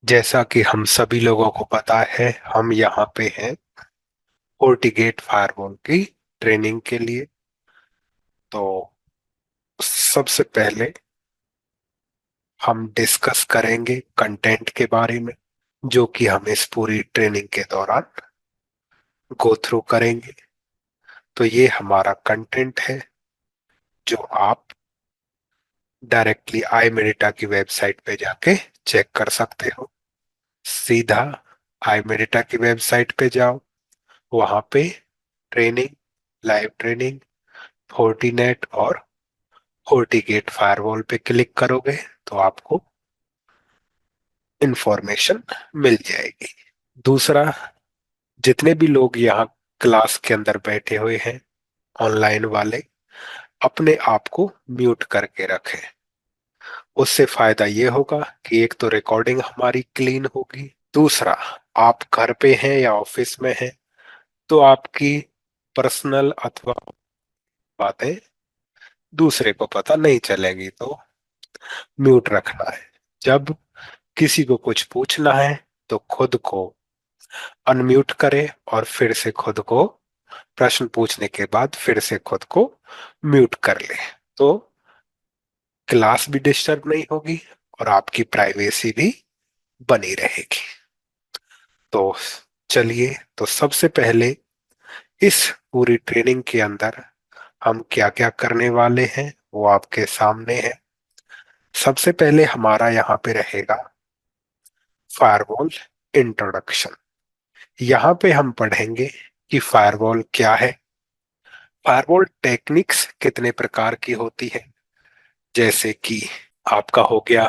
जैसा कि हम सभी लोगों को पता है, हम यहाँ पे हैं फोर्टिगेट फायरवॉल की ट्रेनिंग के लिए। तो सबसे पहले हम डिस्कस करेंगे कंटेंट के बारे में, जो कि हम इस पूरी ट्रेनिंग के दौरान गो थ्रू करेंगे। तो ये हमारा कंटेंट है, जो आप डायरेक्टली आई मेडिटा की वेबसाइट पे जाके चेक कर सकते हो। सीधा आई मेडिटा की वेबसाइट पे जाओ, वहां पे ट्रेनिंग, लाइव ट्रेनिंग, फोर्टिनेट और फोर्टिगेट फायरवॉल पे क्लिक करोगे तो आपको इंफॉर्मेशन मिल जाएगी। दूसरा, जितने भी लोग यहाँ क्लास के अंदर बैठे हुए हैं ऑनलाइन वाले, अपने आप को म्यूट करके रखें। उससे फायदा ये होगा कि एक तो रिकॉर्डिंग हमारी क्लीन होगी, दूसरा आप घर पे हैं या ऑफिस में हैं तो आपकी पर्सनल अथवा बातें दूसरे को पता नहीं चलेगी। तो म्यूट रखना है। जब किसी को कुछ पूछना है तो खुद को अनम्यूट करे और फिर से खुद को प्रश्न पूछने के बाद फिर से खुद को म्यूट कर ले। तो क्लास भी डिस्टर्ब नहीं होगी और आपकी प्राइवेसी भी बनी रहेगी। तो चलिए, तो सबसे पहले इस पूरी ट्रेनिंग के अंदर हम क्या क्या करने वाले हैं वो आपके सामने है। सबसे पहले हमारा यहाँ पे रहेगा फायरवॉल इंट्रोडक्शन। यहाँ पे हम पढ़ेंगे कि फायरवॉल क्या है, फायरवॉल टेक्निक्स कितने प्रकार की होती है। जैसे कि आपका हो गया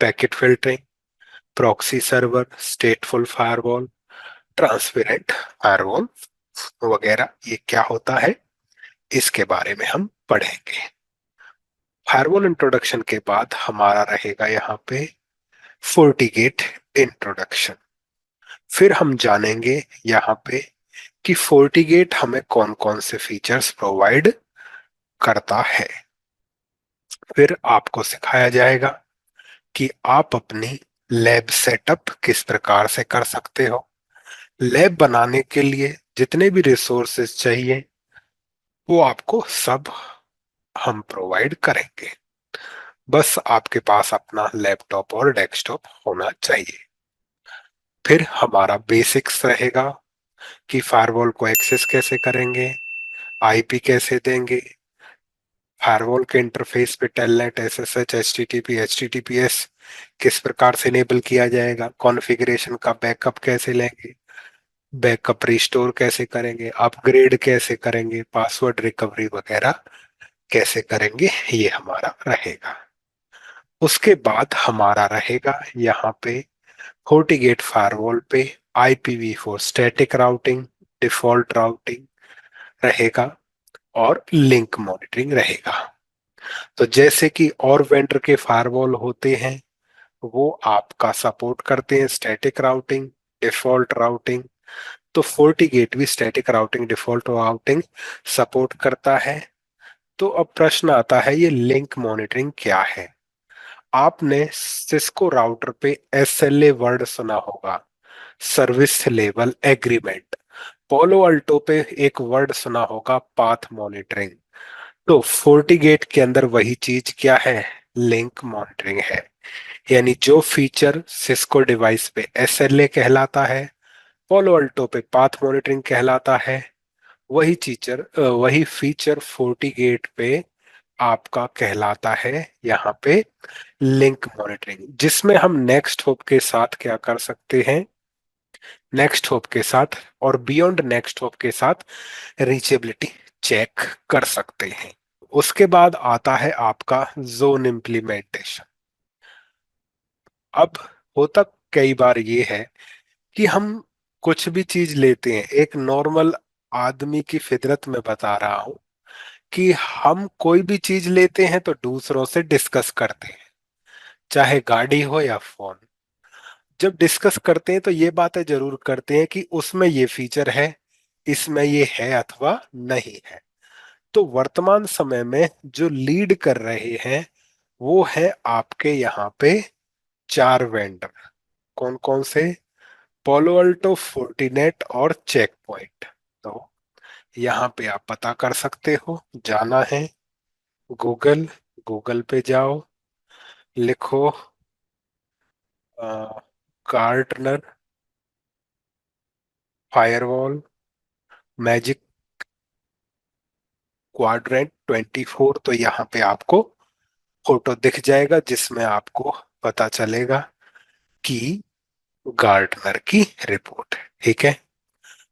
packet filtering, proxy server, स्टेटफुल firewall, transparent firewall वगैरह। ये क्या होता है, इसके बारे में हम पढ़ेंगे। फायरवॉल इंट्रोडक्शन के बाद हमारा रहेगा यहाँ पे फोर्टिगेट इंट्रोडक्शन। फिर हम जानेंगे यहाँ पे कि फोर्टिगेट हमें कौन कौन से फीचर्स प्रोवाइड करता है। फिर आपको सिखाया जाएगा कि आप अपनी लैब सेटअप किस प्रकार से कर सकते हो। लैब बनाने के लिए जितने भी रिसोर्सेज चाहिए वो आपको सब हम प्रोवाइड करेंगे। बस आपके पास अपना लैपटॉप और डेस्कटॉप होना चाहिए। फिर हमारा बेसिक्स रहेगा कि फायरवॉल को एक्सेस कैसे करेंगे, आईपी कैसे देंगे, फायरवॉल के इंटरफेस पे टेलनेट, एसएसएच, एचटीटीपी, एचटीटीपीएस किस प्रकार से इनेबल किया जाएगा, कॉन्फ़िगरेशन का बैकअप कैसे लेंगे, बैकअप रिस्टोर कैसे करेंगे, अपग्रेड कैसे करेंगे, पासवर्ड रिकवरी वगैरह कैसे करेंगे, ये हमारा रहेगा। उसके बाद हमारा रहेगा यहाँ पे फोर्टिगेट फायरवॉल पे IPv4 static routing, default routing रहेगा और लिंक मॉनिटरिंग रहेगा। तो जैसे कि और वेंडर के फायरवॉल होते हैं, वो आपका सपोर्ट करते हैं स्टैटिक राउटिंग, डिफॉल्ट राउटिंग। तो फोर्टिगेट भी static routing, default routing support करता है। तो अब प्रश्न आता है, ये लिंक मॉनिटरिंग क्या है। आपने सिस्को राउटर पे SLA वर्ड सुना होगा, सर्विस लेवल एग्रीमेंट। पोलो अल्टो पे एक वर्ड सुना होगा, पाथ मॉनिटरिंग। तो फोर्टिगेट के अंदर वही चीज क्या है, लिंक मॉनिटरिंग है। यानी जो फीचर सिस्को डिवाइस पे SLA कहलाता है, पोलो अल्टो पे पाथ मॉनिटरिंग कहलाता है, वही फीचर फोर्टिगेट पे आपका कहलाता है यहाँ पे लिंक मॉनिटरिंग। जिसमें हम नेक्स्ट होप के साथ क्या कर सकते हैं, नेक्स्ट होप के साथ और बियॉन्ड नेक्स्ट होप के साथ रीचेबिलिटी चेक कर सकते हैं। उसके बाद आता है आपका जोन इम्प्लीमेंटेशन। अब होता कई बार ये है कि हम कुछ भी चीज लेते हैं, एक नॉर्मल आदमी की फितरत में बता रहा हूं कि हम कोई भी चीज लेते हैं तो दूसरों से डिस्कस करते हैं, चाहे गाड़ी हो या फोन। जब डिस्कस करते हैं तो ये बातें जरूर करते हैं कि उसमें ये फीचर है, इसमें ये है अथवा नहीं है। तो वर्तमान समय में जो लीड कर रहे हैं वो है आपके यहाँ पे 4 वेंडर। कौन कौन से? पोलो अल्टो, फोर्टिनेट और चेक पॉइंट। तो यहाँ पे आप पता कर सकते हो, जाना है गूगल, गूगल पे जाओ, लिखो गार्टनर फायरवॉल मैजिक क्वाड्रेंट 24, तो यहाँ पे आपको फोटो दिख जाएगा जिसमें आपको पता चलेगा कि गार्टनर की रिपोर्ट है। ठीक है।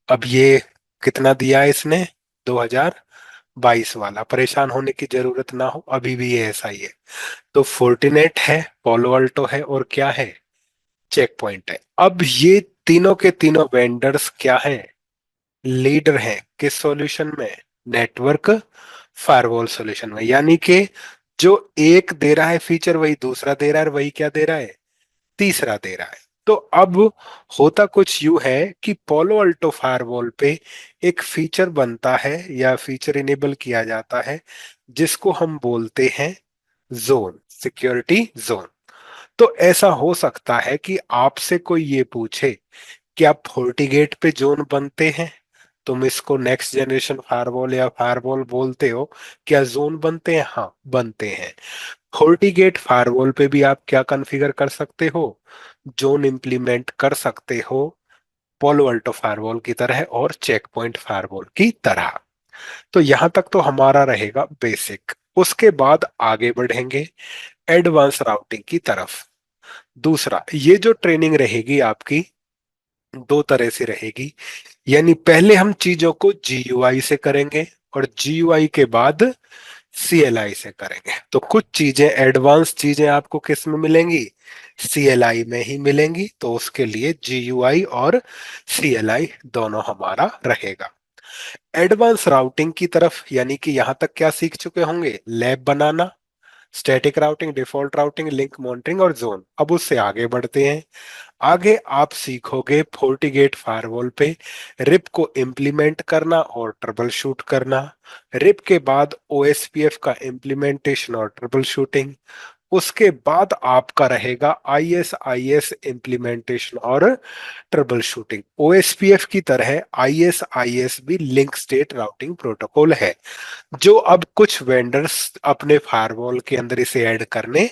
अब ये कितना दिया है इसने? 2022 वाला। परेशान होने की जरूरत ना हो, अभी भी ये ऐसा ही है। तो फोर्टिनेट है, पोलो अल्टो है, और क्या है? चेक पॉइंट है। अब ये तीनों के तीनों वेंडर्स क्या हैं? लीडर हैं किस सॉल्यूशन में? नेटवर्क फायरवॉल सॉल्यूशन में। यानी कि जो एक दे रहा है फीचर, वही दूसरा दे रहा है, और वही क्या दे रहा है? तीसरा दे रहा है। तो अब होता कुछ यूं है कि पोलो अल्टो फायरवॉल पे एक फीचर बनता है या फीचर इनेबल किया जाता है जिसको हम बोलते हैं जोन, सिक्योरिटी जोन। तो ऐसा हो सकता है कि आपसे कोई ये पूछे, क्या फोर्टीगेट पे जोन बनते हैं? तुम इसको नेक्स्ट जनरेशन फायरवॉल या फायरवॉल बोलते हो, क्या जोन बनते हैं? हाँ, बनते हैं। फोर्टीगेट फायरवॉल पे भी आप क्या कॉन्फ़िगर कर सकते हो? जोन इंप्लीमेंट कर सकते हो, पोलो अल्टो फायरवॉल की तरह और चेक पॉइंट फायरवॉल की तरह। तो यहां तक तो हमारा रहेगा बेसिक। उसके बाद आगे बढ़ेंगे एडवांस राउटिंग की तरफ। दूसरा, ये जो ट्रेनिंग रहेगी आपकी, दो तरह से रहेगी। यानी पहले हम चीजों को जीयूआई से करेंगे, और जीयूआई के बाद सीएलआई से करेंगे। तो कुछ चीजें, एडवांस चीजें आपको किस में मिलेंगी? सीएलआई में ही मिलेंगी। तो उसके लिए जीयूआई और सीएलआई दोनों हमारा रहेगा। एडवांस राउटिंग की तरफ, यानी कि यहां तक क्या सीख चुके होंगे? लैब बनाना, static routing, default routing, link monitoring और जोन। अब उससे आगे बढ़ते हैं। आगे आप सीखोगे फोर्टीगेट फायरवॉल पे रिप को इम्प्लीमेंट करना और ट्रबल शूट करना। रिप के बाद ओएसपीएफ का इम्प्लीमेंटेशन और ट्रबल शूटिंग। उसके बाद आपका रहेगा आईएसआईएस इम्प्लीमेंटेशन और ट्रबल शूटिंग। ओएसपीएफ की तरह आईएसआईएस भी लिंक स्टेट राउटिंग प्रोटोकॉल है, जो अब कुछ वेंडर्स अपने फायरवॉल के अंदर इसे ऐड करने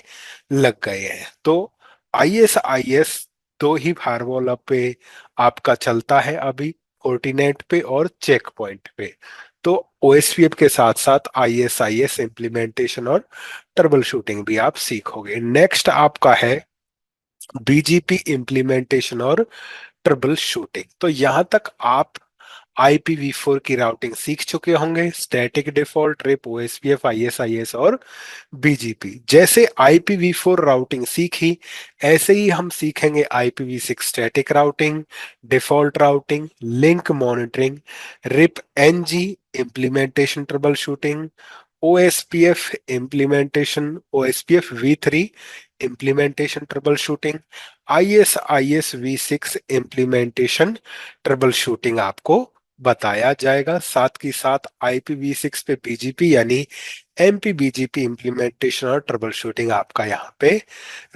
लग गए हैं। तो आईएसआईएस दो ही फायरवॉल पे आपका चलता है अभी, फोर्टिनेट पे और चेक पॉइंट पे। तो ओएसपीएफ के साथ साथ आईएसआईएस इम्प्लीमेंटेशन और ट्रबल शूटिंग भी आप सीखोगे। नेक्स्ट आपका है बीजीपी इम्प्लीमेंटेशन और ट्रबल शूटिंग। तो यहां तक आप IPv4 की राउटिंग सीख चुके होंगे, static default, RIP, OSPF, ISIS और बीजीपी। जैसे IPv4 राउटिंग सीखी, ऐसे ही हम सीखेंगे IPv6 static routing, default routing, link monitoring, RIP NG implementation troubleshooting, OSPF implementation, OSPF v3 implementation troubleshooting, ISIS v6 implementation troubleshooting आपको बताया जाएगा। साथ ही साथ IPv6 पे BGP यानी MPBGP इम्प्लीमेंटेशन और ट्रबल शूटिंग आपका यहाँ पे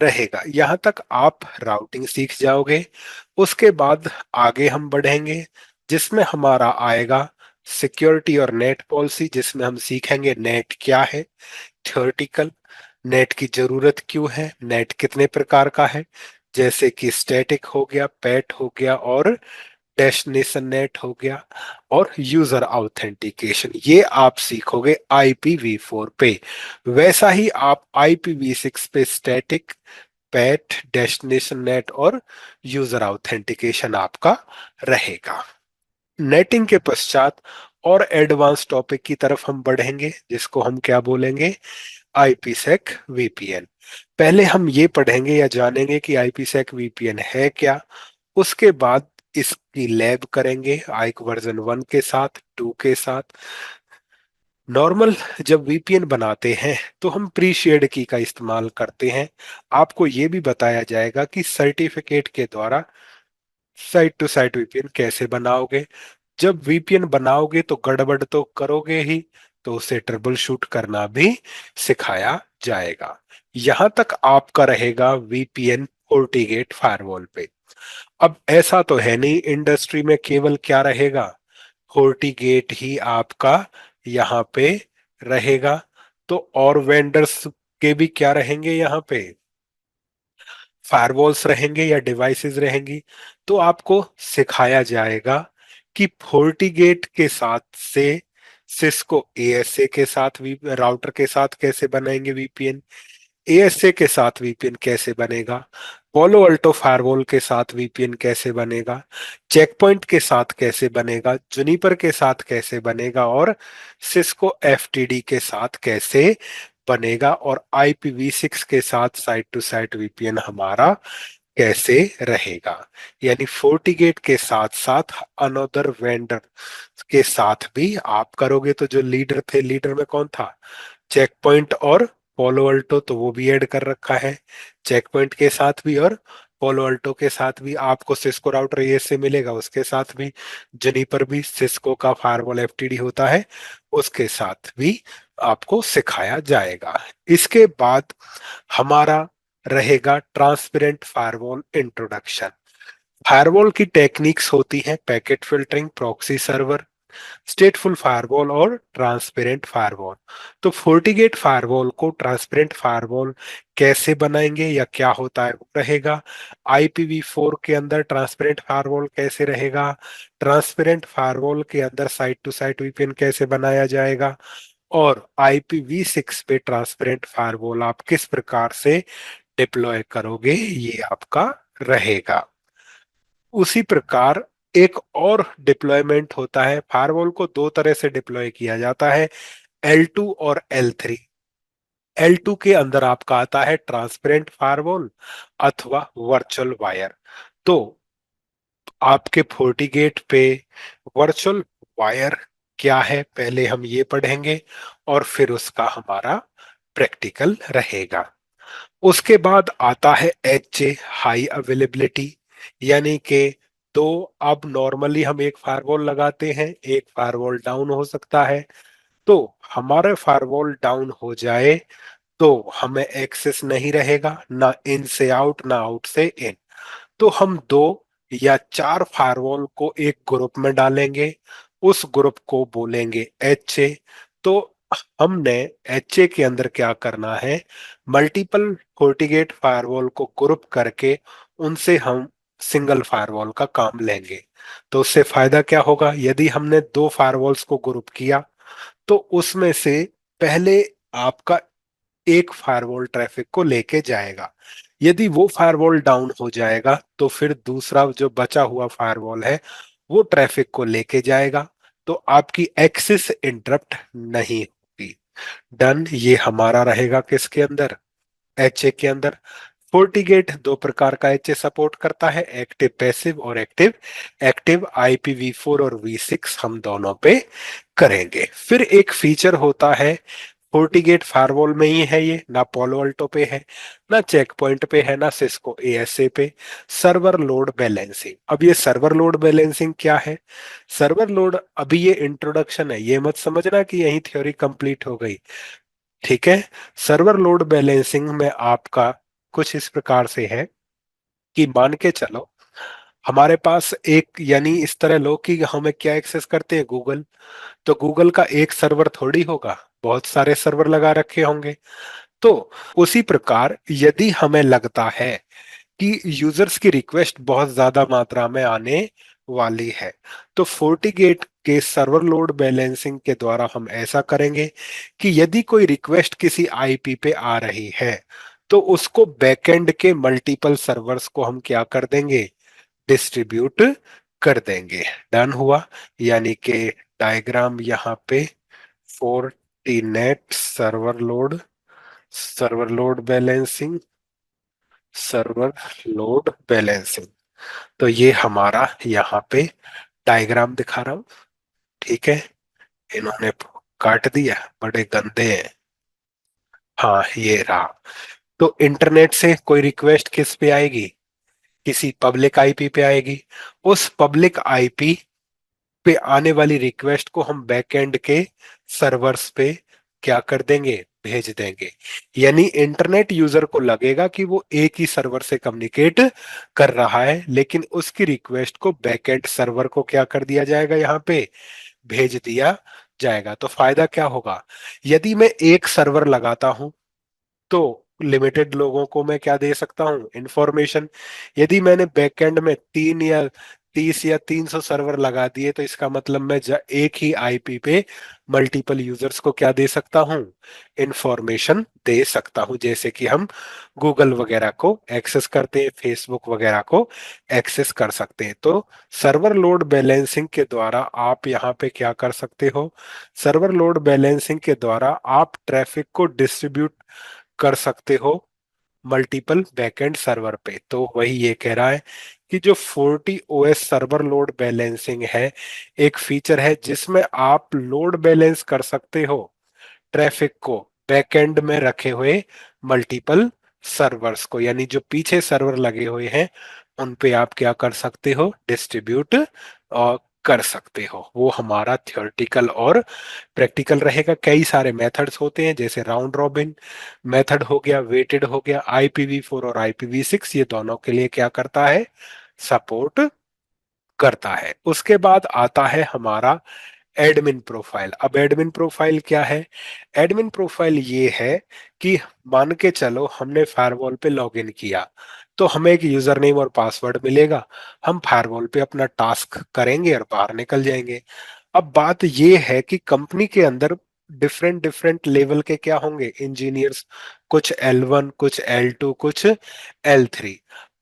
रहेगा। यहाँ तक आप राउटिंग सीख जाओगे। उसके बाद आगे हम बढ़ेंगे, जिसमें हमारा आएगा सिक्योरिटी और नेट पॉलिसी, जिसमें हम सीखेंगे नेट क्या है, थ्योरेटिकल, नेट की जरूरत क्यों है, नेट कितने प्रकार का है, जैसे कि स्टैटिक हो गया, पैट हो गया और डेस्टिनेशन नेट हो गया, और यूजर ऑथेंटिकेशन। ये आप सीखोगे IPv4 पे। वैसा ही आप IPv6 पे स्टैटिक, पैट, डेस्टिनेशन नेट और यूजर ऑथेंटिकेशन आपका रहेगा। नेटिंग के पश्चात और एडवांस टॉपिक की तरफ हम बढ़ेंगे, जिसको हम क्या बोलेंगे? IPsec VPN। पहले हम ये पढ़ेंगे या जानेंगे कि IPsec VPN है क्या। उसके बाद इसकी लैब करेंगे आइक वर्जन 1 के साथ, 2 के साथ। नॉर्मल जब VPN बनाते हैं तो हम प्री शेयर्ड की का इस्तेमाल करते हैं। आपको ये भी बताया जाएगा कि सर्टिफिकेट के द्वारा साइट टू साइट VPN कैसे बनाओगे। जब VPN बनाओगे तो गड़बड़ तो करोगे ही, तो उसे ट्रबल शूट करना भी सिखाया जाएगा। यहां तक आपका रहेगा VPN फोर्टीगेट फायरवॉल पे। अब ऐसा तो है नहीं इंडस्ट्री में केवल क्या रहेगा, फोर्टीगेट ही आपका यहाँ पे रहेगा, तो और वेंडर्स के भी क्या रहेंगे यहाँ पे, फायरवॉल्स रहेंगे या डिवाइसेस रहेंगी। तो आपको सिखाया जाएगा कि फोर्टीगेट के साथ से सिस्को एएसए के साथ भी राउटर के साथ कैसे बनाएंगे वीपीएन, एएसए के साथ वीपीएन कैसे बनेगा, पोलो अल्टो फायरवॉल के साथ वीपीएन कैसे बनेगा, चेकपॉइंट के साथ कैसे बनेगा, जुनिपर के साथ कैसे बनेगा, और सिस्को एफटीडी के साथ कैसे बनेगा, और IPv6 के साथ साइट टू साइट वीपीएन हमारा कैसे रहेगा। यानी फोर्टीगेट के साथ साथ अनदर वेंडर के साथ भी आप करोगे। तो जो लीडर थे, लीडर में कौन था, चेक पॉइंट और पोलो अल्टो, तो वो भी ऐड कर रखा है। चेक पॉइंट के साथ भी और पोलो अल्टो के साथ भी आपको सिस्को राउटर ये से मिलेगा, उसके साथ भी जनिपर भी सिस्को का फायरवॉल एफटीडी होता है, उसके साथ भी आपको सिखाया जाएगा। इसके बाद हमारा रहेगा ट्रांसपेरेंट फायरवॉल इंट्रोडक्शन। फायरवॉल की टेक्निक्स होती हैं packet filtering, proxy server, स्टेटफुल firewall और ट्रांसपेरेंट फायरवॉल। तो फोर्टीगेट फायरवॉल को ट्रांसपेरेंट फायरवॉल कैसे बनाएंगे या क्या होता है वो रहेगा। IPv4 के अंदर ट्रांसपेरेंट फायरवॉल कैसे रहेगा, ट्रांसपेरेंट फायरवॉल के अंदर साइट टू साइट वीपीएन कैसे बनाया जाएगा, और IPv6 पे ट्रांसपेरेंट फायरवॉल आप किस प्रकार से डिप्लॉय करोगे, ये आपका रहेगा। उसी प्रकार एक और डिप्लॉयमेंट होता है, फायरवॉल को दो तरह से डिप्लॉय किया जाता है, L2 और L3। L2 के अंदर आपका आता है ट्रांसपेरेंट फायरवॉल अथवा वर्चुअल वायर। तो आपके फोर्टीगेट पे वर्चुअल वायर क्या है पहले हम ये पढ़ेंगे, और फिर उसका हमारा प्रैक्टिकल रहेगा। उसके बाद आता है HA हाई अवेलेबिलिटी, यानी कि दो, अब नॉर्मली हम एक फायरवॉल लगाते हैं, एक फायरवॉल डाउन हो सकता है। तो हमारे फायरवॉल डाउन हो जाए तो हमें एक्सेस नहीं रहेगा, ना इन से आउट ना आउट से इन। तो हम दो या चार फायरवॉल को एक ग्रुप में डालेंगे, उस ग्रुप को बोलेंगे HA। तो हमने HA के अंदर क्या करना है, मल्टीपल फोर्टीगेट फायरवॉल को ग्रुप करके उनसे हम सिंगल फायरवॉल का काम लेंगे। तो उससे फायदा क्या होगा, यदि हमने दो फायरवॉल्स को ग्रुप किया तो उसमें से पहले आपका एक फायरवॉल ट्रैफिक को लेके जाएगा, यदि वो फायरवॉल डाउन हो जाएगा तो फिर दूसरा जो बचा हुआ फायरवॉल है वो ट्रैफिक को लेके जाएगा, तो आपकी एक्सेस इंटरप्ट नहीं होगी। डन, ये हमारा रहेगा किसके अंदर, HA के अंदर। फोर्टीगेट दो प्रकार का HA सपोर्ट करता है, एक्टिव पैसिव और एक्टिव एक्टिव। IPv4 और V6 हम दोनों पे करेंगे। फिर एक फीचर होता है, फोर्टीगेट फायरवॉल में ही है ये, ना पोलो अल्टो पे है, ना चेक पॉइंट पे है, ना सिस्को एएसए पे, सर्वर लोड बैलेंसिंग। अब ये सर्वर लोड बैलेंसिंग क्या है, सर्वर लोड अभी ये इंट्रोडक्शन है, ये मत समझना कि यही थ्योरी कंप्लीट हो गई, ठीक है। सर्वर लोड बैलेंसिंग में आपका कुछ इस प्रकार से है कि मान के चलो हमारे पास एक, यानी इस तरह लो कि हमें क्या एक्सेस करते हैं, गूगल। तो गूगल का एक सर्वर थोड़ी होगा, बहुत सारे सर्वर लगा रखे होंगे। तो उसी प्रकार यदि हमें लगता है कि यूजर्स की रिक्वेस्ट बहुत ज्यादा मात्रा में आने वाली है, तो फोर्टीगेट के सर्वर लोड बैलेंसिंग के द्वारा हम ऐसा करेंगे कि यदि कोई रिक्वेस्ट किसी आईपी पे आ रही है तो उसको बैकएंड के मल्टीपल सर्वर्स को हम क्या कर देंगे, डिस्ट्रीब्यूट कर देंगे। डन हुआ, यानी कि डायग्राम यहाँ पे Fortinet server load balancing, server load balancing. तो ये हमारा यहाँ पे डायग्राम दिखा रहा हूं, ठीक है। इन्होंने काट दिया, बड़े गंदे हैं। हाँ ये रहा। तो इंटरनेट से कोई रिक्वेस्ट किस पे आएगी, किसी पब्लिक आईपी पे आएगी। उस पब्लिक आईपी पे आने वाली रिक्वेस्ट को हम बैकएंड के सर्वर्स पे क्या कर देंगे, भेज देंगे। यानी इंटरनेट यूजर को लगेगा कि वो एक ही सर्वर से कम्युनिकेट कर रहा है, लेकिन उसकी रिक्वेस्ट को बैकएंड सर्वर को क्या कर दिया जाएगा, यहाँ पे भेज दिया जाएगा। तो फायदा क्या होगा, यदि मैं एक सर्वर लगाता हूं तो लिमिटेड लोगों को मैं क्या दे सकता हूं, इंफॉर्मेशन। यदि मैंने बैकएंड में 3 या 30 या 300 सर्वर लगा दिए तो इसका मतलब मैं एक ही आईपी पे मल्टीपल यूजर्स को क्या दे सकता हूं, इंफॉर्मेशन दे सकता हूं। जैसे कि हम गूगल वगैरह को एक्सेस करते हैं, फेसबुक वगैरह को एक्सेस कर सकते हैं। तो सर्वर लोड बैलेंसिंग के द्वारा आप यहाँ पे क्या कर सकते हो, सर्वर लोड बैलेंसिंग के द्वारा आप ट्रैफिक को डिस्ट्रीब्यूट कर सकते हो मल्टीपल बैकएंड सर्वर पे। तो वही ये कह रहा है कि जो 40 ओएस सर्वर लोड बैलेंसिंग है, एक फीचर है जिसमें आप लोड बैलेंस कर सकते हो ट्रैफिक को बैकएंड में रखे हुए मल्टीपल सर्वर्स को, यानी जो पीछे सर्वर लगे हुए हैं उन पे आप क्या कर सकते हो, डिस्ट्रीब्यूट और कर सकते हो। वो हमारा थियोरेटिकल और प्रैक्टिकल रहेगा। कई सारे मेथड्स होते हैं, जैसे राउंड रॉबिन मेथड हो गया, वेटेड हो गया, IPv4 और IPv6 ये दोनों के लिए क्या करता है, सपोर्ट करता है। उसके बाद आता है हमारा एडमिन प्रोफाइल। अब एडमिन प्रोफाइल क्या है, एडमिन प्रोफाइल ये है कि मान के चलो हमने फायरवॉल पे लॉगिन किया तो हमें एक यूजर नेम और पासवर्ड मिलेगा, हम फायरवॉल पे अपना टास्क करेंगे और बाहर निकल जाएंगे। अब बात ये है कि कंपनी के अंदर डिफरेंट डिफरेंट लेवल के क्या होंगे, इंजीनियर्स, कुछ L1 कुछ L2 कुछ L3।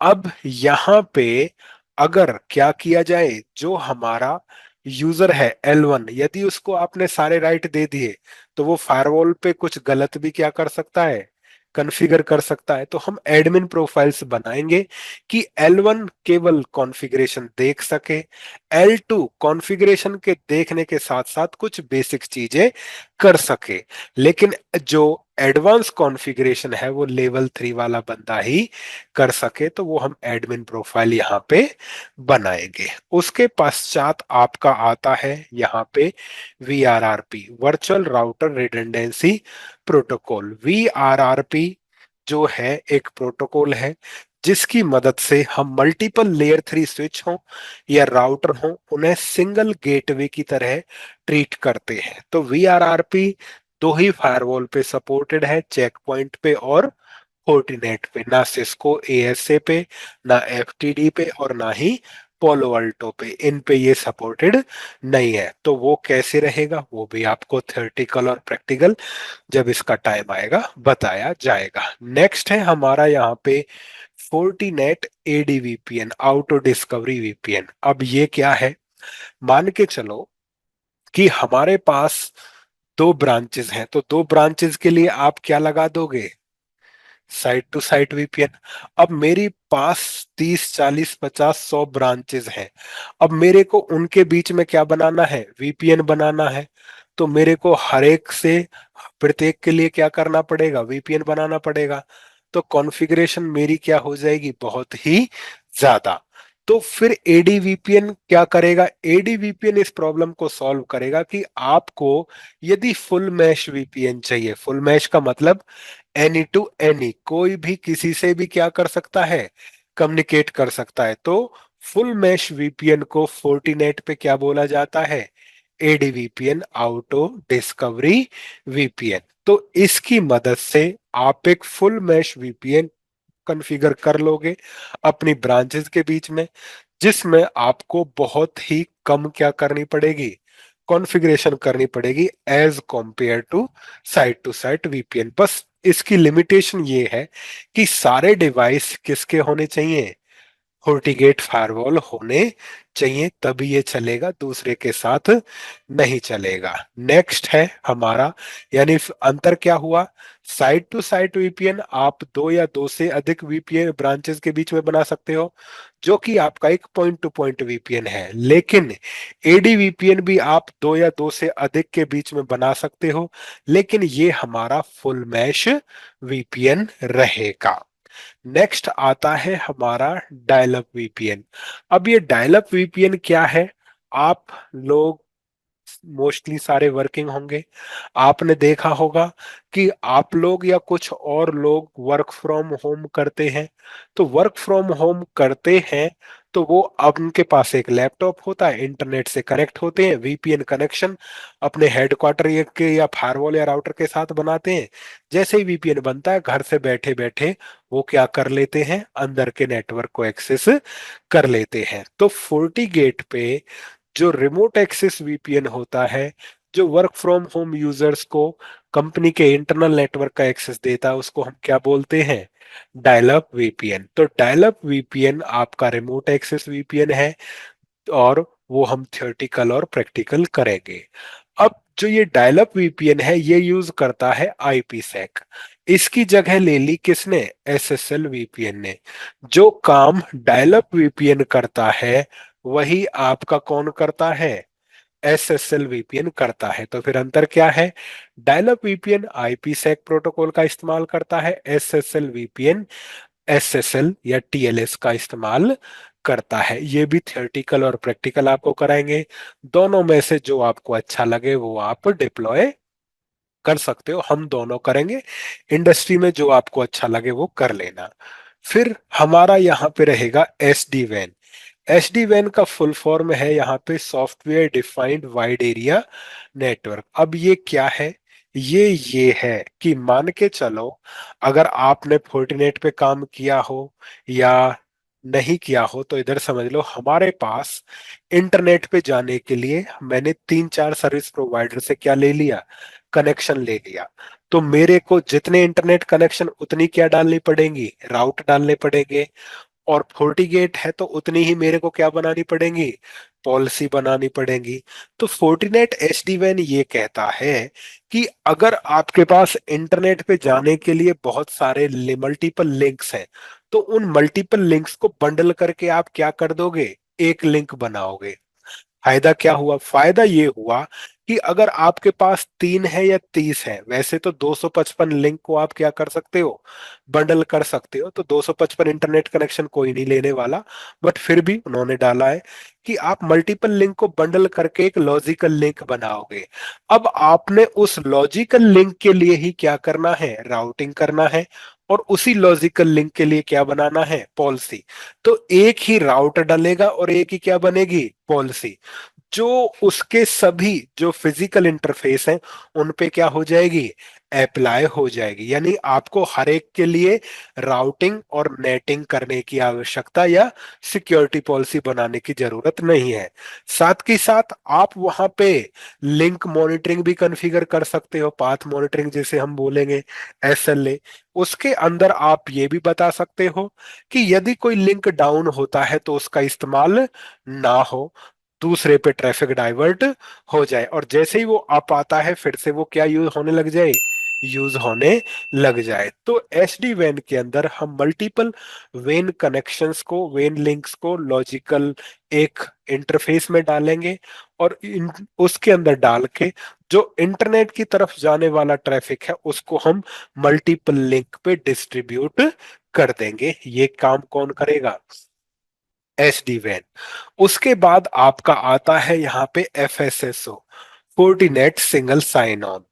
अब यहाँ पे अगर क्या किया जाए, जो हमारा यूजर है L1, यदि उसको आपने सारे राइट दे दिए तो वो फायरवॉल पे कुछ गलत भी क्या कर सकता है, कॉन्फ़िगर कर सकता है। तो हम एडमिन प्रोफाइल्स बनाएंगे कि L1 केवल कॉन्फ़िगरेशन देख सके, L2 कॉन्फ़िगरेशन के देखने के साथ साथ कुछ बेसिक चीजें कर सके, लेकिन जो एडवांस कॉन्फ़िगरेशन है वो लेवल 3 वाला बंदा ही कर सके। तो वो हम एडमिन प्रोफाइल यहाँ पे बनाएंगे। उसके पश्चात आपका आता है यहाँ पे VRRP, virtual router redundancy protocol. VRRP जो है एक प्रोटोकॉल है जिसकी मदद से हम मल्टीपल लेयर 3 स्विच हो या राउटर हो उन्हें सिंगल गेटवे की तरह ट्रीट करते हैं। तो VRRP दो ही फायरवॉल पे सपोर्टेड है, चेक पॉइंट पे और फोर्टिनेट पे, ना सिस्को ASA पे, ना FTD पे और ना ही पोलो अल्टो पे। इन पे ये सपोर्टेड नहीं है। तो वो कैसे रहेगा वो भी आपको थियोरेटिकल और प्रैक्टिकल जब इसका टाइम आएगा बताया जाएगा। नेक्स्ट है हमारा यहाँ पे Fortinet AD VPN, auto discovery VPN। अब ये क्या है, मान के चलो कि हमारे पास 2 ब्रांचेस हैं, तो 2 ब्रांचेस के लिए आप क्या लगा दोगे, साइट टू साइट VPN। अब मेरी पास 30 40 50 100 ब्रांचेस हैं, अब मेरे को उनके बीच में क्या बनाना है, VPN बनाना है। तो मेरे को हर एक से प्रत्येक के लिए क्या करना पड़ेगा, VPN बनाना पड़ेगा। तो कॉन्फ़िगरेशन मेरी क्या हो जाएगी, बहुत ही ज्यादा। तो फिर AD VPN क्या करेगा, AD VPN इस प्रॉब्लम को सॉल्व करेगा कि आपको यदि फुल मैश VPN चाहिए, फुल मैश का मतलब एनी टू एनी, कोई भी किसी से भी क्या कर सकता है, कम्युनिकेट कर सकता है। तो फुल मैश VPN को फोर्टिनेट पे क्या बोला जाता है, AD VPN, auto discovery VPN। तो इसकी मदद से आप एक फुल मैश VPN कॉन्फ़िगर कर लोगे अपनी ब्रांचेस के बीच में, जिसमें आपको बहुत ही कम क्या करनी पड़ेगी, कॉन्फ़िगरेशन करनी पड़ेगी as compare to site VPN। बस इसकी लिमिटेशन ये है कि सारे डिवाइस किसके होने चाहिए, फोर्टिगेट फायरवॉल होने चाहिए, तभी ये चलेगा, दूसरे के साथ नहीं चलेगा। नेक्स्ट है हमारा, यानी अंतर क्या हुआ, साइट टू साइट VPN आप 2 या 2 से अधिक VPN ब्रांचेस के बीच में बना सकते हो, जो कि आपका एक पॉइंट टू पॉइंट VPN है। लेकिन AD VPN भी आप 2 या 2 से अधिक के बीच में बना सकते हो, लेकिन ये हमारा फुल मैश VPN रहेगा। नेक्स्ट आता है हमारा डायल अप VPN। अब ये डायल अप VPN क्या है, आप लोग मोस्टली सारे वर्किंग होंगे। आपने देखा होगा कि आप लोग या कुछ और लोग वर्क फ्रॉम होम करते हैं। तो वर्क फ्रॉम होम करते हैं तो वो अब उनके पास एक लैपटॉप होता है, इंटरनेट से कनेक्ट होते हैं, वीपीएन कनेक्शन अपने हेडक्वार्टर के या फायरवॉल या राउटर के साथ बनाते हैं। जैसे ही वीपीएन बनता है, घर से बैठे बैठे वो क्या कर लेते हैं, अंदर के नेटवर्क को एक्सेस कर लेते हैं। तो फोर्टीगेट पे जो रिमोट एक्सेस वीपीएन होता है, जो वर्क फ्रॉम होम यूजर्स को कंपनी के इंटरनल नेटवर्क का एक्सेस देता है, उसको हम क्या बोलते हैं, डायल अप वीपीएन। तो डायल अप वीपीएन आपका रिमोट एक्सेस वीपीएन है, और वो हम थियोरेटिकल और प्रैक्टिकल करेंगे। अब जो ये डायल अप वीपीएन है, ये यूज करता है आईपीसेक। इसकी जगह ले ली किसने, एसएसएल वीपीएन ने। जो काम डायल अप वीपीएन करता है वही आपका कौन करता है, एसएसएल वीपीएन करता है। तो फिर अंतर क्या है, dial up VPN IPsec protocol का इस्तेमाल करता है, एसएसएल वीपीएन एसएसएल या टीएलएस का इस्तेमाल करता है। ये भी थियोरेटिकल और प्रैक्टिकल आपको कराएंगे। दोनों में से जो आपको अच्छा लगे वो आप डिप्लॉय कर सकते हो, हम दोनों करेंगे। इंडस्ट्री में जो आपको अच्छा लगे वो कर लेना। फिर हमारा यहाँ पे रहेगा एसडी वैन। एसडी वैन का फुल फॉर्म है यहाँ पे software defined wide area network. अब ये क्या है, ये है कि मान के चलो, अगर आपने फोर्टिनेट पे काम किया हो या नहीं किया हो, तो इधर समझ लो हमारे पास इंटरनेट पे जाने के लिए मैंने तीन चार सर्विस प्रोवाइडर से क्या ले लिया, कनेक्शन ले लिया। तो मेरे को जितने इंटरनेट कनेक्शन उतनी क्या डालनी पड़ेंगी, राउट डालने पड़ेंगे। और फोर्टीगेट है तो उतनी ही मेरे को क्या बनानी पड़ेंगी, पॉलिसी बनानी पड़ेंगी। तो फोर्टीनेट एसडी वैन ये कहता है कि अगर आपके पास इंटरनेट पे जाने के लिए बहुत सारे मल्टीपल लिंक्स हैं, तो उन मल्टीपल लिंक्स को बंडल करके आप क्या कर दोगे, एक लिंक बनाओगे। फायदा क्या हुआ, फायदा ये हुआ कि अगर आपके पास 3 है या 30 है, वैसे तो 255 लिंक को आप क्या कर सकते हो, बंडल कर सकते हो। तो 255 इंटरनेट कनेक्शन कोई नहीं लेने वाला, बट फिर भी उन्होंने डाला है कि आप मल्टीपल लिंक को बंडल करके एक लॉजिकल लिंक बनाओगे। अब आपने उस लॉजिकल लिंक के लिए ही क्या करना है, राउटिंग करना है, और उसी लॉजिकल लिंक के लिए क्या बनाना है, पॉलिसी। तो एक ही राउटर डलेगा और एक ही क्या बनेगी, पॉलिसी। जो उसके सभी जो फिजिकल इंटरफेस हैं उन पे क्या हो जाएगी, अप्लाई हो जाएगी। यानी आपको हर एक के लिए राउटिंग और नेटिंग करने की आवश्यकता या सिक्योरिटी पॉलिसी बनाने की जरूरत नहीं है। साथ ही साथ आप वहां पे लिंक मॉनिटरिंग भी कॉन्फ़िगर कर सकते हो, पाथ मॉनिटरिंग जिसे हम बोलेंगे, एसएलए। उसके अंदर आप ये भी बता सकते हो कि यदि कोई लिंक डाउन होता है तो उसका इस्तेमाल ना हो, दूसरे पे ट्रैफिक डाइवर्ट हो जाए, और जैसे ही वो अप आता है फिर से वो क्या यूज होने लग जाए, यूज होने लग जाए। तो एसडी वैन के अंदर हम मल्टीपल वेन कनेक्शंस को, वेन लिंक्स को लॉजिकल एक इंटरफेस में डालेंगे, और उसके अंदर डाल के जो इंटरनेट की तरफ जाने वाला ट्रैफिक है उसको हम मल्टीपल लिंक पे डिस्ट्रीब्यूट कर देंगे। ये काम कौन करेगा, एसडी वैन। उसके बाद आपका आता है यहाँ पे FSSO, Fortinet single sign on.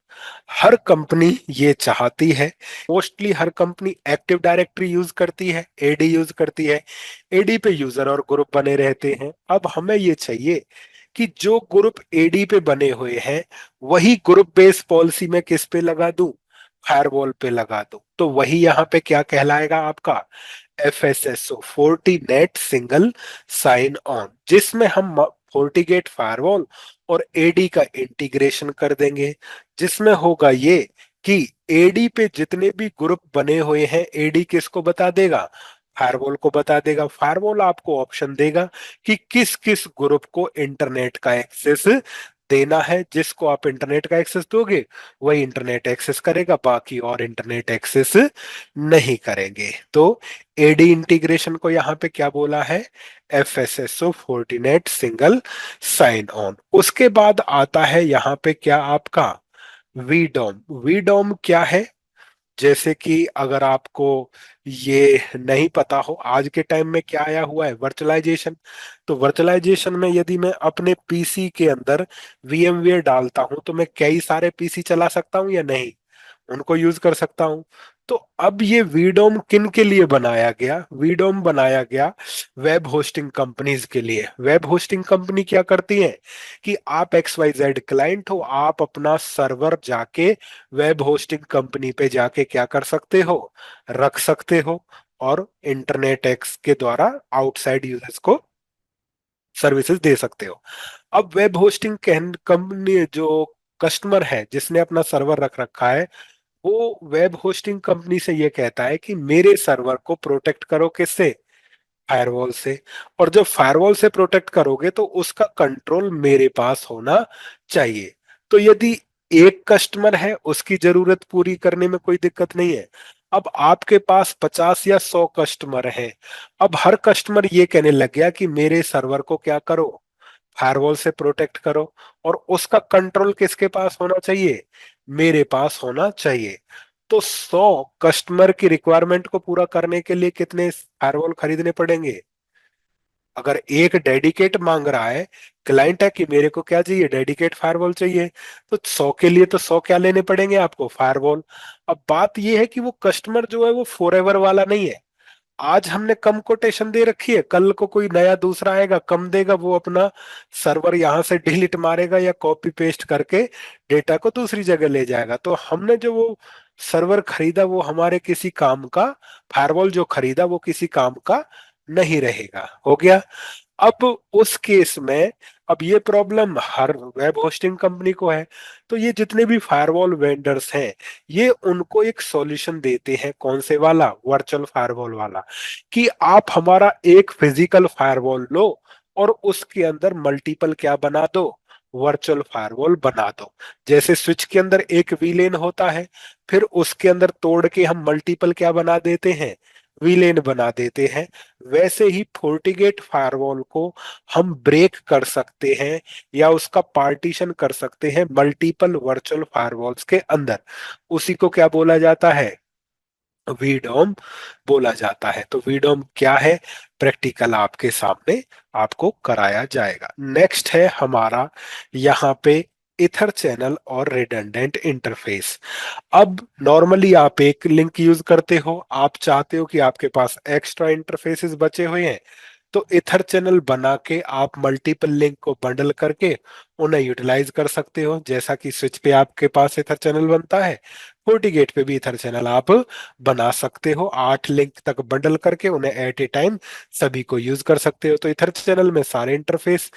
हर कंपनी ये चाहती है, मोस्टली हर कंपनी एक्टिव डायरेक्टरी यूज करती है, एडी यूज करती है। एडी पे यूजर और ग्रुप बने रहते हैं। अब हमें ये चाहिए कि जो ग्रुप एडी पे बने हुए हैं वही ग्रुप बेस्ड पॉलिसी में किस पे लगा दूं, फायरवॉल पे लगा दूं। तो वही यहाँ पे क्या कहलाएगा आपका, FSSO, Fortinet single sign on, जिसमें हम फोर्टीगेट फायरवॉल और एडी का इंटीग्रेशन कर देंगे। जिसमें होगा ये कि एडी पे जितने भी ग्रुप बने हुए हैं, एडी किसको बता देगा, फायरवॉल को बता देगा। फायरवॉल आपको ऑप्शन देगा कि किस किस ग्रुप को इंटरनेट का एक्सेस देना है। जिसको आप इंटरनेट का एक्सेस दोगे वही इंटरनेट एक्सेस करेगा, बाकी और इंटरनेट एक्सेस नहीं करेंगे। तो एडी इंटीग्रेशन को यहाँ पे क्या बोला है, FSSO, Fortinet single sign on. उसके बाद आता है यहाँ पे क्या आपका वीडोम। वीडोम क्या है, जैसे कि अगर आपको ये नहीं पता हो, आज के टाइम में क्या आया हुआ है, वर्चुअलाइजेशन। तो वर्चुअलाइजेशन में यदि मैं अपने पीसी के अंदर VMware डालता हूं तो मैं कई सारे पीसी चला सकता हूं या नहीं, उनको यूज कर सकता हूं। तो अब ये वीडोम किन के लिए बनाया गया? वीडोम बनाया गया वेब होस्टिंग कंपनीज के लिए। वेब होस्टिंग कंपनी क्या करती है कि आप XYZ क्लाइंट हो, आप अपना सर्वर जाके वेब होस्टिंग कंपनी पे जाके क्या कर सकते हो, रख सकते हो, और इंटरनेट एक्स के द्वारा आउटसाइड यूजर्स को सर्विसेज दे सकते हो। अब वेब होस्टिंग कंपनी जो कस्टमर है जिसने अपना सर्वर रख रखा है, वो वेब होस्टिंग कंपनी से ये कहता है कि मेरे सर्वर को प्रोटेक्ट करो, किससे? फायरवॉल से। और जब फायरवॉल से प्रोटेक्ट करोगे तो उसका कंट्रोल मेरे पास होना चाहिए। तो यदि एक कस्टमर है, उसकी जरूरत पूरी करने में कोई दिक्कत नहीं है। अब आपके पास 50 या 100 कस्टमर हैं। अब हर कस्टमर ये कहने लग गया कि मेरे सर्वर को क्या करो, फायरवॉल से प्रोटेक्ट करो, और उसका कंट्रोल किसके पास होना चाहिए? मेरे पास होना चाहिए। तो 100 कस्टमर की रिक्वायरमेंट को पूरा करने के लिए कितने फायरवॉल खरीदने पड़ेंगे? अगर एक डेडिकेट मांग रहा है, क्लाइंट है कि मेरे को क्या चाहिए, डेडिकेट फायरवॉल चाहिए, तो 100 के लिए तो 100 क्या लेने पड़ेंगे आपको, फायरवॉल। अब बात यह है कि वो कस्टमर जो है वो फॉरएवर वाला नहीं है। आज हमने कम कोटेशन दे रखी है, कल को कोई नया दूसरा आएगा कम देगा, वो अपना सर्वर यहां से डिलीट मारेगा या कॉपी पेस्ट करके डेटा को दूसरी जगह ले जाएगा। तो हमने जो वो सर्वर खरीदा वो हमारे किसी काम का, फायरवॉल जो खरीदा वो किसी काम का नहीं रहेगा। हो गया। अब उस केस में, अब ये प्रॉब्लम हर वेब होस्टिंग कंपनी को है। तो ये जितने भी फायरवॉल वेंडर्स हैं, ये उनको एक सॉल्यूशन देते हैं, कौन से वाला, वर्चुअल फायरवॉल वाला, कि आप हमारा एक फिजिकल फायरवॉल लो और उसके अंदर मल्टीपल क्या बना दो, वर्चुअल फायरवॉल बना दो। जैसे स्विच के अंदर एक वीलेन होता है, फिर उसके अंदर तोड़ के हम मल्टीपल क्या बना देते हैं, वीलेन बना देते हैं। वैसे ही फोर्टिगेट फायरवॉल को हम ब्रेक कर सकते हैं या उसका पार्टीशन कर सकते हैं मल्टीपल वर्चुअल फायरवॉल्स के अंदर। उसी को क्या बोला जाता है, वीडोम बोला जाता है। तो वीडोम क्या है, प्रैक्टिकल आपके सामने आपको कराया जाएगा। नेक्स्ट है हमारा यहाँ पे इथर चैनल और रिडंडेंट इंटरफेस। अब नॉर्मली आप एक लिंक यूज करते हो, आप चाहते हो कि आपके पास एक्स्ट्रा इंटरफेसेस बचे हुए हैं, तो इथर चैनल बना के आप मल्टीपल लिंक को बंडल करके उन्हें यूटिलाइज कर सकते हो। जैसा कि स्विच पे आपके पास इथर चैनल बनता है, FortiGate पे भी इथर चैनल आप बना सकते हो, 8 लिंक तक बंडल करके उन्हें एट ए टाइम सभी को यूज कर सकते हो। तो इथर चैनल में सारे इंटरफेस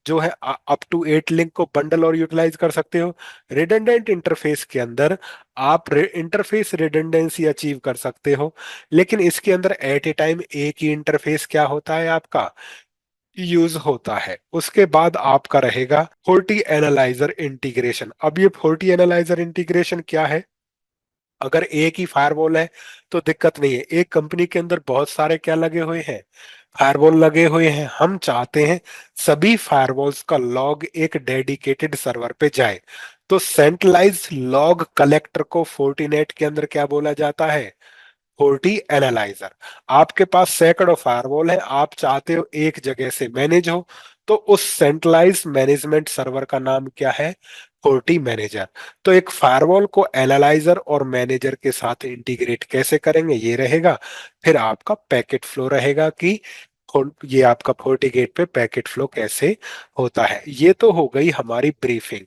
जो है अप टू 8 लिंक को बंडल और यूटिलाइज कर सकते हो। रिडंडेंट इंटरफेस के अंदर आप इंटरफेस रिडंडेंसी अचीव कर सकते हो, लेकिन इसके अंदर एट ए टाइम एक ही इंटरफेस क्या होता है आपका, यूज होता है। उसके बाद आपका रहेगा फोर्टी एनालाइजर इंटीग्रेशन। अब ये फोर्टी एनालाइजर इंटीग्रेशन क्या है? अगर एक ही फायरवॉल है तो दिक्कत नहीं है, एक कंपनी के अंदर बहुत सारे क्या लगे हुए हैं, फायरवॉल लगे हुए हैं। हम चाहते हैं सभी फायरवॉल्स का लॉग एक डेडिकेटेड सर्वर पे जाए, तो सेंट्रलाइज लॉग कलेक्टर को फोर्टीनेट के अंदर क्या बोला जाता है, फोर्टी एनालाइजर। आपके पास सैकड़ों फायरवॉल है, आप चाहते हो एक जगह से मैनेज हो, तो उस सेंट्रलाइज मैनेजमेंट सर्वर का नाम क्या है, फोर्टी मैनेजर। तो एक फायरवॉल को एनालाइजर और मैनेजर के साथ इंटीग्रेट कैसे करेंगे, ये रहेगा। फिर आपका पैकेट फ्लो रहेगा कि ये आपका फोर्टीगेट पे पैकेट फ्लो कैसे होता है। ये तो हो गई हमारी ब्रीफिंग।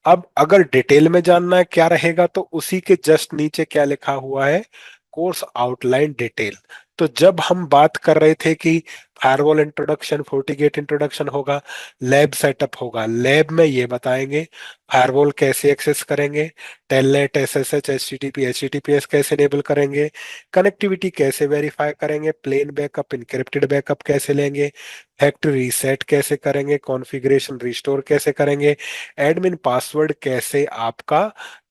अब अगर डिटेल में जानना है क्या रहेगा, तो उसी के जस्ट नीचे क्या लिखा हुआ है, कोर्स आउटलाइन डिटेल। तो जब हम बात कर रहे थे कि फायरवॉल इंट्रोडक्शन, फोर्टिगेट इंट्रोडक्शन होगा, लैब सेटअप होगा, लैब में ये बताएंगे फायरवॉल कैसे एक्सेस करेंगे, टेलनेट, SSH, HTTP HTTPS कैसे इनेबल करेंगे, कनेक्टिविटी कैसे वेरीफाई करेंगे, प्लेन बैकअप, इनक्रिप्टेड बैकअप कैसे लेंगे, फैक्ट्री रीसेट कैसे करेंगे, कॉन्फ़िगरेशन रिस्टोर कैसे करेंगे, एडमिन पासवर्ड कैसे आपका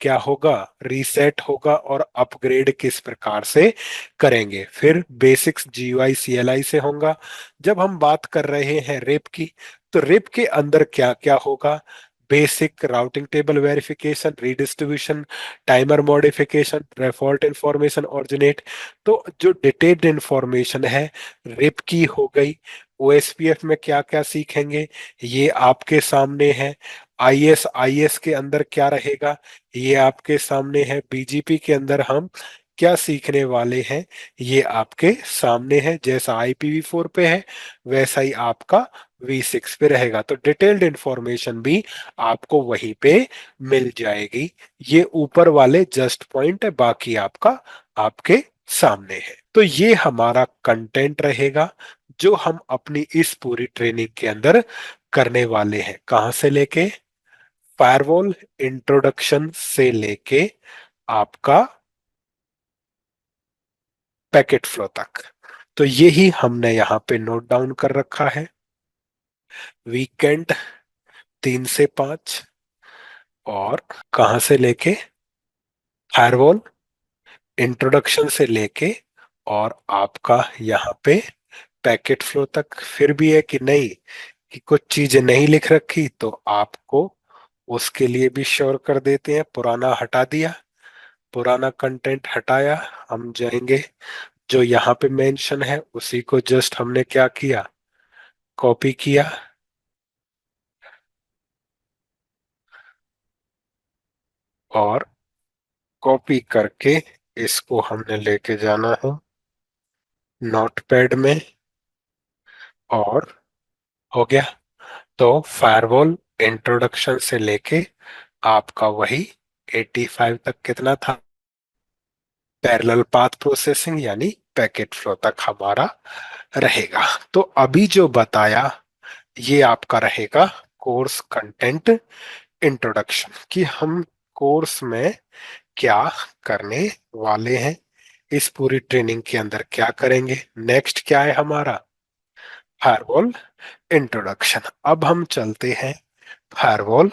क्या होगा, रीसेट होगा, और अपग्रेड किस प्रकार से करेंगे। फिर बेसिक्स GUI CLI से होगा। जब हम बात कर रहे हैं रिप की, तो रिप के अंदर क्या क्या होगा, basic routing table verification, redistribution, timer modification, default information originate. तो जो डिटेल्ड इंफॉर्मेशन है, रिप की हो गई। ओएसपीएफ में क्या क्या सीखेंगे ये आपके सामने है। आईएस के अंदर क्या रहेगा ये आपके सामने है। बीजीपी के अंदर हम क्या सीखने वाले हैं ये आपके सामने है। जैसा आईपीवी4 पे है वैसा ही आपका V6 पे रहेगा। तो डिटेल्ड इंफॉर्मेशन भी आपको वहीं पे मिल जाएगी। ये ऊपर वाले जस्ट पॉइंट है, बाकी आपका आपके सामने है। तो ये हमारा कंटेंट रहेगा जो हम अपनी इस पूरी ट्रेनिंग के अंदर करने वाले हैं। कहां से लेके, फायरवॉल इंट्रोडक्शन से लेके आपका पैकेट फ्लो तक। तो यही हमने यहाँ पे नोट डाउन कर रखा है। वीकेंड 3 से 5, और कहाँ से लेके, फायरवॉल इंट्रोडक्शन से लेके और आपका यहाँ पे पैकेट फ्लो तक। फिर भी है कि नहीं कि कुछ चीजें नहीं लिख रखी तो आपको उसके लिए भी श्योर कर देते हैं। पुराना हटा दिया, पुराना कंटेंट हटाया, हम जाएंगे जो यहाँ पे मेंशन है उसी को जस्ट हमने क्या किया, कॉपी किया, और कॉपी करके इसको हमने लेके जाना है नोटपैड में, और हो गया। तो फायरवॉल इंट्रोडक्शन से लेके आपका वही 85 तक कितना था, पैरेलल पाथ प्रोसेसिंग यानी पैकेट फ्लो तक हमारा रहेगा। तो अभी जो बताया ये आपका रहेगा कोर्स कंटेंट इंट्रोडक्शन, कि हम कोर्स में क्या करने वाले हैं, इस पूरी ट्रेनिंग के अंदर क्या करेंगे। नेक्स्ट क्या है हमारा, फायरवॉल इंट्रोडक्शन। अब हम चलते हैं फायरवॉल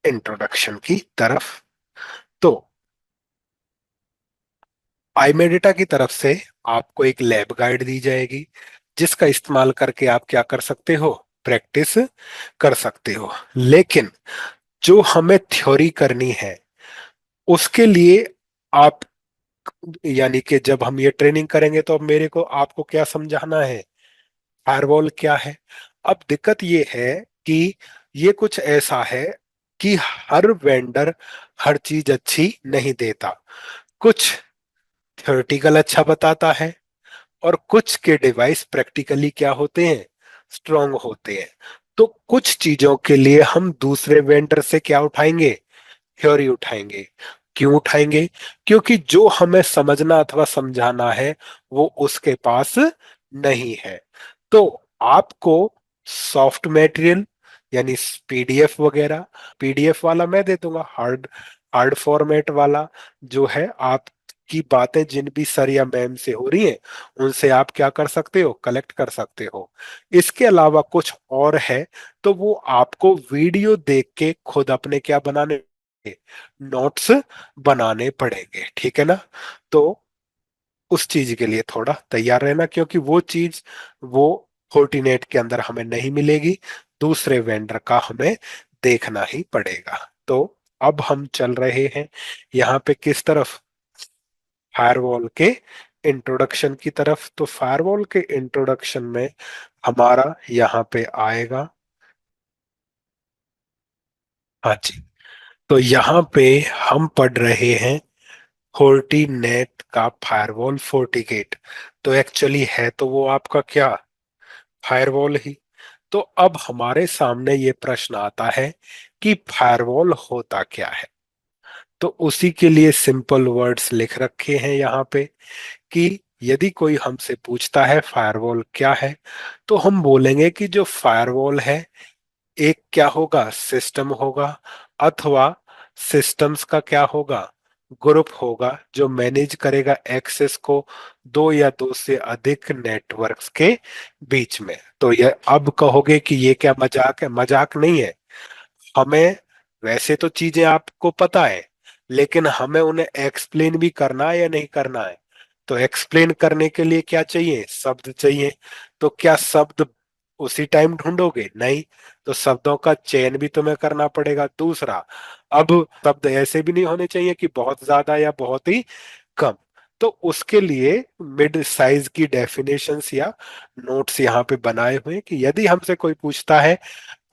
इंट्रोडक्शन की तरफ। तो आईमेडिटा की तरफ से आपको एक लैब गाइड दी जाएगी जिसका इस्तेमाल करके आप क्या कर सकते हो, प्रैक्टिस कर सकते हो। लेकिन जो हमें थ्योरी करनी है उसके लिए आप, यानी कि जब हम ये ट्रेनिंग करेंगे तो अब मेरे को आपको क्या समझाना है, फायरवॉल क्या है। अब दिक्कत ये है कि ये कुछ ऐसा है कि हर वेंडर हर चीज अच्छी नहीं देता। कुछ थ्योरेटिकल अच्छा बताता है और कुछ के डिवाइस प्रैक्टिकली क्या होते हैं, स्ट्रांग होते हैं। तो कुछ चीजों के लिए हम दूसरे वेंडर से क्या उठाएंगे, थ्योरी उठाएंगे। क्यों उठाएंगे, क्योंकि जो हमें समझना अथवा समझाना है वो उसके पास नहीं है। तो आपको सॉफ्ट मटेरियल यानी पीडीएफ वगैरह, पीडीएफ वाला मैं दे दूंगा, हार्ड हार्ड फॉर्मेट वाला जो है, आप की बातें जिन भी सर या मैम से हो रही हैं उनसे आप क्या कर सकते हो, कलेक्ट कर सकते हो। इसके अलावा कुछ और है तो वो आपको वीडियो देख के खुद अपने क्या बनाने, नोट्स बनाने पड़ेंगे, ठीक है ना। तो उस चीज के लिए थोड़ा तैयार रहना, क्योंकि वो चीज वो फोर्टिनेट के अंदर हमें नहीं मिलेगी, दूसरे वेंडर का हमें देखना ही पड़ेगा। तो अब हम चल रहे हैं यहाँ पे किस तरफ, फायरवॉल के इंट्रोडक्शन की तरफ। तो फायरवॉल के इंट्रोडक्शन में हमारा यहाँ पे आएगा, हाँ जी, तो यहाँ पे हम पढ़ रहे हैं फोर्टीनेट का फायरवॉल फोर्टिगेट। तो एक्चुअली है तो वो आपका क्या, फायरवॉल ही। तो अब हमारे सामने ये प्रश्न आता है कि फायरवॉल होता क्या है। तो उसी के लिए सिंपल वर्ड्स लिख रखे हैं यहाँ पे कि यदि कोई हमसे पूछता है फायरवॉल क्या है, तो हम बोलेंगे कि जो फायरवॉल है एक क्या होगा, सिस्टम होगा, अथवा सिस्टम्स का क्या होगा, ग्रुप होगा जो मैनेज करेगा एक्सेस को दो या दो से अधिक नेटवर्क्स के बीच में। तो ये अब कहोगे कि ये क्या मजाक है, मजाक नहीं है। हमें वैसे तो चीजें आपको पता है, लेकिन हमें उन्हें एक्सप्लेन भी करना है या नहीं करना है। तो एक्सप्लेन करने के लिए क्या चाहिए, शब्द चाहिए। तो क्या शब्द उसी टाइम ढूंढोगे नहीं, तो शब्दों का चयन भी तुम्हें करना पड़ेगा। दूसरा, अब शब्द ऐसे भी नहीं होने चाहिए कि बहुत ज्यादा या बहुत ही कम। तो उसके लिए मिड साइज की डेफिनेशंस या नोट्स यहाँ पे बनाए हुए हैं कि यदि हमसे कोई पूछता है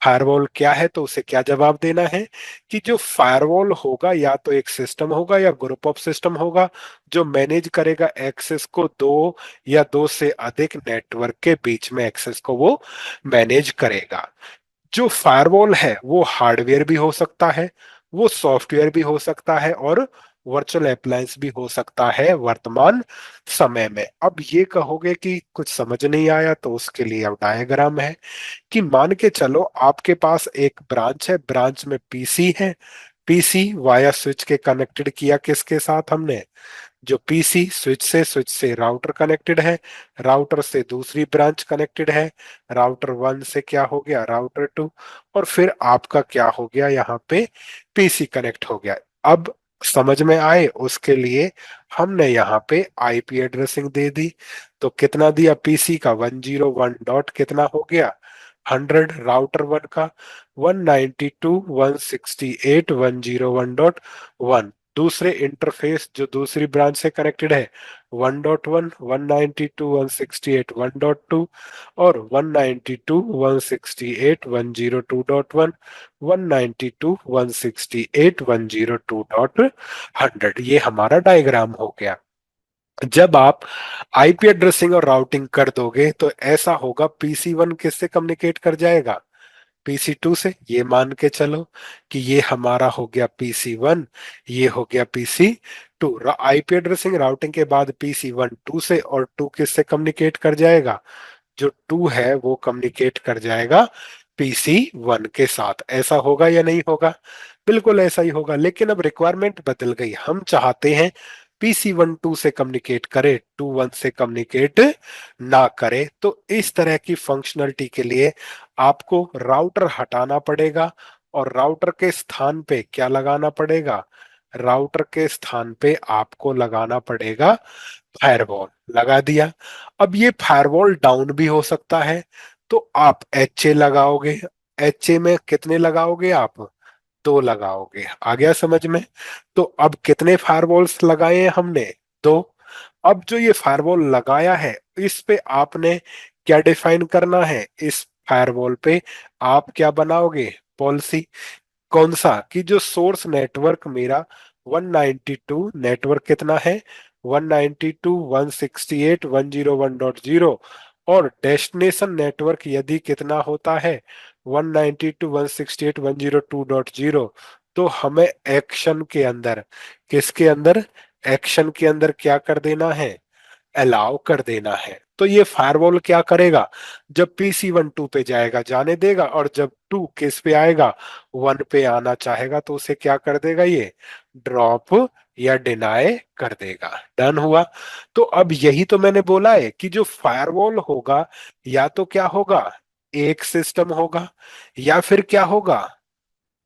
फायरवॉल क्या है, तो उसे क्या जवाब देना है कि जो फायरवॉल होगा या तो एक सिस्टम होगा या ग्रुप ऑफ सिस्टम होगा जो मैनेज करेगा एक्सेस को, दो या दो से अधिक नेटवर्क के बीच में एक्सेस को वो मैनेज करेगा। जो फायरवॉल है वो हार्डवेयर भी हो सकता है, वो सॉफ्टवेयर भी हो सकता है, और वर्चुअल अप्लायंस भी हो सकता है वर्तमान समय में। अब ये कहोगे कि कुछ समझ नहीं आया, तो उसके लिए अब डायग्राम है कि मान के चलो आपके पास एक ब्रांच है, ब्रांच में पीसी है। पीसी वाया स्विच के कनेक्टेड किया किसके साथ हमने, जो पीसी स्विच से, स्विच से राउटर कनेक्टेड है, राउटर से दूसरी ब्रांच कनेक्टेड है, राउटर वन से क्या हो गया, राउटर टू, और फिर आपका क्या हो गया यहाँ पे, पीसी कनेक्ट हो गया। अब समझ में आए, उसके लिए हमने यहाँ पे आईपी एड्रेसिंग दे दी। तो कितना दिया पीसी का, 101 डॉट कितना हो गया, 100, राउटर वन का 192.168.101.1, दूसरे इंटरफेस जो दूसरी ब्रांच से कनेक्टेड है 1.1, 192.168.1.2, और 192.168.102.1, 192.168.102.100। ये हमारा डायग्राम हो गया। जब आप आईपी एड्रेसिंग और राउटिंग कर दोगे तो ऐसा होगा, पीसी वन किससे कम्युनिकेट कर जाएगा, पीसी टू से। ये मान के चलो कि ये हमारा हो गया पीसी वन, ये हो गया PC two. IP addressing routing के बाद पीसी वन टू से, और टू किससे कम्युनिकेट कर जाएगा, जो टू है वो कम्युनिकेट कर जाएगा पीसी वन के साथ। ऐसा होगा या नहीं होगा, बिल्कुल ऐसा ही होगा। लेकिन अब रिक्वायरमेंट बदल गई, हम चाहते हैं पीसी वन टू से कम्युनिकेट करे, टू वन से कम्युनिकेट ना करे। तो इस तरह की फंक्शनलिटी के लिए आपको राउटर हटाना पड़ेगा, और राउटर के स्थान पे क्या लगाना पड़ेगा, राउटर के स्थान पे आपको लगाना पड़ेगा फायरवॉल। लगा दिया। अब ये फायरवॉल डाउन भी हो सकता है, तो आप एच ए लगाओगे। एच ए में कितने लगाओगे आप, दो लगाओगे। आ गया समझ में। तो अब कितने फायरवॉल्स लगाए हैं हमने, दो। अब जो ये फायरवॉल लगाया है, इस पे आपने क्या डिफाइन करना है, इस फायरवॉल पे आप क्या बनाओगे, पॉलिसी। कौन सा, कि जो सोर्स नेटवर्क मेरा 192 नेटवर्क कितना है, 192.168.101.0, और डेस्टिनेशन नेटवर्क यदि कितना होता है 192.168.102.0, तो हमें एक्शन के अंदर, किसके अंदर, एक्शन के अंदर क्या कर देना है, अलाउ कर देना है। तो ये फायरवॉल क्या करेगा, जब पीसी वन टू पे जाएगा जाने देगा, और जब टू किस पे आएगा, वन पे आना चाहेगा, तो उसे क्या कर देगा, ये ड्रॉप या डिनाई कर देगा। डन हुआ। तो अब यही तो मैंने बोला है कि जो फायरवॉल होगा, या तो क्या होगा, एक सिस्टम होगा, या फिर क्या होगा,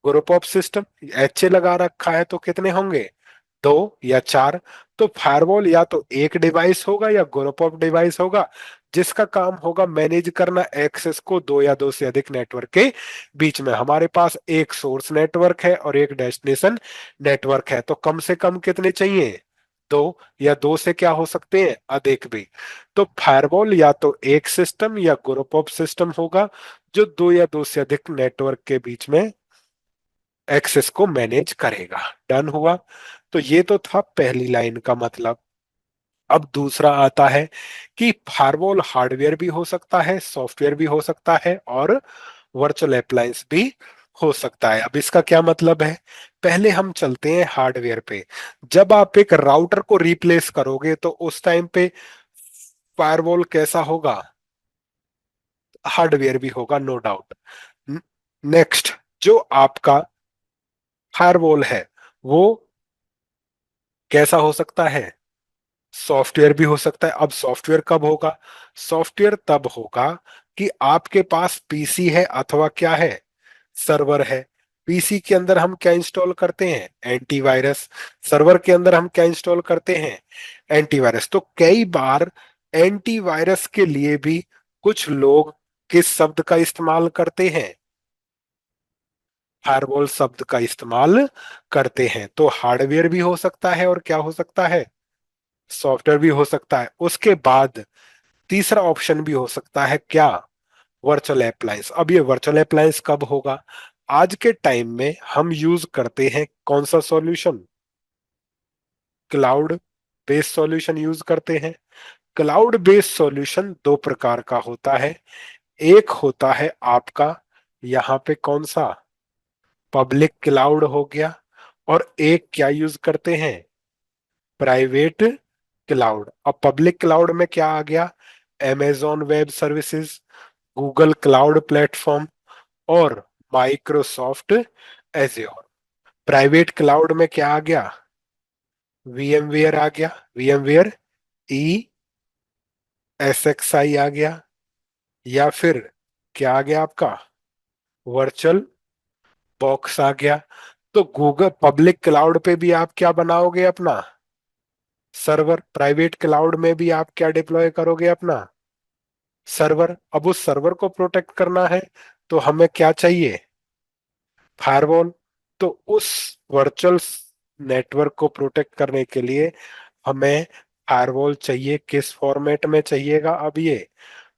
group of system. H A लगा रखा है तो कितने होंगे, दो या चार। तो फायरवॉल या तो एक डिवाइस होगा या ग्रुप ऑफ डिवाइस होगा, जिसका काम होगा मैनेज करना एक्सेस को दो या दो से अधिक नेटवर्क के बीच में। हमारे पास एक सोर्स नेटवर्क है और एक डेस्टिनेशन नेटवर्क है, तो कम से कम कितने चाहिए, दो, या दो से क्या हो सकते हैं, अधिक भी। तो फायरवॉल या तो एक सिस्टम या ग्रुप ऑफ सिस्टम होगा, जो दो या दो से अधिक नेटवर्क के बीच में एक्सेस को मैनेज करेगा। डन हुआ। तो ये तो था पहली लाइन का मतलब। अब दूसरा आता है कि फायरवॉल हार्डवेयर भी हो सकता है, सॉफ्टवेयर भी हो सकता है, और वर्चुअल अप्लायंस भी हो सकता है। अब इसका क्या मतलब है, पहले हम चलते हैं हार्डवेयर पे। जब आप एक राउटर को रिप्लेस करोगे तो उस टाइम पे फायरवॉल कैसा होगा, हार्डवेयर भी होगा, नो डाउट। नेक्स्ट, जो आपका फायरवॉल है वो कैसा हो सकता है, सॉफ्टवेयर भी हो सकता है। अब सॉफ्टवेयर कब होगा, सॉफ्टवेयर तब होगा कि आपके पास पीसी है अथवा क्या है, सर्वर है। पीसी के अंदर हम क्या इंस्टॉल करते हैं, एंटीवायरस। सर्वर के अंदर हम क्या इंस्टॉल करते हैं, एंटीवायरस। तो कई बार एंटीवायरस के लिए भी कुछ लोग किस शब्द का इस्तेमाल करते हैं? फायरवॉल शब्द का इस्तेमाल करते हैं। तो हार्डवेयर भी हो सकता है और क्या हो सकता है, सॉफ्टवेयर भी हो सकता है। उसके बाद तीसरा ऑप्शन भी हो सकता है क्या, वर्चुअल अप्लायंस। अब ये वर्चुअल अप्लायंस कब होगा, आज के टाइम में हम यूज करते हैं कौन सा solution, cloud based solution use करते हैं। क्लाउड बेस्ड सॉल्यूशन दो प्रकार का होता है। एक होता है आपका यहाँ पे कौन सा, पब्लिक क्लाउड हो गया, और एक क्या यूज करते हैं, प्राइवेट क्लाउड। अब पब्लिक क्लाउड में क्या आ गया, amazon web services, Google cloud platform और माइक्रोसॉफ्ट एज्योर। प्राइवेट क्लाउड में क्या आ गया, VMware आ गया, VMware ई SXI आ गया, या फिर क्या आ गया आपका, वर्चुअल बॉक्स आ गया। तो गूगल पब्लिक क्लाउड पे भी आप क्या बनाओगे अपना सर्वर, प्राइवेट क्लाउड में भी आप क्या डिप्लॉय करोगे अपना सर्वर। अब उस सर्वर को प्रोटेक्ट करना है तो हमें क्या चाहिए, फायरवॉल। तो उस वर्चुअल नेटवर्क को प्रोटेक्ट करने के लिए हमें फायरवॉल चाहिए। किस फॉर्मेट में चाहिएगा, अब ये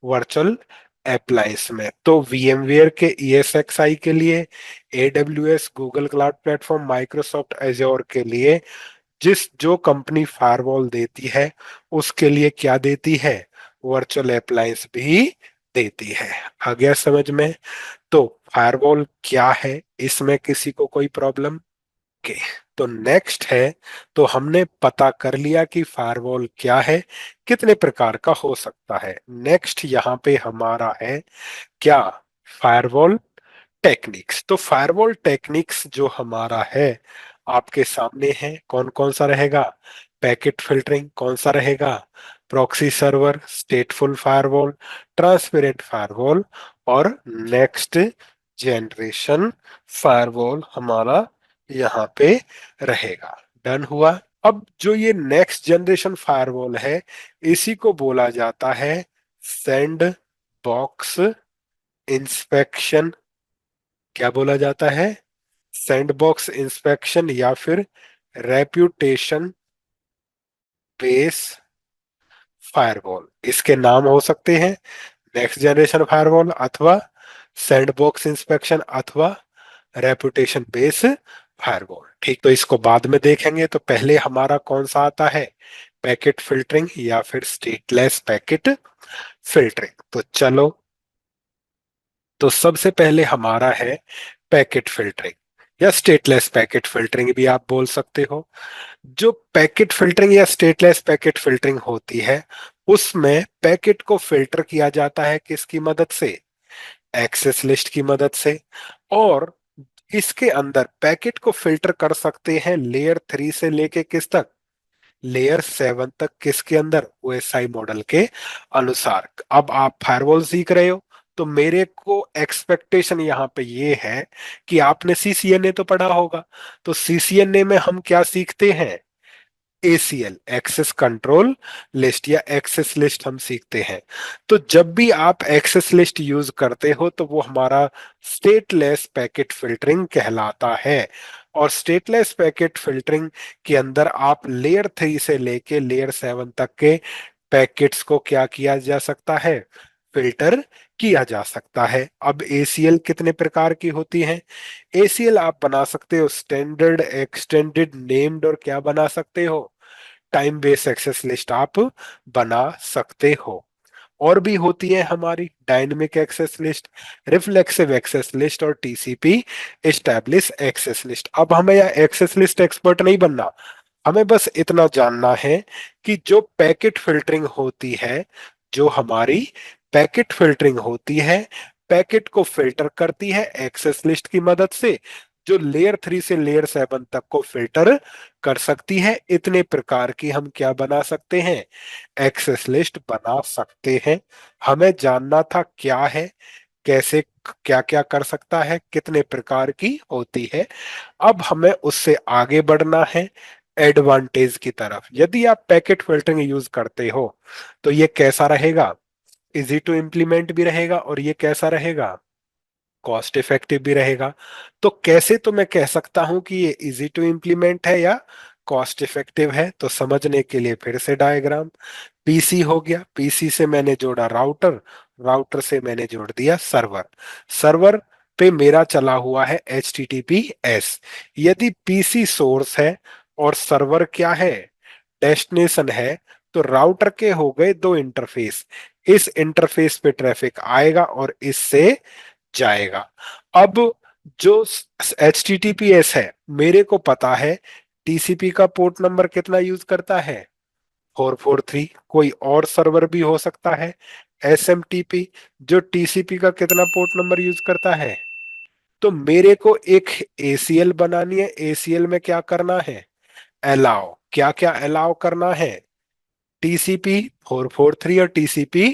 वर्चुअल अप्लायंस में। तो VMware के ESXi के लिए, AWS Google cloud platform, Microsoft azure के लिए जिस जो कंपनी फायरवॉल देती है उसके लिए क्या देती है, वर्चुअल अप्लायंस भी देती है। आ गया समझ में। तो फायरवॉल क्या है, इसमें किसी को कोई प्रॉब्लम के। तो नेक्स्ट है, तो हमने पता कर लिया कि फायरवॉल क्या है, कितने प्रकार का हो सकता है। नेक्स्ट यहाँ पे हमारा है क्या, फायरवॉल टेक्निक्स। तो फायरवॉल टेक्निक्स जो हमारा है आपके सामने है, कौन कौन सा रहेगा, पैकेट फिल्टरिंग कौन सा रहेगा, proxy server, स्टेटफुल firewall, transparent firewall और नेक्स्ट जनरेशन फायरवॉल हमारा यहाँ पे रहेगा। डन हुआ। अब जो ये नेक्स्ट जनरेशन फायरवॉल है इसी को बोला जाता है सैंड बॉक्स इंस्पेक्शन। क्या बोला जाता है, सैंडबॉक्स इंस्पेक्शन या फिर रेप्यूटेशन बेस फायरवॉल, इसके नाम हो सकते हैं नेक्स्ट जनरेशन फायरवॉल अथवा सैंडबॉक्स इंस्पेक्शन अथवा रेपुटेशन बेस फायरवॉल। ठीक, तो इसको बाद में देखेंगे। तो पहले हमारा कौन सा आता है, पैकेट फिल्टरिंग या फिर स्टेटलेस पैकेट फिल्टरिंग। तो चलो, तो सबसे पहले हमारा है पैकेट फिल्टरिंग या स्टेटलेस पैकेट फिल्टरिंग भी आप बोल सकते हो। जो पैकेट फिल्टरिंग या स्टेटलेस पैकेट फिल्टरिंग होती है उसमें पैकेट को फिल्टर किया जाता है किसकी मदद से, एक्सेस लिस्ट की मदद से। और इसके अंदर पैकेट को फिल्टर कर सकते हैं लेयर 3 से लेके किस तक, लेयर 7 तक। किसके अंदर, OSI मॉडल के अनुसार। अब आप फायरवॉल सीख रहे हो तो मेरे को एक्सपेक्टेशन यहाँ पे ये है कि आपने CCNA तो पढ़ा होगा। तो CCNA में हम क्या सीखते हैं, ACL एक्सेस कंट्रोल लिस्ट या एक्सेस लिस्ट हम सीखते हैं। तो जब भी आप एक्सेस लिस्ट यूज करते हो तो वो हमारा स्टेटलेस पैकेट फिल्टरिंग कहलाता है। और स्टेटलेस पैकेट फिल्टरिंग के अंदर आप लेयर 3 से लेके लेयर 7 तक के पैकेट्स को क्या किया जा सकता है, फिल्टर किया जा सकता है। अब ACL कितने प्रकार की होती है, ACL आप बना सकते हो स्टैंडर्ड, एक्सटेंडेड, नेम्ड और क्या बना सकते हो, टाइम बेस्ड एक्सेस लिस्ट आप बना सकते हो। और भी होती है हमारी dynamic access list, reflexive access list और TCP एस्टैब्लिश एक्सेस लिस्ट। अब हमें यह एक्सेस लिस्ट एक्सपर्ट नहीं बनना, हमें बस इतना जानना है कि जो पैकेट फिल्टरिंग होती है, जो हमारी पैकेट फिल्टरिंग होती है, पैकेट को फिल्टर करती है एक्सेस लिस्ट की मदद से, जो लेयर 3 से लेयर 7 तक को फिल्टर कर सकती है। इतने प्रकार की हम क्या बना सकते हैं, एक्सेस लिस्ट बना सकते हैं। हमें जानना था क्या है, कैसे, क्या क्या कर सकता है, कितने प्रकार की होती है। अब हमें उससे आगे बढ़ना है एडवांटेज की तरफ। यदि आप पैकेट फिल्टरिंग यूज करते हो तो ये कैसा रहेगा, इजी टू इम्प्लीमेंट भी रहेगा और ये कैसा रहेगा, कॉस्ट इफेक्टिव भी रहेगा। तो कैसे तो मैं कह सकता हूं कि ये इजी टू इम्प्लीमेंट है या कॉस्ट इफेक्टिव है, तो समझने के लिए फिर से डायग्राम। पीसी हो गया, पीसी से मैंने जोड़ा राउटर, राउटर से मैंने जोड़ दिया सर्वर, सर्वर पे मेरा चला हुआ है HTTPS। यदि पीसी सोर्स है और सर्वर क्या है, डेस्टिनेशन है, तो राउटर के हो गए दो इंटरफेस, इस इंटरफेस पे ट्रैफिक आएगा और इससे जाएगा। अब जो HTTPS है, मेरे को पता है टीसीपी का पोर्ट नंबर कितना यूज करता है, 443। कोई और सर्वर भी हो सकता है SMTP, जो टीसीपी का कितना पोर्ट नंबर यूज करता है। तो मेरे को एक ACL बनानी है, ACL में क्या करना है, अलाउ, क्या क्या अलाउ करना है, TCP 443 और TCP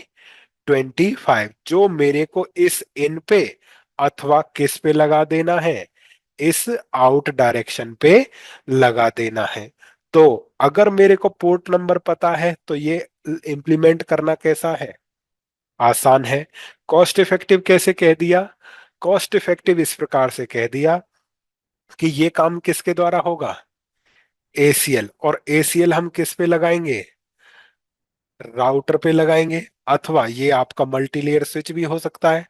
25, जो मेरे को इस इन पे अथवा किस पे लगा देना है, इस आउट डायरेक्शन पे लगा देना है। तो अगर मेरे को पोर्ट नंबर पता है तो ये इंप्लीमेंट करना कैसा है, आसान है। कॉस्ट इफेक्टिव कैसे कह दिया, कॉस्ट इफेक्टिव इस प्रकार से कह दिया कि ये काम किसके द्वारा होगा, ACL, और ACL हम किस पे लगाएंगे, राउटर पे लगाएंगे, अथवा ये आपका मल्टी लेयर स्विच भी हो सकता है।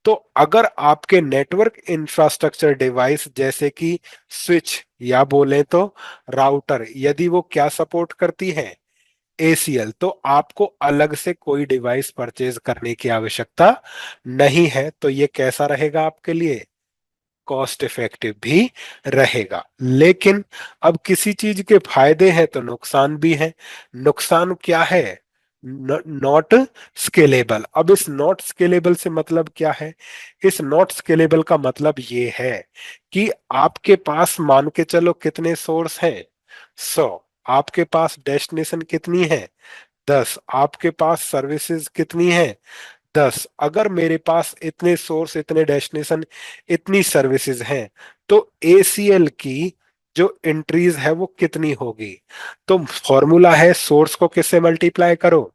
तो अगर आपके नेटवर्क इंफ्रास्ट्रक्चर डिवाइस जैसे कि स्विच या बोले तो राउटर, यदि वो क्या सपोर्ट करती है, ACL, तो आपको अलग से कोई डिवाइस परचेज करने की आवश्यकता नहीं है। तो ये कैसा रहेगा आपके लिए, कॉस्ट इफेक्टिव भी रहेगा। लेकिन अब किसी चीज के फायदे हैं तो नुकसान भी है। नुकसान क्या है, नॉट स्केलेबल। अब इस नॉट स्केलेबल से मतलब क्या है, इस नॉट स्केलेबल का मतलब ये है कि आपके पास मान के चलो कितने सोर्स हैं, 100, आपके पास डेस्टिनेशन कितनी है, 10, आपके पास सर्विसेज कितनी है, 10। अगर मेरे पास इतने सोर्स, इतने डेस्टिनेशन, इतनी सर्विसेज हैं, तो ACL की जो एंट्रीज है वो कितनी होगी। तो फॉर्मूला है, सोर्स को किससे मल्टीप्लाई करो,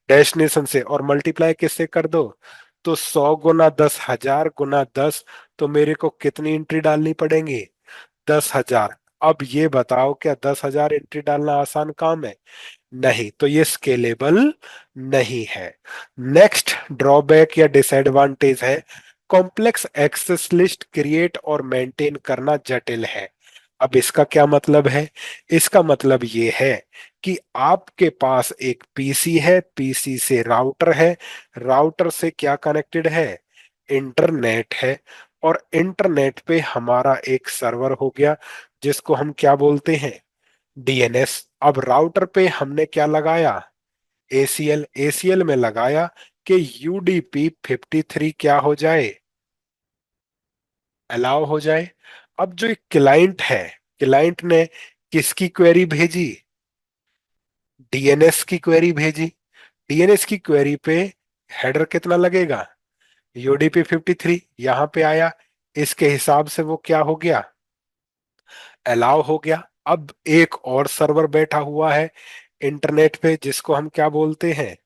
डेस्टिनेशन से, और मल्टीप्लाई किससे कर दो, तो 100 गुना 10, 1000 गुना 10, तो मेरे को कितनी एंट्री डालनी पड़ेंगी, 10,000। अब ये बताओ क्या 10,000 एंट्री डालना आसान काम है, नहीं। तो ये स्केलेबल नहीं है। नेक्स्ट ड्रॉबैक या डिसएडवांटेज है, कॉम्प्लेक्स एक्सेस लिस्ट क्रिएट और मेंटेन करना जटिल है। अब इसका क्या मतलब है, इसका मतलब ये है कि आपके पास एक पीसी है, पीसी से राउटर है, राउटर से क्या कनेक्टेड है, इंटरनेट है, और इंटरनेट पे हमारा एक सर्वर हो गया जिसको हम क्या बोलते हैं, DNS। अब राउटर पे हमने क्या लगाया, ACL, ACL में लगाया कि UDP 53 क्या हो जाए, अलाउ हो जाए। अब जो एक क्लाइंट है, क्लाइंट ने किसकी क्वेरी भेजी, DNS की क्वेरी भेजी, DNS की क्वेरी पे हेडर कितना लगेगा, UDP 53 यहां पे आया, इसके हिसाब से वो क्या हो गया, अलाउ हो गया। अब एक और सर्वर बैठा हुआ है इंटरनेट पे जिसको हम क्या बोलते हैं,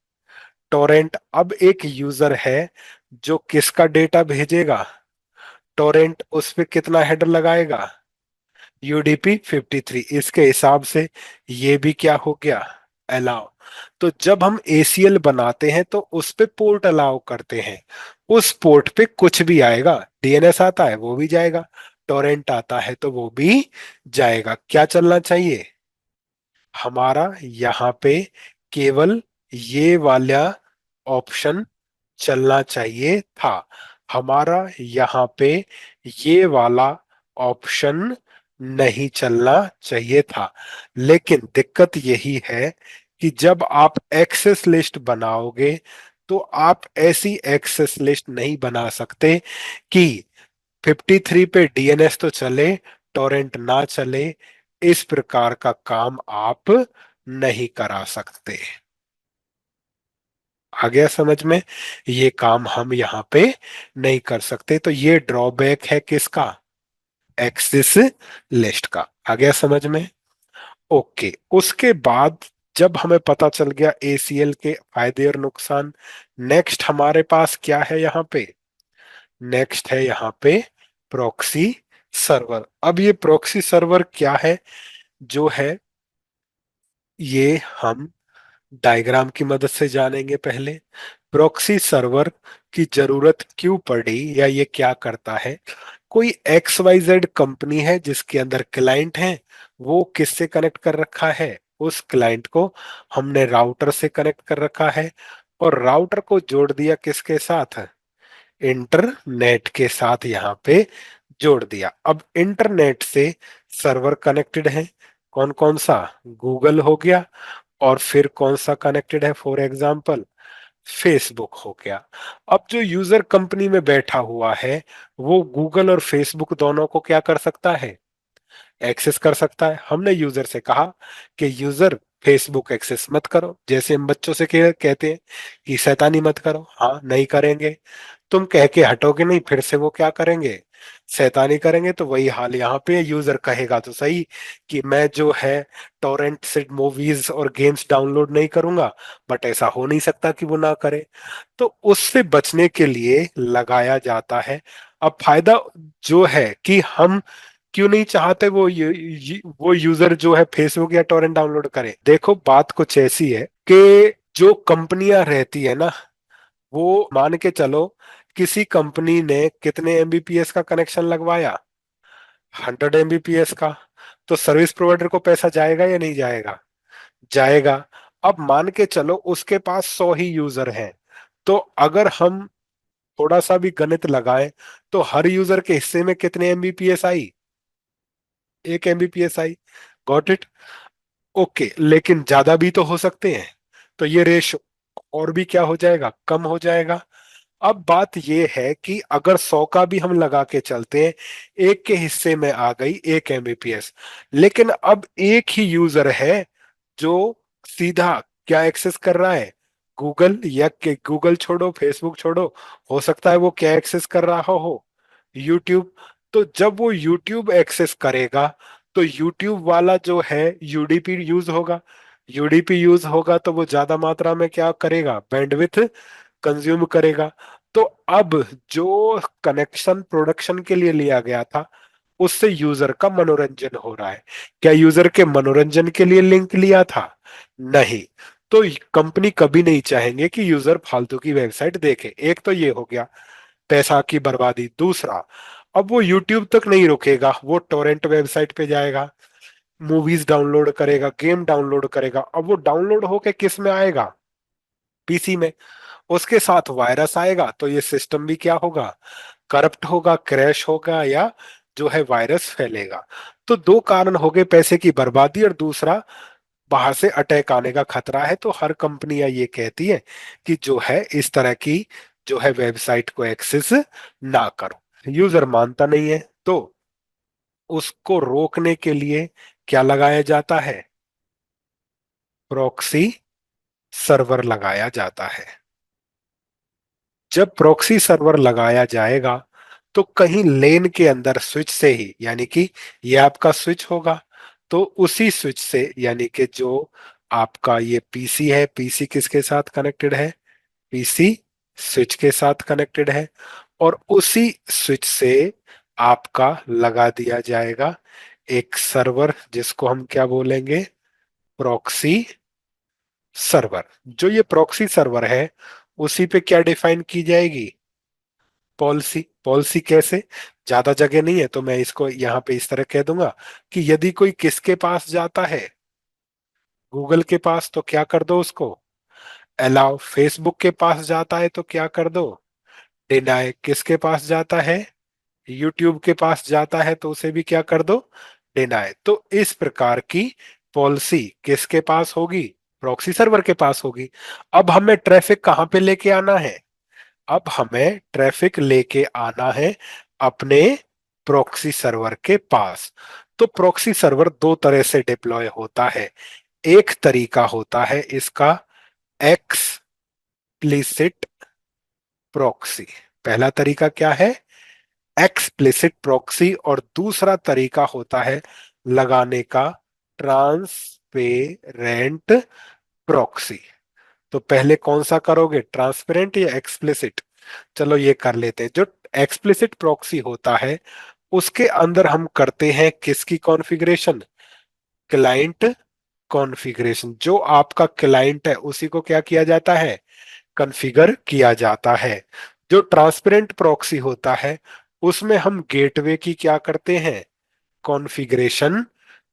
टोरेंट। अब एक यूजर है जो किसका डेटा भेजेगा, टोरेंट, उस पे कितना हेडर लगाएगा, UDP 53, इसके हिसाब से ये भी क्या हो गया, अलाउ। तो जब हम ACL बनाते हैं तो उस पे पोर्ट अलाउ करते हैं, उस पोर्ट पे कुछ भी आएगा, DNS आता है वो भी जाएगा, टोरेंट आता है तो वो भी जाएगा। क्या चलना चाहिए, हमारा यहाँ पे केवल ये वाला ऑप्शन चलना चाहिए था, हमारा यहाँ पे ये वाला ऑप्शन नहीं चलना चाहिए था। लेकिन दिक्कत यही है कि जब आप एक्सेस लिस्ट बनाओगे तो आप ऐसी एक्सेस लिस्ट नहीं बना सकते कि 53 पे DNS तो चले, टोरेंट ना चले। इस प्रकार का काम आप नहीं करा सकते। आ गया समझ में, ये काम हम यहाँ पे नहीं कर सकते। तो ये ड्रॉबैक है किसका, एक्सेस लिस्ट का। आ गया समझ में। ओके, उसके बाद जब हमें पता चल गया ACL के फायदे और नुकसान, नेक्स्ट हमारे पास क्या है यहाँ पे? नेक्स्ट है यहाँ पे प्रॉक्सी सर्वर। अब ये प्रॉक्सी सर्वर क्या है जो है, ये हम डायग्राम की मदद से जानेंगे पहले। प्रॉक्सी सर्वर की जरूरत क्यों पड़ी या ये क्या करता है? कोई XYZ कंपनी है जिसके अंदर क्लाइंट है, वो किससे कनेक्ट कर रखा है? उस क्लाइंट को हमने राउटर से कनेक्ट कर रखा है, और राउटर को जोड़ दिया किसके साथ? इंटरनेट के साथ यहाँ पे जोड़ दिया। अब इंटरनेट से सर्वर कनेक्टेड है, कौन कौन सा? गूगल हो गया, और फिर कौन सा कनेक्टेड है? फॉर एग्जाम्पल फेसबुक हो गया। अब जो यूजर कंपनी में बैठा हुआ है, वो गूगल और फेसबुक दोनों को क्या कर सकता है? एक्सेस कर सकता है। हमने यूजर से कहा कि यूजर फेसबुक एक्सेस मत करो, जैसे हम बच्चों से कहते हैं कि शैतानी मत करो, हाँ नहीं करेंगे। तुम कह के हटोगे नहीं, फिर से वो क्या करेंगे? शैतानी करेंगे। तो वही हाल यहाँ पे, यूजर कहेगा तो सही कि मैं जो है टोरेंट से मूवीज और गेम्स डाउनलोड नहीं करूंगा, बट ऐसा हो नहीं सकता कि वो ना करे। तो उससे बचने के लिए लगाया जाता है। अब फायदा जो है कि हम क्यों नहीं चाहते वो यूजर जो है फेसबुक या टोरेंट डाउनलोड करे। देखो बात कुछ ऐसी है कि जो कंपनियां रहती है ना, वो मान के चलो किसी कंपनी ने कितने MBPS का कनेक्शन लगवाया? 100 MBPS का। तो सर्विस प्रोवाइडर को पैसा जाएगा या नहीं जाएगा? जाएगा। अब मान के चलो उसके पास 100 ही यूजर हैं, तो अगर हम थोड़ा सा भी गणित लगाएं, तो हर यूजर के हिस्से में कितने MBPS I? 1 MBPS I. Got it? Okay, लेकिन ज्यादा भी तो हो सकते हैं, तो ये रेशो और भी क्या हो जाएगा? कम हो जाएगा। अब बात यह है कि अगर 100 का भी हम लगा के चलते हैं, एक के हिस्से में आ गई 1 MBPS, लेकिन अब एक ही यूजर है जो सीधा क्या एक्सेस कर रहा है? गूगल, या के गूगल छोड़ो फेसबुक छोड़ो, हो सकता है वो क्या एक्सेस कर रहा हो? यूट्यूब। तो जब वो यूट्यूब एक्सेस करेगा, तो यूट्यूब वाला जो है यूडीपी यूज होगा। यूडीपी यूज होगा तो वो ज्यादा मात्रा में क्या करेगा? बैंडविथ कंज्यूम करेगा। तो अब जो कनेक्शन प्रोडक्शन के लिए लिया गया था, उससे यूजर का मनोरंजन हो रहा है। क्या यूजर के मनोरंजन के लिए लिंक लिया था? नहीं। तो कंपनी कभी नहीं चाहेंगे कि यूजर फालतू की वेबसाइट देखे। एक तो ये हो गया पैसा की बर्बादी। दूसरा, अब वो यूट्यूब तक नहीं रुकेगा, वो टोरेंट वेबसाइट पे जाएगा, मूवीज डाउनलोड करेगा, गेम डाउनलोड करेगा। अब वो डाउनलोड होके किस में आएगा? PC में। उसके साथ वायरस आएगा, तो ये सिस्टम भी क्या होगा? करप्ट होगा, क्रैश होगा, या जो है वायरस फैलेगा। तो दो कारण हो गए, पैसे की बर्बादी और दूसरा बाहर से अटैक आने का खतरा है। तो हर कंपनियां ये कहती है कि जो है इस तरह की जो है वेबसाइट को एक्सेस ना करो। यूजर मानता नहीं है, तो उसको रोकने के लिए क्या लगाया जाता है? प्रॉक्सी सर्वर लगाया जाता है। जब प्रॉक्सी सर्वर लगाया जाएगा, तो कहीं लेन के अंदर स्विच से ही, यानी कि ये आपका स्विच होगा, तो उसी स्विच से, यानी कि जो आपका ये पीसी है, पीसी किसके साथ कनेक्टेड है? पीसी स्विच के साथ कनेक्टेड है, और उसी स्विच से आपका लगा दिया जाएगा एक सर्वर, जिसको हम क्या बोलेंगे? Proxy server. जो ये प्रॉक्सी सर्वर है, उसी पे क्या डिफाइन की जाएगी? पॉलिसी। पॉलिसी कैसे? ज्यादा जगह नहीं है, तो मैं इसको यहाँ पे इस तरह कह दूंगा कि यदि कोई किसके पास जाता है? गूगल के पास, तो क्या कर दो उसको? अलाउ। फेसबुक के पास जाता है तो क्या कर दो? डिनाय। किसके पास जाता है? यूट्यूब के पास जाता है तो उसे भी क्या कर दो? डिनाय। तो इस प्रकार की पॉलिसी किसके पास होगी? प्रॉक्सी सर्वर के पास होगी। अब हमें ट्रैफिक कहाँ पे लेके आना है? अब हमें ट्रैफिक लेके आना है अपने प्रॉक्सी सर्वर के पास। तो प्रॉक्सी सर्वर दो तरह से डिप्लॉय होता है। एक तरीका होता है इसका एक्सप्लिसिट प्रॉक्सी। पहला तरीका क्या है? Explicit proxy. और दूसरा तरीका होता है लगाने का ट्रांसपेरेंट ट्रांसपेरेंट प्रॉक्सी। तो पहले कौन सा करोगे, ट्रांसपेरेंट या एक्सप्लिसिट? चलो ये कर लेते हैं। जो एक्सप्लिसिट प्रॉक्सी होता है उसके अंदर हम करते हैं किसकी कॉन्फ़िगरेशन, क्लाइंट कॉन्फ़िगरेशन। जो आपका क्लाइंट है उसी को क्या किया जाता है, कॉन्फ़िगर किया जाता है। जो ट्रांसपेरेंट प्रॉक्सी होता है उसमें हम गेटवे की क्या करते हैं, कॉन्फ़िगरेशन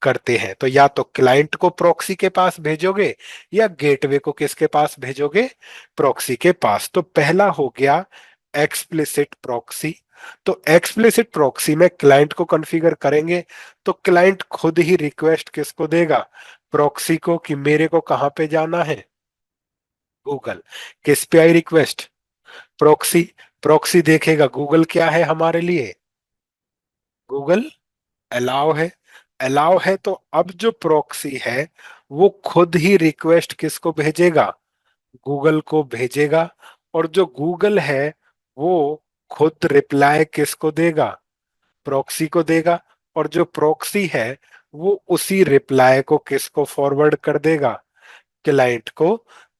करते हैं। तो या तो क्लाइंट को प्रॉक्सी के पास भेजोगे या गेटवे को किसके पास भेजोगे, प्रॉक्सी के पास। तो पहला हो गया एक्सप्लिसिट प्रॉक्सी। तो एक्सप्लिसिट प्रॉक्सी में क्लाइंट को कॉन्फ़िगर करेंगे तो क्लाइंट खुद ही रिक्वेस्ट किसको देगा, प्रॉक्सी को, कि मेरे को कहां पे जाना है, गूगल। किस पे आई रिक्वेस्ट, प्रॉक्सी। प्रॉक्सी देखेगा गूगल क्या है हमारे लिए, गूगल अलाउ है। अलाउ है तो अब जो प्रॉक्सी है वो खुद ही रिक्वेस्ट किसको भेजेगा, गूगल को भेजेगा। और जो गूगल है वो खुद रिप्लाई किसको देगा, प्रॉक्सी को देगा। और जो प्रॉक्सी है वो उसी रिप्लाई को किसको फॉरवर्ड कर देगा, क्लाइंट को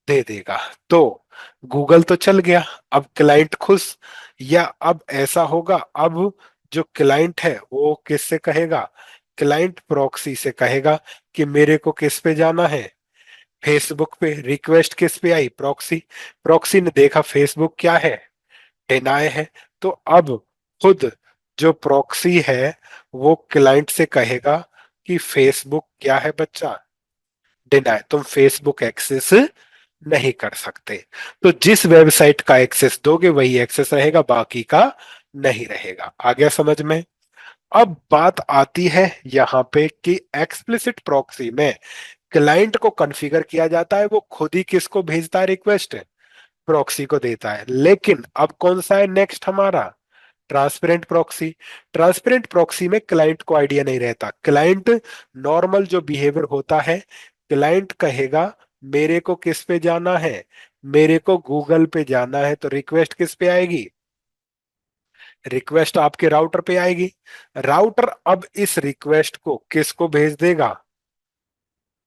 दे देगा। तो गूगल तो चल गया, अब क्लाइंट खुश। या अब ऐसा होगा, अब जो क्लाइंट है वो किससे कहेगा, क्लाइंट प्रॉक्सी से कहेगा कि मेरे को किस पे जाना है, फेसबुक पे। रिक्वेस्ट किस पे आई, प्रॉक्सी। प्रॉक्सी ने देखा फेसबुक क्या है, डिनाय है। तो अब खुद जो प्रॉक्सी है वो क्लाइंट से कहेगा कि फेसबुक क्या है बच्चा, डिनाय, तुम फेसबुक एक्सेस नहीं कर सकते। तो जिस वेबसाइट का एक्सेस दोगे वही एक्सेस रहेगा, बाकी का नहीं रहेगा। आ गया समझ में? अब बात आती है यहां पे कि एक्सप्लिसिट प्रॉक्सी में क्लाइंट को कॉन्फ़िगर किया जाता है, वो खुद ही किसको भेजता है रिक्वेस्ट, प्रॉक्सी को देता है। लेकिन अब कौन सा है नेक्स्ट हमारा, ट्रांसपेरेंट प्रॉक्सी। ट्रांसपेरेंट प्रॉक्सी में क्लाइंट को आइडिया नहीं रहता। क्लाइंट नॉर्मल जो बिहेवियर होता है, क्लाइंट कहेगा मेरे को किस पे जाना है, मेरे को गूगल पे जाना है। तो रिक्वेस्ट किस पे आएगी, रिक्वेस्ट आपके राउटर पे आएगी। राउटर अब इस रिक्वेस्ट को किसको भेज देगा,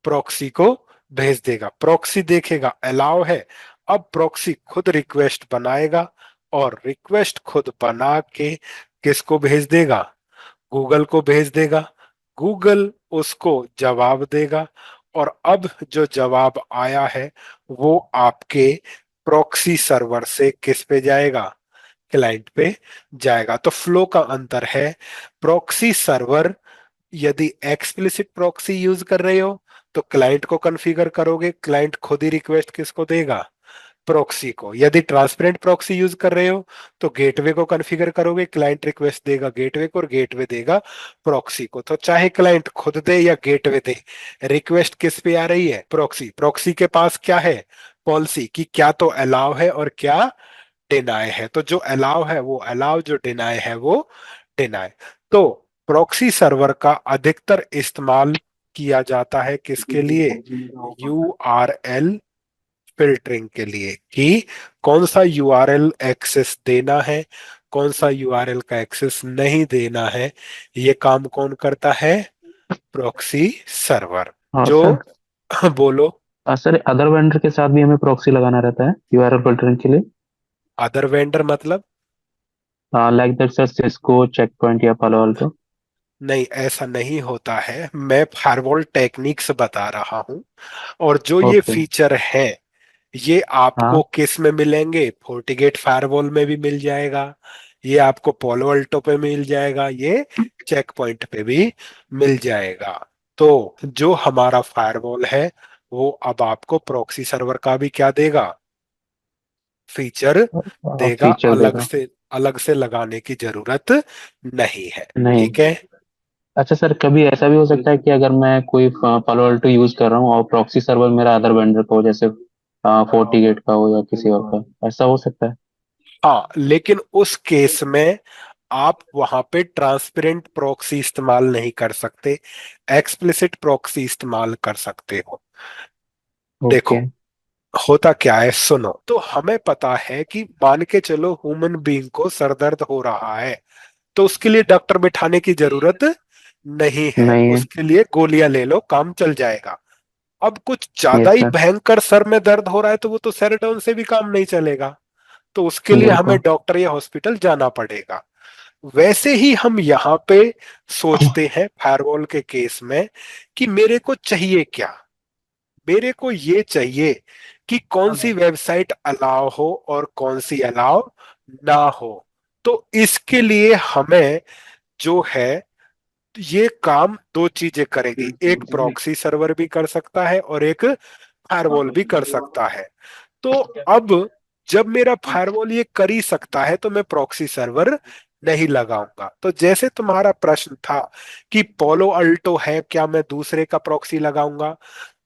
प्रॉक्सी को भेज देगा। प्रॉक्सी देखेगा अलाउ है, अब प्रॉक्सी खुद रिक्वेस्ट बनाएगा और रिक्वेस्ट खुद बना के किसको भेज देगा, गूगल को भेज देगा। गूगल उसको जवाब देगा और अब जो जवाब आया है वो आपके प्रॉक्सी सर्वर से किस पे जाएगा, क्लाइंट पे जाएगा। तो फ्लो का अंतर है। प्रॉक्सी सर्वर यदि एक्सप्लिसिट प्रॉक्सी यूज कर रहे हो तो क्लाइंट को कॉन्फ़िगर करोगे, क्लाइंट खुद ही रिक्वेस्ट किसको देगा, प्रॉक्सी को। यदि ट्रांसपेरेंट प्रॉक्सी यूज कर रहे हो तो गेटवे को कॉन्फ़िगर करोगे, क्लाइंट रिक्वेस्ट देगा गेटवे को और गेटवे देगा प्रॉक्सी को। तो चाहे क्लाइंट खुद दे या गेटवे दे, रिक्वेस्ट किस पे आ रही है, प्रॉक्सी। प्रॉक्सी के पास क्या है, पॉलिसी, कि क्या तो अलाउ है और क्या डिनाय है। तो जो अलाउ है वो अलाउ, जो डिनाय है वो डिनाय। तो प्रॉक्सी सर्वर का अधिकतर इस्तेमाल किया जाता है किसके लिए, यूआरएल फिल्टरिंग के लिए, कि कौन सा यूआरएल एक्सेस देना है, कौन सा यूआरएल का एक्सेस नहीं देना है। ये काम कौन करता है, प्रॉक्सी सर्वर। हाँ जो सर। बोलो। सर अदर वेंडर के साथ भी हमें प्रॉक्सी लगाना रहता है यूआरएल फिल्टरिंग के लिए? अदर वेंडर मतलब, like that sir, Cisco, check point या पालो अल्टो। नहीं ऐसा नहीं होता है, मैं फायरवॉल टेक्निक्स बता रहा हूं। और जो ये ओके। फीचर है ये आपको हाँ। किस में मिलेंगे, फोर्टिगेट फायरवॉल में भी मिल जाएगा, ये आपको पोलो अल्टो पे मिल जाएगा, ये चेक पॉइंट पे भी मिल जाएगा। तो जो हमारा फायरवॉल है वो अब आपको प्रॉक्सी सर्वर का भी क्या देगा, फीचर देगा। फीचर देगा। अलग से लगाने की जरूरत नहीं है। नहीं। ठीक है। अच्छा सर, कभी ऐसा भी हो सकता है कि अगर मैं कोई पालो अल्टो यूज कर रहा हूँ और प्रॉक्सी सर्वर मेरा अदर वेंडर का हो, जैसे फोर्टीगेट का हो या किसी और का, ऐसा हो सकता है? हाँ लेकिन उस केस में आप वहां पे ट्रांसपेरेंट प्रॉक्सी इस्तेमाल नहीं कर सकते, एक्सप्लिसिट प्रॉक्सी इस्तेमाल कर सकते हो। देखो ओके। होता क्या है, सुनो। तो हमें पता है कि मान के चलो ह्यूमन बीइंग को सर दर्द हो रहा है तो उसके लिए डॉक्टर बिठाने की जरूरत नहीं है, नहीं है। उसके लिए गोलियां ले लो काम चल जाएगा। अब कुछ ज्यादा यस ही सर। भयंकर सर में दर्द हो रहा है तो वो तो सेरोटोन से भी काम नहीं चलेगा, तो उसके लिए हमें बिल्कुल। डॉक्टर या हॉस्पिटल जाना पड़ेगा। वैसे ही हम यहाँ पे सोचते हैं फायरवॉल के केस में कि मेरे को चाहिए क्या। मेरे को ये चाहिए कि कौन सी वेबसाइट अलाउ हो और कौन सी अलाउ ना हो। तो इसके लिए हमें जो है ये काम दो चीजें करेंगी, एक प्रॉक्सी सर्वर भी कर सकता है और एक फायरवॉल भी कर सकता है। तो अब जब मेरा फायरवॉल ये कर ही सकता है तो मैं प्रॉक्सी सर्वर नहीं लगाऊंगा। तो जैसे तुम्हारा प्रश्न था कि पोलो अल्टो है, क्या मैं दूसरे का प्रॉक्सी लगाऊंगा?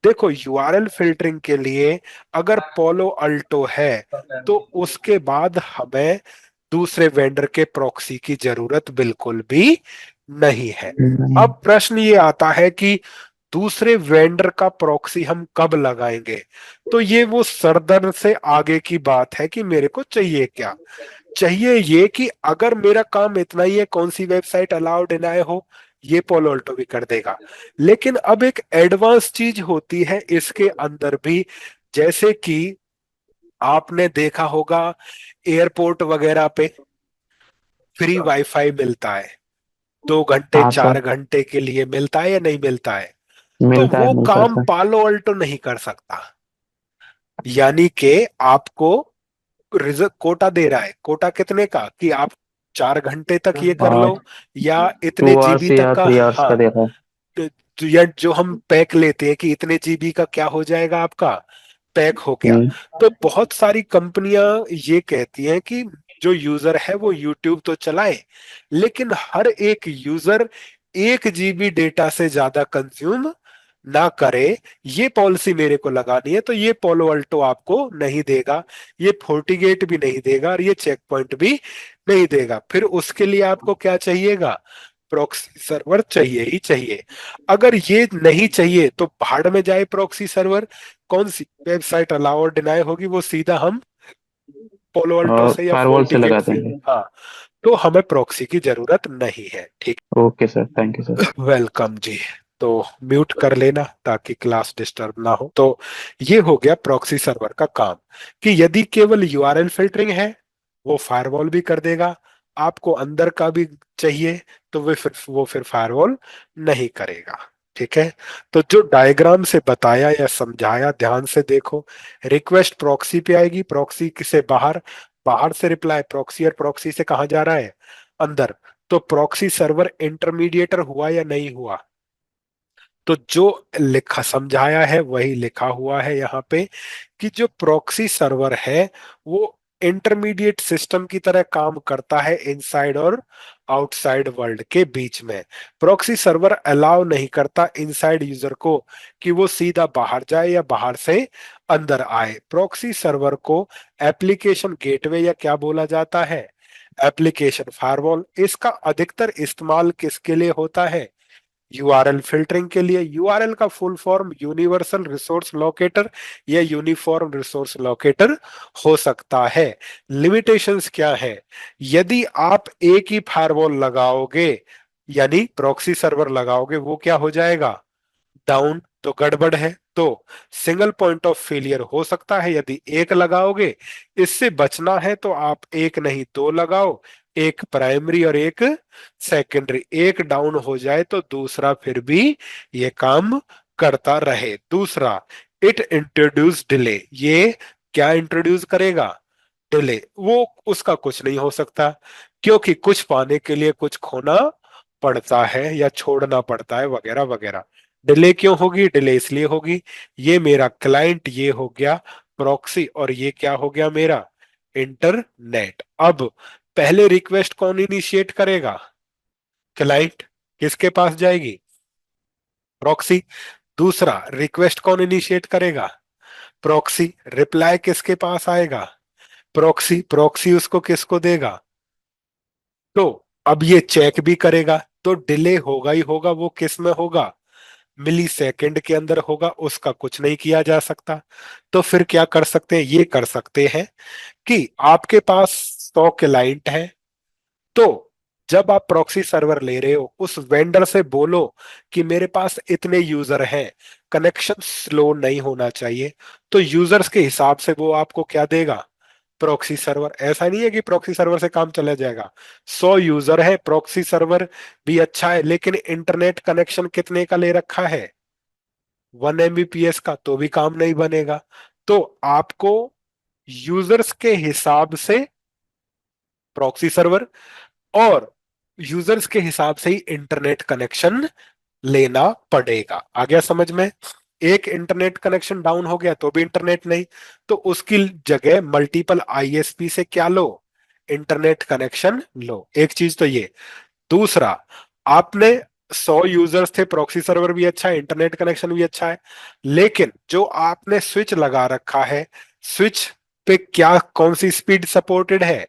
देखो, यूआरएल फिल्टरिंग के लिए अगर पोलो अल्टो है तो उसके बाद हमें दूसरे वेंडर के प्रॉक्सी की जरूरत बिल्कुल भी नहीं है। नहीं। अब प्रश्न ये आता है कि दूसरे वेंडर का प्रॉक्सी हम कब लगाएंगे? तो ये वो सरदर्द से आगे की बात है कि मेरे को चाहिए क्या। चाहिए ये कि अगर मेरा काम इतना ही है कौन सी वेबसाइट अलाउ डिनाय हो, ये पोलो अल्टो भी कर देगा। लेकिन अब एक एडवांस चीज होती है इसके अंदर भी, जैसे कि आपने देखा होगा एयरपोर्ट वगैरह पे फ्री वाईफाई मिलता है, 2 घंटे हाँ सर। 4 घंटे के लिए मिलता है या नहीं मिलता है? तो मिलता है, वो मिलता है काम सर। पालो अल्टो नहीं कर सकता। यानी कि आपको रिजर्व कोटा दे रहा है, कोटा कितने का कि आप 4 घंटे तक ये कर लो, और या इतने 2 आवर्स जीबी तक या का। 3 आवर्स हाँ, का दे रहा है। या जो हम पैक लेते हैं कि इतने जीबी का क्या हो जाएगा आपका, पैक हो गया। हम्म। तो बहुत सारी कंपनियां ये कहती हैं कि जो यूजर है वो यूट्यूब तो चलाए, लेकिन हर एक यूजर 1 जीबी डेटा से ज्यादा कंज्यूम ना करे। ये पॉलिसी मेरे को लगानी है, तो ये पोलो अल्टो आपको नहीं देगा, ये फोर्टीगेट भी नहीं देगा और ये चेक पॉइंट भी नहीं देगा। फिर उसके लिए आपको क्या चाहिएगा? प्रॉक्सी सर्वर चाहिए ही चाहिए। अगर ये नहीं चाहिए तो भाड़ में जाए प्रॉक्सी सर्वर। कौन सी वेबसाइट अलाउ और डिनाई होगी वो सीधा हम पोलो अल्टो और से या फायरवॉल से फोर्टीगेट लगा से। देंगे। हाँ, तो हमें प्रॉक्सी की जरूरत नहीं है। ठीक। Okay sir, thank you sir. Welcome जी। तो म्यूट कर लेना ताकि क्लास डिस्टर्ब ना हो। तो ये हो गया प्रॉक्सी सर्वर का काम, कि यदि केवल यूआरएल फिल्टरिंग है वो फायरवॉल भी कर देगा, आपको अंदर का भी चाहिए तो वो फिर फायरवॉल नहीं करेगा। ठीक है। तो जो डायग्राम से बताया या समझाया ध्यान से देखो। रिक्वेस्ट प्रॉक्सी पे आएगी, प्रॉक्सी से बाहर, बाहर से रिप्लाई प्रॉक्सी, और प्रॉक्सी से कहा जा रहा है? अंदर। तो प्रॉक्सी सर्वर इंटरमीडिएटर हुआ या नहीं हुआ? तो जो लिखा समझाया है वही लिखा हुआ है यहाँ पे, कि जो प्रॉक्सी सर्वर है वो इंटरमीडिएट सिस्टम की तरह काम करता है इनसाइड और आउटसाइड वर्ल्ड के बीच में। प्रॉक्सी सर्वर अलाउ नहीं करता इनसाइड यूजर को कि वो सीधा बाहर जाए या बाहर से अंदर आए। प्रॉक्सी सर्वर को एप्लीकेशन गेटवे या क्या बोला जाता है? Application firewall. इसका अधिकतर इस्तेमाल किसके लिए होता है? यूआरएल फिल्टरिंग के लिए। यूआरएल का full form universal resource locator या यूनिफॉर्म रिसोर्स लोकेटर हो सकता है। लिमिटेशंस क्या है? यदि आप एक ही फायरवॉल लगाओगे, यानी प्रॉक्सी सर्वर लगाओगे, वो क्या हो जाएगा? डाउन, तो गड़बड़ है। तो सिंगल पॉइंट ऑफ फेलियर हो सकता है यदि एक लगाओगे। इससे बचना है तो आप एक नहीं दो लगाओ, एक प्राइमरी और एक सेकेंडरी। एक डाउन हो जाए तो दूसरा फिर भी ये काम करता रहे। दूसरा, इट इंट्रोड्यूस डिले। ये क्या इंट्रोड्यूस करेगा? डिले। वो उसका कुछ नहीं हो सकता, क्योंकि कुछ पाने के लिए कुछ खोना पड़ता है या छोड़ना पड़ता है वगैरह वगैरह। डिले क्यों होगी? डिले इसलिए होगी, ये मेरा क्लाइंट ये हो गया प्रॉक्सी, और ये क्या हो गया मेरा इंटरनेट। अब पहले रिक्वेस्ट कौन इनिशिएट करेगा? क्लाइंट। किसके पास जाएगी? प्रॉक्सी। दूसरा, रिक्वेस्ट कौन इनिशिएट करेगा? प्रॉक्सी। रिप्लाई किसके पास आएगा? प्रॉक्सी। प्रॉक्सी उसको किसको देगा? तो अब ये चेक भी करेगा, तो डिले होगा ही होगा। वो किस में होगा? मिली सेकेंड के अंदर होगा, उसका कुछ नहीं किया जा सकता। तो फिर क्या कर सकते हैं? ये कर सकते हैं कि आपके पास 100 क्लाइंट है, तो जब आप प्रॉक्सी सर्वर ले रहे हो, उस वेंडर से बोलो कि मेरे पास इतने यूजर हैं, कनेक्शन स्लो नहीं होना चाहिए। तो यूजर्स के हिसाब से वो आपको क्या देगा, प्रॉक्सी सर्वर। ऐसा नहीं है कि प्रॉक्सी सर्वर से काम चला जाएगा। 100 यूजर है, प्रॉक्सी सर्वर भी अच्छा है, लेकिन इंटरनेट कनेक्शन कितने का ले रखा है, 1 Mbps का, तो भी काम नहीं बनेगा। तो आपको यूजर्स के हिसाब से प्रॉक्सी सर्वर और यूजर्स के हिसाब से ही इंटरनेट कनेक्शन लेना पड़ेगा। आ गया समझ में? एक इंटरनेट कनेक्शन डाउन हो गया तो भी इंटरनेट नहीं, तो उसकी जगह मल्टीपल आईएसपी से क्या लो, इंटरनेट कनेक्शन लो। एक चीज तो ये। दूसरा, आपने 100 यूजर्स थे, प्रॉक्सी सर्वर भी अच्छा है, इंटरनेट कनेक्शन भी अच्छा है, लेकिन जो आपने स्विच लगा रखा है, स्विच पे क्या कौन सी स्पीड सपोर्टेड है,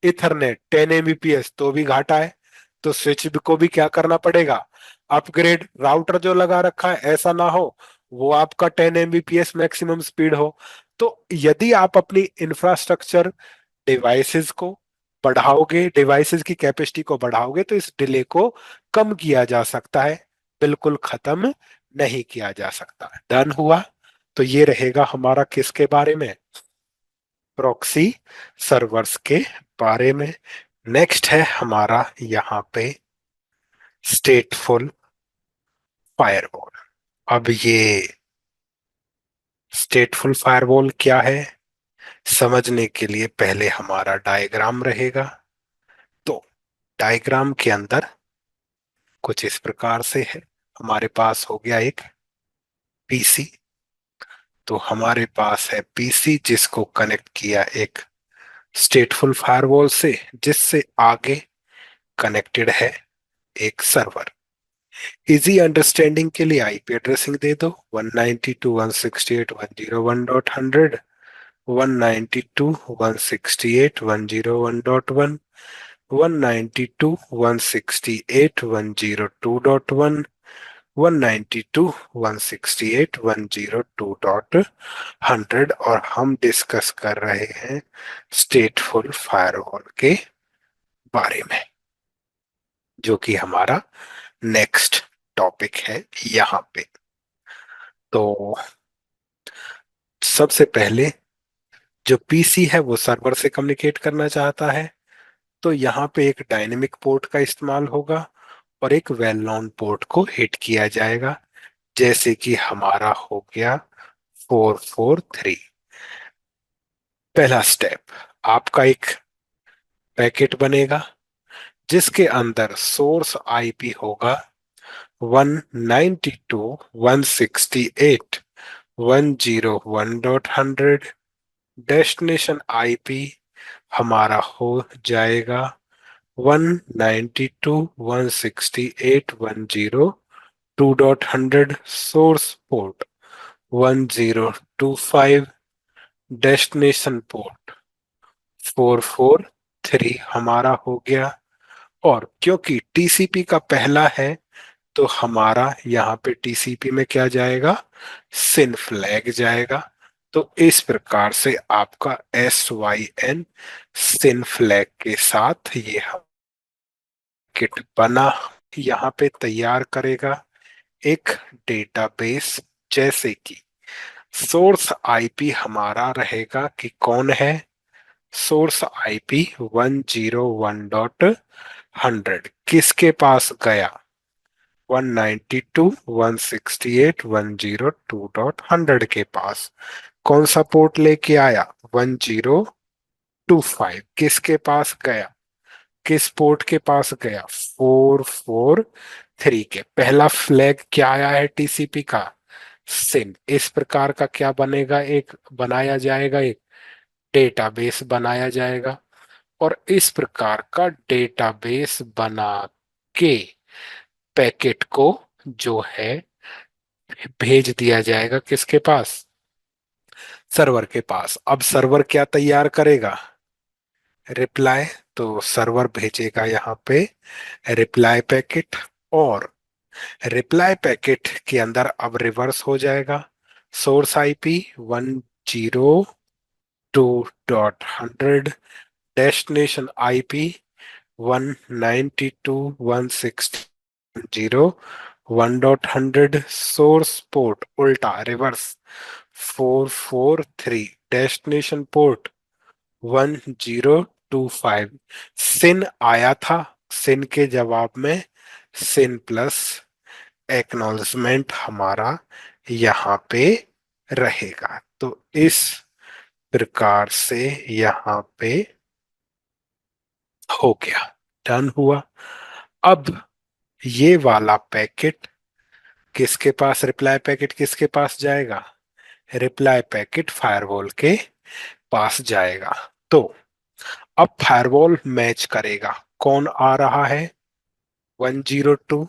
इथरनेट 10 Mbps, तो भी घाटा है। तो स्विच को भी क्या करना पड़ेगा, अपग्रेड। राउटर जो लगा रखा है ऐसा ना हो वो आपका 10 Mbps मैक्सिमम स्पीड हो। तो यदि आप अपनी इंफ्रास्ट्रक्चर डिवाइसेस को बढ़ाओगे, डिवाइसेस की कैपेसिटी को बढ़ाओगे, तो इस डिले को कम किया जा सकता है, बिल्कुल खत्म नहीं किया जा सकता। डन हुआ? तो ये रहेगा हमारा किसके बारे में, प्रॉक्सी सर्वर्स के बारे में। नेक्स्ट है हमारा यहाँ पे स्टेटफुल फायरवॉल। अब ये स्टेटफुल फायरवॉल क्या है, समझने के लिए पहले हमारा डायग्राम रहेगा। तो डायग्राम के अंदर कुछ इस प्रकार से है। हमारे पास हो गया एक पीसी। तो हमारे पास है पीसी जिसको कनेक्ट किया एक स्टेटफुल फायरवॉल से, जिससे आगे कनेक्टेड है एक सर्वर। इजी अंडरस्टैंडिंग के लिए आईपी एड्रेसिंग दे दो, 192.168.101.100, 192.168.101.1, 192.168.102.1, 192.168.102.100। और हम डिस्कस कर रहे हैं स्टेटफुल फायरवॉल के बारे में, जो कि हमारा नेक्स्ट टॉपिक है यहाँ पे। तो सबसे पहले जो पीसी है वो सर्वर से कम्युनिकेट करना चाहता है, तो यहाँ पे एक डायनेमिक पोर्ट का इस्तेमाल होगा और एक वेल नोन पोर्ट को हिट किया जाएगा, जैसे कि हमारा हो गया 443। पहला स्टेप, आपका एक पैकेट बनेगा जिसके अंदर सोर्स आईपी होगा 192.168.101.100। डेस्टिनेशन आईपी हमारा हो जाएगा 192.168.102.100। सोर्स पोर्ट 1025, डेस्टिनेशन पोर्ट 443 हमारा हो गया। और क्योंकि टीसीपी का पहला है, तो हमारा यहाँ पे टीसीपी में क्या जाएगा, सिन फ्लैग जाएगा। तो इस प्रकार से आपका SYN सिन फ्लैग के साथ ये किट बना यहाँ पे तैयार करेगा एक डेटाबेस। जैसे कि सोर्स आईपी हमारा रहेगा कि कौन है, सोर्स आईपी 101.100 किसके पास गया, 192.168.102.100 के पास। कौन सा पोर्ट लेके आया, 1025। किसके पास गया, किस पोर्ट के पास गया, 443 के। पहला फ्लैग क्या आया है टीसीपी का, सिन। इस प्रकार का क्या बनेगा, एक बनाया जाएगा, एक डेटाबेस बनाया जाएगा। और इस प्रकार का डेटाबेस बना के पैकेट को जो है भेज दिया जाएगा किसके पास, सर्वर के पास। अब सर्वर क्या तैयार करेगा, रिप्लाई। तो सर्वर भेजेगा यहाँ पे रिप्लाई पैकेट, और रिप्लाई पैकेट के अंदर अब रिवर्स हो जाएगा source IP 102.100, destination IP 192.168.0, 1.100 source port उल्टा रिवर्स 443, डेस्टिनेशन पोर्ट 1025। सिन आया था, सिन के जवाब में सिन प्लस एक्नॉलेजमेंट हमारा यहाँ पे रहेगा। तो इस प्रकार से यहाँ पे हो गया, डन हुआ। अब ये वाला पैकेट किसके पास, रिप्लाई पैकेट किसके पास जाएगा? रिप्लाई पैकेट फायरवॉल के पास जाएगा। तो अब फायरवॉल मैच करेगा, कौन आ रहा है? 102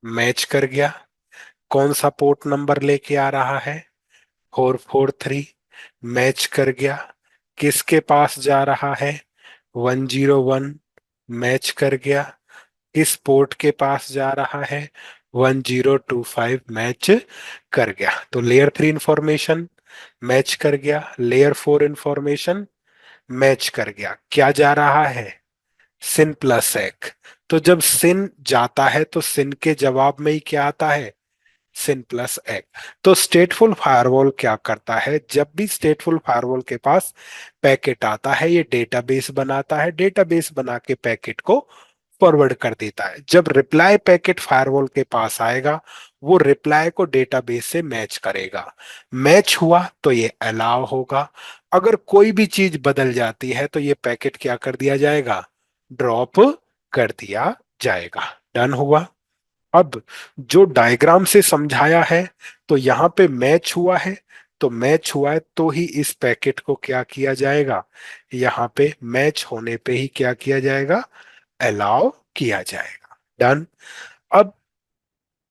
मैच कर गया। कौन सा पोर्ट नंबर लेके आ रहा है? 443 मैच कर गया। किसके पास जा रहा है? 101 मैच कर गया। किस पोर्ट के पास जा रहा है? 1025 मैच कर गया। तो लेयर 3 इंफॉर्मेशन मैच कर गया, लेयर 4 इंफॉर्मेशन मैच कर गया। क्या जा रहा है? सिन प्लस एक। तो जब सिन जाता है तो सिन के जवाब में ही क्या आता है? सिन प्लस एक। तो स्टेटफुल फायरवॉल क्या करता है? जब भी स्टेटफुल फायरवॉल के पास पैकेट आता है, ये डेटाबेस बनाता है, डेटाबेस बना के पैकेट को फॉरवर्ड कर देता है। जब रिप्लाई पैकेट फायरवॉल के पास आएगा, वो रिप्लाई को डेटाबेस से मैच करेगा। मैच हुआ तो ये अलाउ होगा। अगर कोई भी चीज बदल जाती है तो ये पैकेट क्या कर दिया जाएगा? ड्रॉप कर दिया जाएगा। डन हुआ। अब जो डायग्राम से समझाया है, तो यहां पे मैच हुआ है, तो मैच हुआ है तो ही इस पैकेट को क्या किया जाएगा? यहां पे मैच होने पे ही क्या किया जाएगा? अलाउ किया जाएगा। डन। अब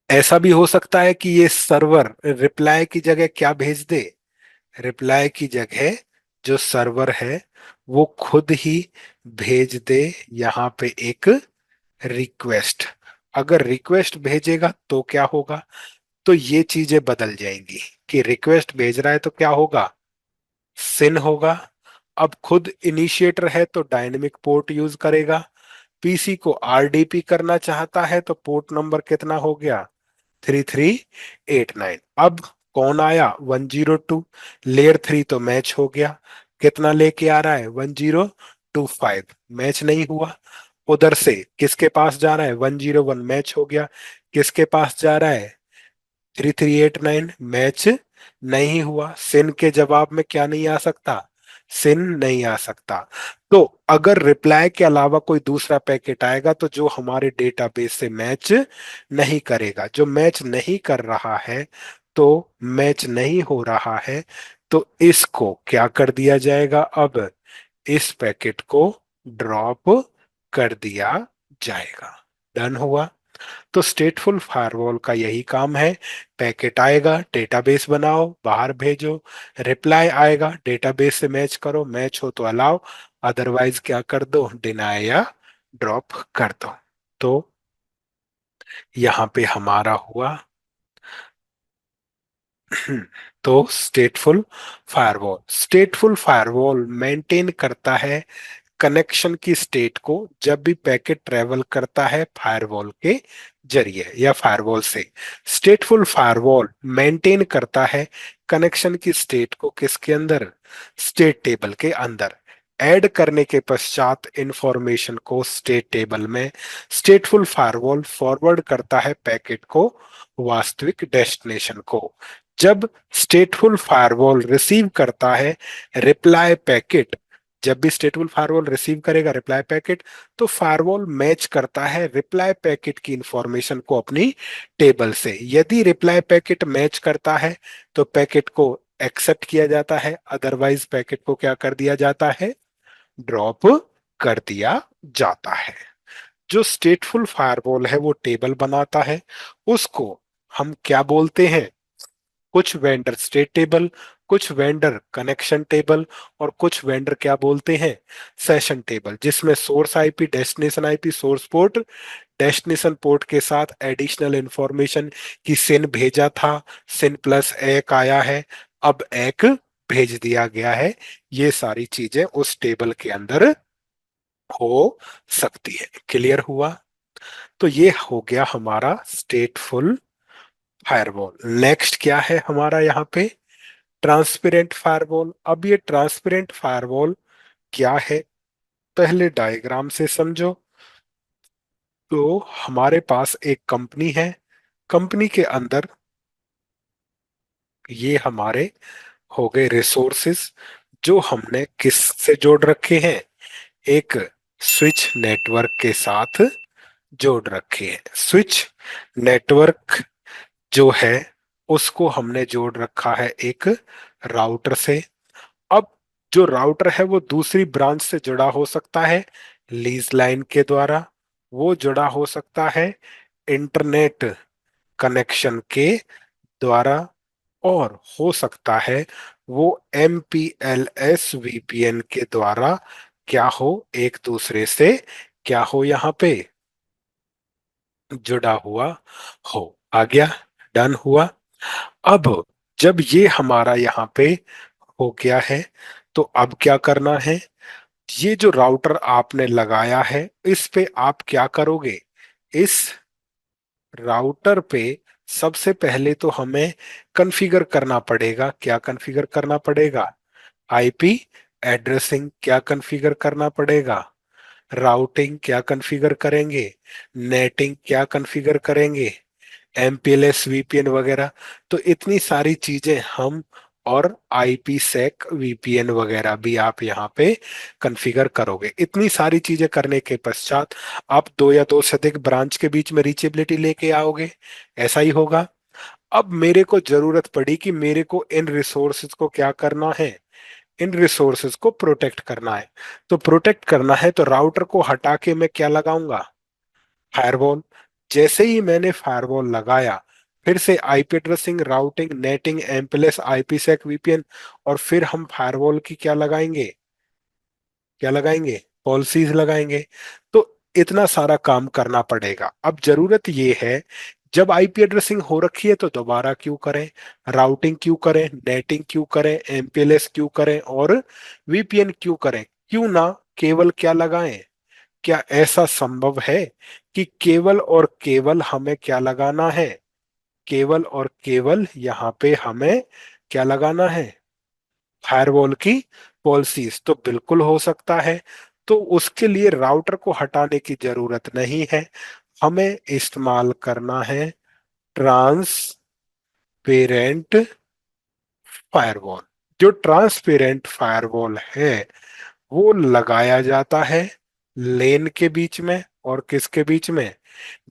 ऐसा भी हो सकता है कि ये सर्वर रिप्लाई की जगह क्या भेज दे? रिप्लाई की जगह जो सर्वर है वो खुद ही भेज दे यहां पे एक रिक्वेस्ट। अगर रिक्वेस्ट भेजेगा तो क्या होगा? तो ये चीजें बदल जाएंगी कि रिक्वेस्ट भेज रहा है तो क्या होगा? सिन होगा। अब खुद इनिशिएटर है तो डायनेमिक पोर्ट यूज करेगा। पीसी को आरडीपी करना चाहता है तो पोर्ट नंबर कितना हो गया? 3389। अब कौन आया? 102। लेयर 3 तो मैच हो गया। कितना लेके आ रहा है? 1025। मैच नहीं हुआ। उधर से किसके पास जा रहा है? 101 मैच हो गया। किसके पास जा रहा है? 3389 मैच नहीं हुआ। सिन के जवाब में क्या नहीं आ सकता? सिन नहीं आ सकता। तो अगर रिप्लाई के अलावा कोई दूसरा पैकेट आएगा तो जो हमारे डेटाबेस से मैच नहीं करेगा, जो मैच नहीं कर रहा है, तो मैच नहीं हो रहा है, तो इसको क्या कर दिया जाएगा? अब इस पैकेट को ड्रॉप कर दिया जाएगा। डन हुआ। तो स्टेटफुल फायरवॉल का यही काम है। पैकेट आएगा, डेटाबेस बनाओ, बाहर भेजो। रिप्लाई आएगा, डेटाबेस से मैच करो, मैच हो तो अलाउ, अदरवाइज क्या कर दो? डिनाई या ड्रॉप कर दो। तो यहाँ पे हमारा हुआ तो स्टेटफुल फायरवॉल मेंटेन करता है कनेक्शन की स्टेट को जब भी पैकेट ट्रेवल करता है फायरवॉल के जरिए या फायरवॉल से। स्टेटफुल फायरवॉल मेंटेन करता है कनेक्शन की स्टेट को किसके अंदर? स्टेट टेबल के अंदर। ऐड करने के पश्चात इंफॉर्मेशन को स्टेट टेबल में स्टेटफुल फायरवॉल फॉरवर्ड करता है पैकेट को वास्तविक डेस्टिनेशन को। जब स्टेटफुल फायरवॉल रिसीव करता है रिप्लाई पैकेट, जब भी स्टेटफुल फायरवॉल रिसीव करेगा रिप्लाई पैकेट, तो फायरवॉल मैच करता है रिप्लाई पैकेट की इंफॉर्मेशन को अपनी टेबल से। यदि रिप्लाई पैकेट मैच करता है तो पैकेट को एक्सेप्ट किया जाता है, अदरवाइज पैकेट को क्या कर दिया जाता है? ड्रॉप कर दिया जाता है। जो स्टेटफुल फायरवॉल है वो टेबल बनाता है, उसको हम क्या बोलते हैं? कुछ वेंडर स्टेट टेबल, कुछ वेंडर कनेक्शन टेबल, और कुछ वेंडर क्या बोलते हैं? सेशन टेबल, जिसमें source IP, destination IP, source port, destination port के साथ एडिशनल इंफॉर्मेशन की सिन भेजा था, सिन प्लस एक आया है, अब एक भेज दिया गया है। ये सारी चीजें उस टेबल के अंदर हो सकती है। क्लियर हुआ? तो ये हो गया हमारा स्टेटफुल फायरवॉल। नेक्स्ट क्या है हमारा यहाँ पे? Transparent firewall. अब ये ट्रांसपेरेंट फायरवॉल क्या है, पहले डायग्राम से समझो। तो हमारे पास एक कंपनी है, कंपनी के अंदर ये हमारे हो गए रिसोर्सेस, जो हमने किस से जोड़ रखे हैं? एक स्विच नेटवर्क के साथ जोड़ रखे हैं। स्विच नेटवर्क जो है उसको हमने जोड़ रखा है एक राउटर से। अब जो राउटर है वो दूसरी ब्रांच से जुड़ा हो सकता है लीज लाइन के द्वारा, वो जुड़ा हो सकता है इंटरनेट कनेक्शन के द्वारा, और हो सकता है वो MPLS VPN के द्वारा क्या हो, एक दूसरे से क्या हो, यहाँ पे जुड़ा हुआ हो। आ गया? डन हुआ? अब जब ये हमारा यहाँ पे हो गया है, तो अब क्या करना है? ये जो राउटर आपने लगाया है इस पे आप क्या करोगे? इस राउटर पे सबसे पहले तो हमें कॉन्फ़िगर करना पड़ेगा। क्या कॉन्फ़िगर करना पड़ेगा? आईपी एड्रेसिंग क्या कॉन्फ़िगर करना पड़ेगा? राउटिंग क्या कॉन्फ़िगर करेंगे? नेटिंग क्या कॉन्फ़िगर करेंगे? MPLS VPN वगैरह। तो इतनी सारी चीजें हम, और आईपी सेक VPN वगैरह भी आप यहाँ पे कॉन्फ़िगर करोगे। इतनी सारी चीजें करने के पश्चात आप दो या दो से अधिक ब्रांच के बीच में रीचेबिलिटी लेके आओगे। ऐसा ही होगा। अब मेरे को जरूरत पड़ी कि मेरे को इन रिसोर्सेज को क्या करना है? इन रिसोर्सेज को प्रोटेक्ट करना है। तो प्रोटेक्ट करना है तो राउटर को हटा के मैं क्या लगाऊंगा? फायरवॉल। जैसे ही मैंने फायरवॉल लगाया, फिर से IP addressing, routing, netting, MPLS, IPsec, VPN, और फिर हम फायरवॉल की क्या लगाएंगे? क्या लगाएंगे? पॉलिसीज लगाएंगे। तो इतना सारा काम करना पड़ेगा। अब जरूरत ये है, जब आईपी एड्रेसिंग हो रखी है तो दोबारा क्यों करें? राउटिंग क्यों करें? नेटिंग क्यों करें? MPLS क्यों करें? और VPN क्यों करें? क्यों ना केवल क्या लगाएं? क्या ऐसा संभव है कि केवल और केवल हमें क्या लगाना है? केवल और केवल यहाँ पे हमें क्या लगाना है? फायरवॉल की पॉलिसीज। तो बिल्कुल हो सकता है। तो उसके लिए राउटर को हटाने की जरूरत नहीं है, हमें इस्तेमाल करना है ट्रांसपेरेंट फायरवॉल। जो ट्रांसपेरेंट फायरवॉल है वो लगाया जाता है लेन के बीच में, और किसके बीच में?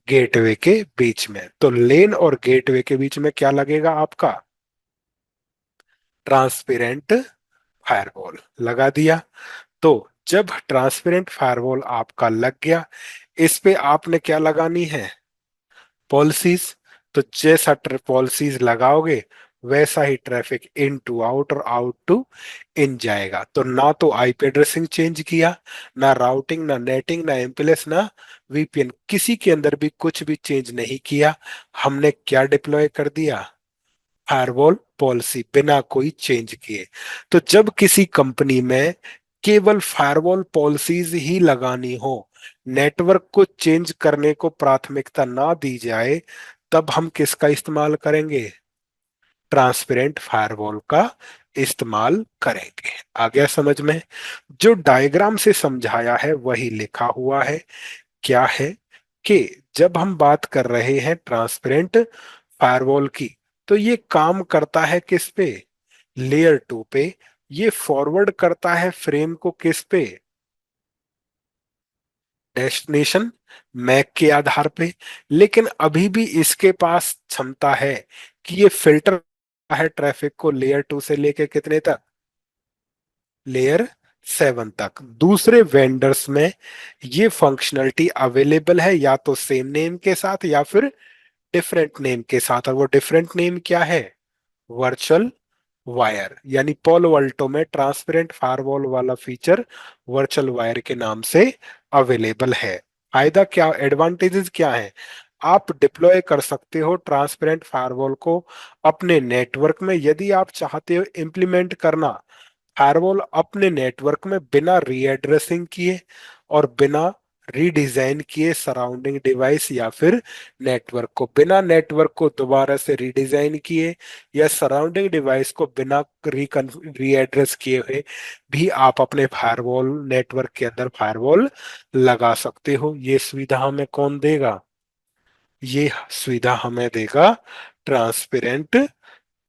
गेटवे के बीच में। तो लेन और गेटवे के बीच में क्या लगेगा आपका? ट्रांसपेरेंट फायरवॉल लगा दिया। तो जब ट्रांसपेरेंट फायरवॉल आपका लग गया, इस पे आपने क्या लगानी है? पॉलिसीज। तो जैसा पॉलिसीज लगाओगे वैसा ही ट्रैफिक इन टू आउट और आउट टू इन जाएगा। तो ना तो आईपी एड्रेसिंग चेंज किया, ना राउटिंग, ना नेटिंग, ना एमपीएलएस, ना VPN, किसी के अंदर भी कुछ भी चेंज नहीं किया। हमने क्या डिप्लॉय कर दिया? फायरवॉल पॉलिसी, बिना कोई चेंज किए। तो जब किसी कंपनी में केवल फायरवॉल पॉलिसीज ही लगानी हो, नेटवर्क को चेंज करने को प्राथमिकता ना दी जाए, तब हम किसका इस्तेमाल करेंगे? ट्रांसपेरेंट फायरवॉल का इस्तेमाल करेंगे। आ गया समझ में? जो डायग्राम से समझाया है वही लिखा हुआ है। क्या है कि जब हम बात कर रहे हैं ट्रांसपेरेंट फायरवॉल की, तो ये काम करता है किस पे? लेयर 2 पे। ये फॉरवर्ड करता है फ्रेम को किस पे? डेस्टिनेशन मैक के आधार पे। लेकिन अभी भी इसके पास क्षमता है कि ये फिल्टर है ट्रैफिक को लेयर 2 से लेके कितने तक? लेयर 7 तक। दूसरे वेंडर्स में ये फंक्शनलिटी अवेलेबल है, या तो सेम नेम के साथ या फिर डिफरेंट नेम के साथ। और वो डिफरेंट नेम क्या है? Virtual wire. यानी पोलो अल्टो में ट्रांसपेरेंट फायरवॉल वाला फीचर वर्चुअल वायर के नाम से अवेलेबल है। फायदा क्या, एडवांटेजेस क्या है? आप डिप्लॉय कर सकते हो ट्रांसपेरेंट फायरवॉल को अपने नेटवर्क में। यदि आप चाहते हो इम्प्लीमेंट करना फायरवॉल अपने नेटवर्क में बिना रीएड्रेसिंग किए, और बिना रीडिजाइन किए सराउंडिंग डिवाइस या फिर नेटवर्क को, बिना नेटवर्क को दोबारा से रीडिजाइन किए या सराउंडिंग डिवाइस को बिना रीएड्रेस किए हुए भी आप अपने फायरवॉल नेटवर्क के अंदर फायरवॉल लगा सकते हो। ये सुविधा हमें कौन देगा? ये सुविधा हमें देगा ट्रांसपेरेंट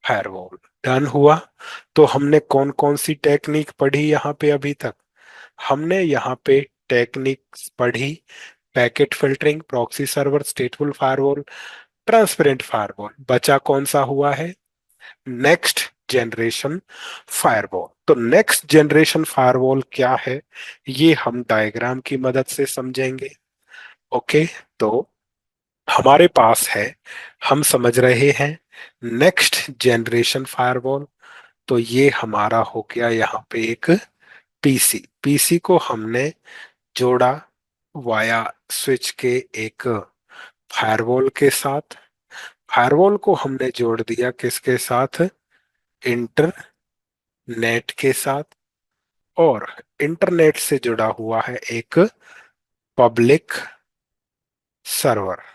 फायरवॉल। डन हुआ। तो हमने कौन कौन सी टेक्निक पढ़ी यहाँ पे अभी तक? हमने यहाँ पे टेक्निक्स पढ़ी, packet filtering, proxy server, स्टेटफुल firewall, transparent firewall. बचा कौन सा हुआ है? Next generation firewall. तो नेक्स्ट जनरेशन फायरवॉल क्या है, ये हम डायग्राम की मदद से समझेंगे। ओके। तो हमारे पास है, हम समझ रहे हैं नेक्स्ट जनरेशन फायरवॉल। तो ये हमारा हो गया यहाँ पे एक पीसी। पीसी को हमने जोड़ा वाया स्विच के एक फायरवॉल के साथ। फायरवॉल को हमने जोड़ दिया किसके साथ? इंटरनेट के साथ। और इंटरनेट से जुड़ा हुआ है एक पब्लिक सर्वर।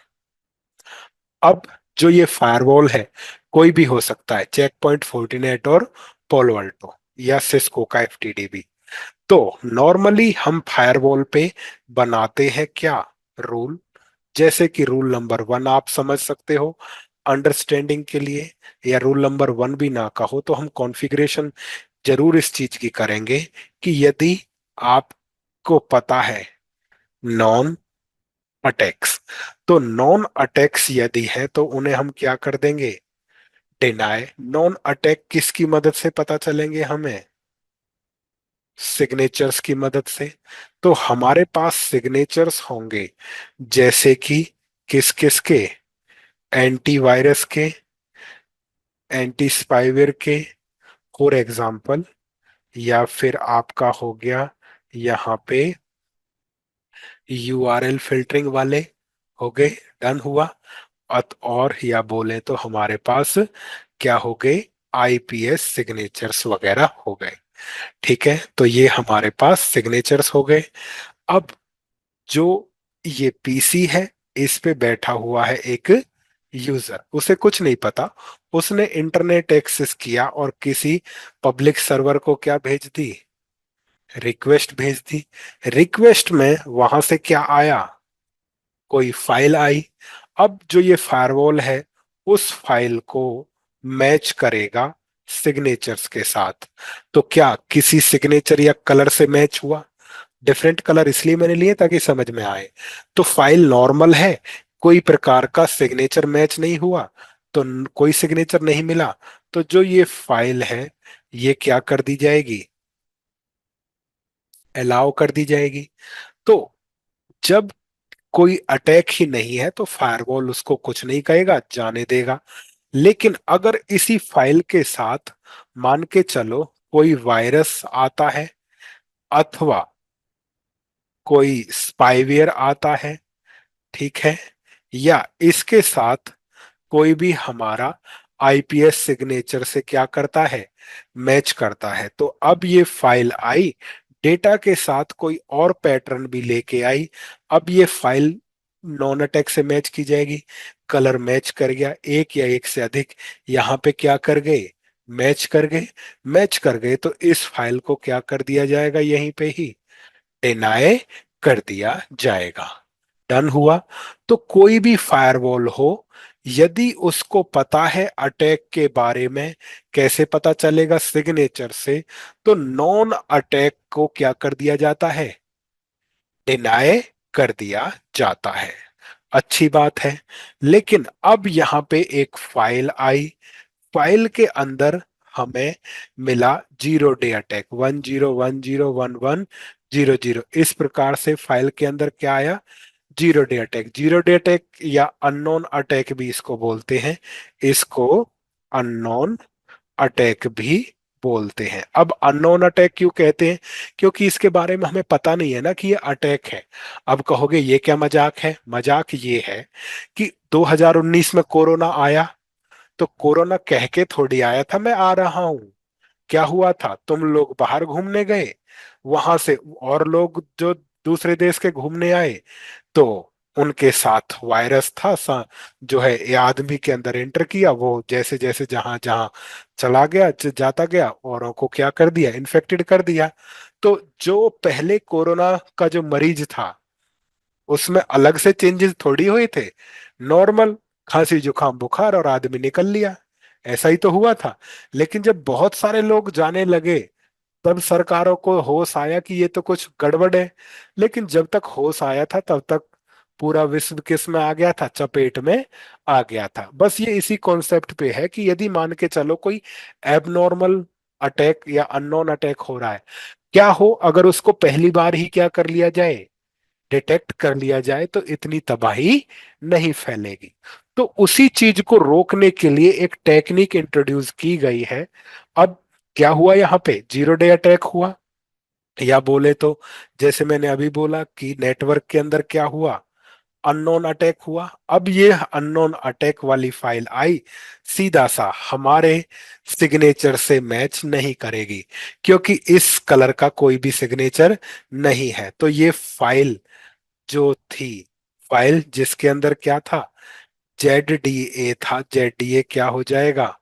अब जो ये फायरवॉल है, कोई भी हो सकता है, चेक पॉइंट, फोर्टिनेट और पोलो अल्टो या सिस्को का एफटीडीबी। तो नॉर्मली हम फायरवॉल पे बनाते हैं क्या? रूल। जैसे कि रूल नंबर 1 आप समझ सकते हो अंडरस्टैंडिंग के लिए, या रूल नंबर 1 भी ना कहो तो हम कॉन्फ़िगरेशन जरूर इस चीज की करेंगे कि यदि आपको पता है नॉन अटैक्स, तो नॉन अटैक्स यदि है तो उन्हें हम क्या कर देंगे? डिनाय। नॉन अटैक किसकी मदद से पता चलेंगे हमें? सिग्नेचर्स की मदद से। तो हमारे पास सिग्नेचर्स होंगे जैसे कि किस किस के? एंटीवायरस के, एंटी स्पाईवेयर के फॉर एग्जांपल, या फिर आपका हो गया यहाँ पे यूआरएल फिल्टरिंग वाले हो गए। डन हुआ। और या बोले तो हमारे पास क्या हो गए? आईपीएस सिग्नेचर्स वगैरह हो गए। ठीक है, तो ये हमारे पास सिग्नेचर्स हो गए। अब जो ये पीसी है, इस पे बैठा हुआ है एक यूजर, उसे कुछ नहीं पता, उसने इंटरनेट एक्सेस किया और किसी पब्लिक सर्वर को क्या भेज दी? रिक्वेस्ट भेज दी। रिक्वेस्ट में वहां से क्या आया? कोई फाइल आई। अब जो ये फायरवॉल है उस फाइल को मैच करेगा सिग्नेचर्स के साथ। तो क्या किसी सिग्नेचर या कलर से मैच हुआ? डिफरेंट कलर इसलिए मैंने लिए ताकि समझ में आए। तो फाइल नॉर्मल है, कोई प्रकार का सिग्नेचर मैच नहीं हुआ, तो कोई सिग्नेचर नहीं मिला, तो जो ये फाइल है ये क्या कर दी जाएगी? अलाउ कर दी जाएगी। तो जब कोई अटैक ही नहीं है तो फायरवॉल उसको कुछ नहीं कहेगा, जाने देगा। लेकिन अगर इसी फाइल के साथ मान के चलो कोई वायरस आता है, अथवा कोई स्पाईवेयर आता है, ठीक है, या इसके साथ कोई भी हमारा आईपीएस सिग्नेचर से क्या करता है? मैच करता है, तो अब ये फाइल आई, डेटा के साथ कोई और पैटर्न भी लेके आई। अब ये फाइल नॉन अटैक से मैच की जाएगी। कलर मैच कर गया, एक या एक से अधिक यहाँ पे क्या कर गए? मैच कर गए। मैच कर गए तो इस फाइल को क्या कर दिया जाएगा? यहीं पे ही डिनाय कर दिया जाएगा। डन हुआ। तो कोई भी फायरवॉल हो, यदि उसको पता है अटैक के बारे में, कैसे पता चलेगा? सिग्नेचर से। तो नॉन अटैक को क्या कर दिया जाता है? डिनाय कर दिया जाता है। अच्छी बात है। लेकिन अब यहां पे एक फाइल आई, फाइल के अंदर हमें मिला 0 डे अटैक, 10101100, इस प्रकार से फाइल के अंदर क्या आया? 0 डे अटैक। 0 डे अटैक या अननोन अटैक भी इसको बोलते हैं, इसको अननोन अटैक भी बोलते हैं। अब अननोन अटैक क्यों कहते हैं? क्योंकि इसके बारे में हमें पता नहीं है ना कि ये अटैक है। अब कहोगे ये क्या मजाक है? मजाक ये है कि 2019 में कोरोना आया, तो कोरोना कह के थोड़ी आया था मैं आ रहा हूं। क्या हुआ था? तुम लोग बाहर घूमने गए, वहां से और लोग जो दूसरे देश के घूमने आए, तो उनके साथ वायरस था जो है ये आदमी के अंदर एंटर किया, वो जैसे जैसे जहां जहां चला गया जाता गया, औरों को क्या कर दिया, इन्फेक्टेड कर दिया। तो जो पहले कोरोना का जो मरीज था, उसमें अलग से चेंजेस थोड़ी हुए थे, नॉर्मल खांसी जुकाम बुखार और आदमी निकल लिया, ऐसा ही तो हुआ था। लेकिन जब बहुत सारे लोग जाने लगे, तब सरकारों को होश आया कि ये तो कुछ गड़बड़ है। लेकिन जब तक होश आया था तब तक पूरा विश्व किस में आ गया था, चपेट में आ गया था। बस ये इसी कॉन्सेप्ट पे है कि यदि मान के चलो कोई एबनॉर्मल अटैक या अननोन अटैक हो रहा है, क्या हो अगर उसको पहली बार ही क्या कर लिया जाए, डिटेक्ट कर लिया जाए, तो इतनी तबाही नहीं फैलेगी। तो उसी चीज को रोकने के लिए एक टेक्निक इंट्रोड्यूस की गई है। अब क्या हुआ, यहाँ पे जीरो डे अटैक हुआ, या बोले तो जैसे मैंने अभी बोला कि नेटवर्क के अंदर क्या हुआ, अननोन अटैक हुआ। अब ये अननोन अटैक वाली फाइल आई, सीधा सा हमारे सिग्नेचर से मैच नहीं करेगी, क्योंकि इस कलर का कोई भी सिग्नेचर नहीं है। तो ये फाइल जो थी, फाइल जिसके अंदर क्या था, ZDA था, ZDA क्या हो जाएगा,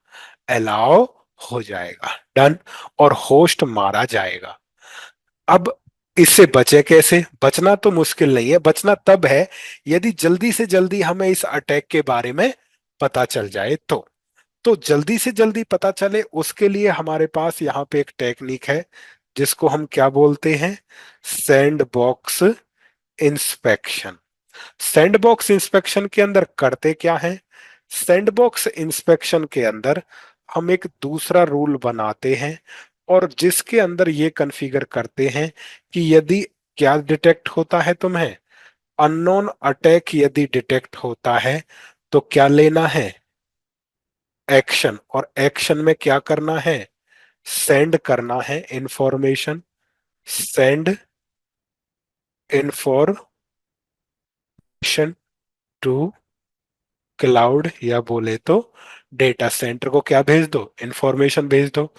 अलाउ हो जाएगा, डन, और होस्ट मारा जाएगा। अब इससे बचे कैसे, बचना तो मुश्किल नहीं है, बचना तब है यदि जल्दी से जल्दी हमें इस अटैक के बारे में पता चल जाए। तो जल्दी से जल्दी पता चले उसके लिए हमारे पास यहाँ पे एक टेक्निक है, जिसको हम क्या बोलते हैं, sand box inspection. Sandbox inspection के अंदर करते क्या है, सैंडबॉक्स इंस्पेक्शन के अंदर हम एक दूसरा रूल बनाते हैं, और जिसके अंदर ये कॉन्फ़िगर करते हैं कि यदि क्या डिटेक्ट होता है तुम्हें, अननोन अटैक यदि डिटेक्ट होता है, तो क्या लेना है, एक्शन, और एक्शन में क्या करना है, सेंड करना है information, send information to cloud, या बोले तो डेटा सेंटर को क्या भेज दो, इंफॉर्मेशन भेज दो।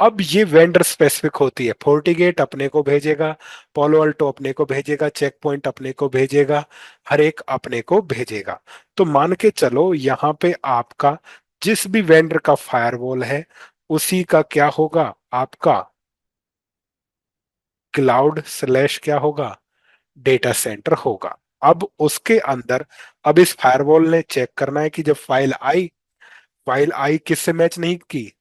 अब ये वेंडर स्पेसिफिक होती है, फोर्टिगेट अपने को भेजेगा, पोलो अल्टो अपने को भेजेगा, चेक पॉइंट अपने को भेजेगा, हर एक अपने को भेजेगा। तो मान के चलो यहाँ पे आपका जिस भी वेंडर का फायरवॉल है, उसी का क्या होगा, आपका क्लाउड स्लैश क्या होगा, डेटा सेंटर होगा। अब उसके अंदर, अब इस फायरवॉल ने चेक करना है कि जब फाइल आई किससे मैच नहीं की,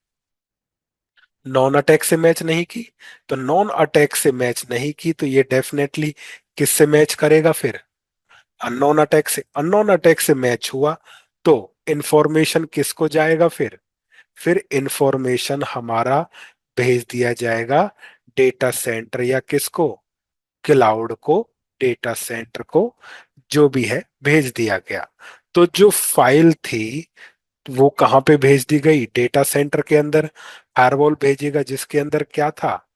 नॉन अटैक से मैच नहीं की। तो नॉन अटैक से मैच नहीं की, तो ये डेफिनेटली किससे मैच करेगा फिर, अननोन अटैक से। अननोन अटैक से मैच हुआ, तो इंफॉर्मेशन किसको जाएगा फिर इंफॉर्मेशन हमारा भेज दिया जाएगा डेटा सेंटर, या किसको, क्लाउड को, डेटा सेंटर को, जो भी है भेज दिया गया। तो जो फाइल थी वो कहाँ पे भेज दी गई, डेटा सेंटर के अंदर। फायरवॉल भेजेगा जिसके अंदर क्या था,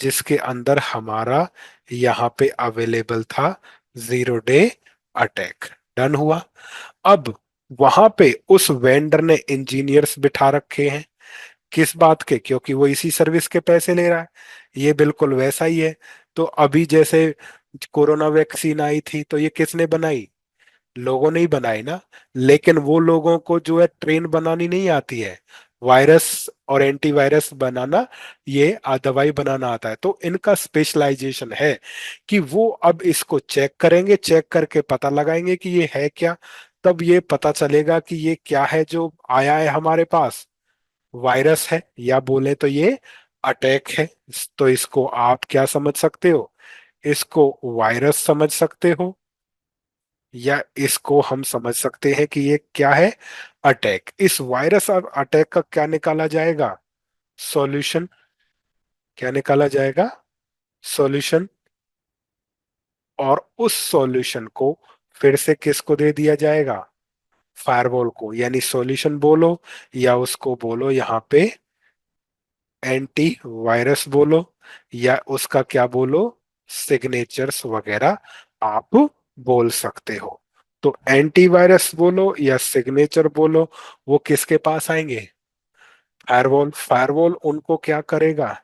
जिसके अंदर हमारा यहाँ पे अवेलेबल था जीरो डे अटैक, डन हुआ। अब वहां पे उस वेंडर ने इंजीनियर्स बिठा रखे हैं, किस बात के, क्योंकि वो इसी सर्विस के पैसे ले रहा है। ये बिल्कुल वैसा ही है। तो अभी जैसे कोरोना वैक्सीन आई थी, तो ये किसने बनाई, लोगों ने ही बनाई ना। लेकिन वो लोगों को जो है ट्रेन बनानी नहीं आती है, वायरस और एंटीवायरस बनाना, ये दवाई बनाना आता है। तो इनका स्पेशलाइजेशन है कि वो अब इसको चेक करेंगे, चेक करके पता लगाएंगे कि ये है क्या। तब ये पता चलेगा कि ये क्या है जो आया है हमारे पास, वायरस है, या बोले तो ये अटैक है। तो इसको आप क्या समझ सकते हो, इसको वायरस समझ सकते हो, या इसको हम समझ सकते हैं कि ये क्या है, अटैक। इस वायरस और अटैक का क्या निकाला जाएगा, सॉल्यूशन, क्या निकाला जाएगा, सॉल्यूशन। और उस सॉल्यूशन को फिर से किसको दे दिया जाएगा, फायरवॉल को, यानी सॉल्यूशन बोलो, या उसको बोलो यहाँ पे एंटी वायरस बोलो, या उसका क्या बोलो, सिग्नेचर्स वगैरह आप बोल सकते हो। तो एंटीवायरस बोलो या सिग्नेचर बोलो, वो किसके पास आएंगे, फायरवॉल। फायरवॉल उनको क्या करेगा,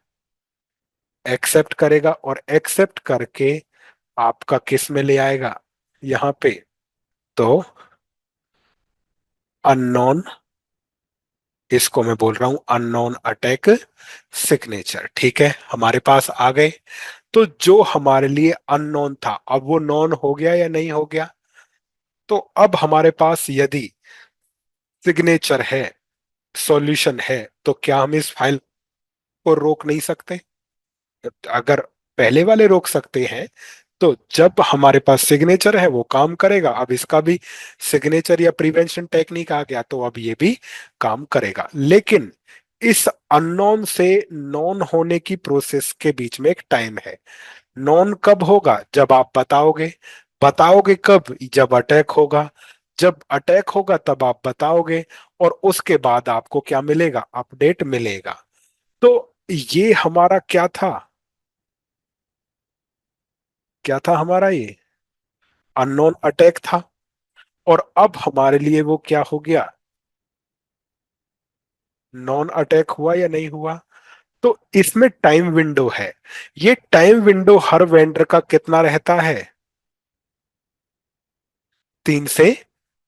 एक्सेप्ट करेगा, और एक्सेप्ट करके आपका किस में ले आएगा यहाँ पे? तो अननोन, इसको मैं बोल रहा हूं अननोन अटैक सिग्नेचर। ठीक है, हमारे पास आ गए। तो जो हमारे लिए अननोन था, अब वो नॉन हो गया या नहीं हो गया? तो अब हमारे पास यदि सिग्नेचर है, सॉल्यूशन है, तो क्या हम इस फाइल को रोक नहीं सकते? अगर पहले वाले रोक सकते हैं, तो जब हमारे पास सिग्नेचर है वो काम करेगा। अब इसका भी सिग्नेचर या प्रिवेंशन टेक्निक आ गया, तो अब ये भी काम करेगा। लेकिन इस अननोन से नॉन होने की प्रोसेस के बीच में एक टाइम है। नॉन कब होगा? जब आप बताओगे। बताओगे कब? जब अटैक होगा। जब अटैक होगा तब आप बताओगे, और उसके बाद आपको क्या मिलेगा? अपडेट मिलेगा। तो ये हमारा क्या था? क्या था हमारा ये? अननोन अटैक था। और अब हमारे लिए वो क्या हो गया? नॉन अटैक हुआ या नहीं हुआ? तो इसमें टाइम विंडो है। ये टाइम विंडो हर वेंडर का कितना रहता है? 3 से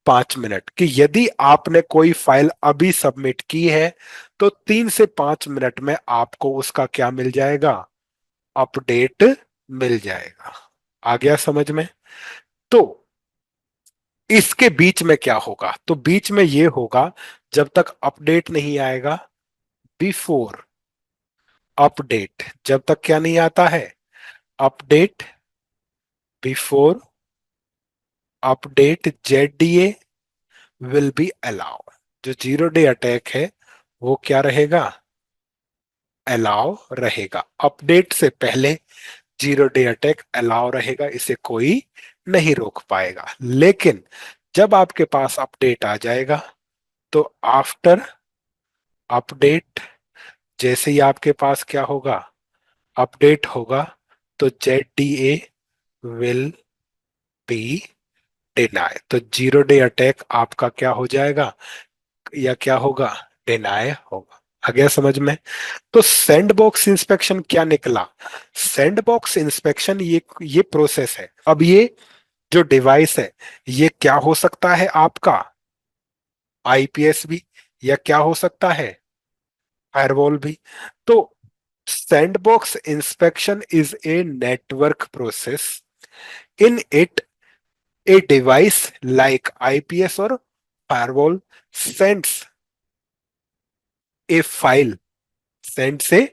5 मिनट। कि यदि आपने कोई फाइल अभी सबमिट की है, तो 3 से 5 मिनट में आपको उसका क्या मिल जाएगा? अपडेट मिल जाएगा। आ गया समझ में? तो इसके बीच में क्या होगा? तो बीच में ये होगा, जब तक अपडेट नहीं आएगा, बिफोर अपडेट, जब तक क्या नहीं आता है? Update, before update JDA will be allow. जो 0 डे अटैक है वो क्या रहेगा? अलाउ रहेगा। अपडेट से पहले 0 डे अटैक अलाउ रहेगा, इसे कोई नहीं रोक पाएगा। लेकिन जब आपके पास अपडेट आ जाएगा, तो आफ्टर अपडेट, जैसे ही आपके पास क्या होगा? अपडेट होगा, तो Z D A will be deny. तो 0 डे अटैक आपका क्या हो जाएगा, या क्या होगा? डिनाय होगा। आ गया समझ में? तो सैंड बॉक्स इंस्पेक्शन क्या निकला? सैंड बॉक्स इंस्पेक्शन ये प्रोसेस है। अब ये जो डिवाइस है, ये क्या हो सकता है आपका? आईपीएस भी, या क्या हो सकता है? फायरवॉल भी। तो sandbox inspection is a network process. In it a device like IPS और firewall sends a file, sends a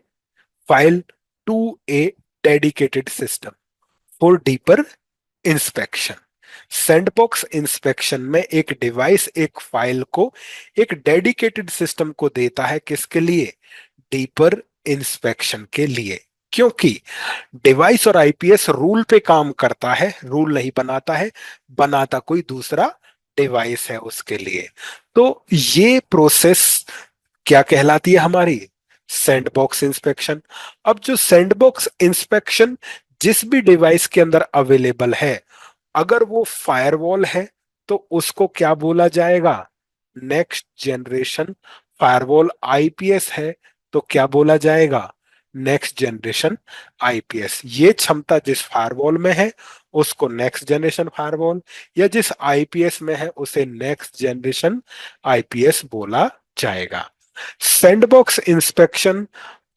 file to a dedicated system for deeper inspection. Sandbox inspection में एक डिवाइस एक फाइल को एक dedicated system को देता है, किसके लिए? डीपर इंस्पेक्शन के लिए। क्योंकि डिवाइस और आईपीएस रूल पे काम करता है, रूल नहीं बनाता है, बनाता कोई दूसरा डिवाइस है उसके लिए। तो ये प्रोसेस क्या कहलाती है हमारी? Sandbox inspection. अब जो सैंडबॉक्स इंस्पेक्शन जिस भी डिवाइस के अंदर अवेलेबल है, अगर वो फायरवॉल है, तो उसको क्या बोला जाएगा? Next generation firewall. आईपीएस है, तो क्या बोला जाएगा? Next generation IPS. ये क्षमता जिस फायरवॉल में है उसको नेक्स्ट जनरेशन फायरवॉल, या जिस आईपीएस में है उसे नेक्स्ट जनरेशन आईपीएस बोला जाएगा। Sandbox inspection,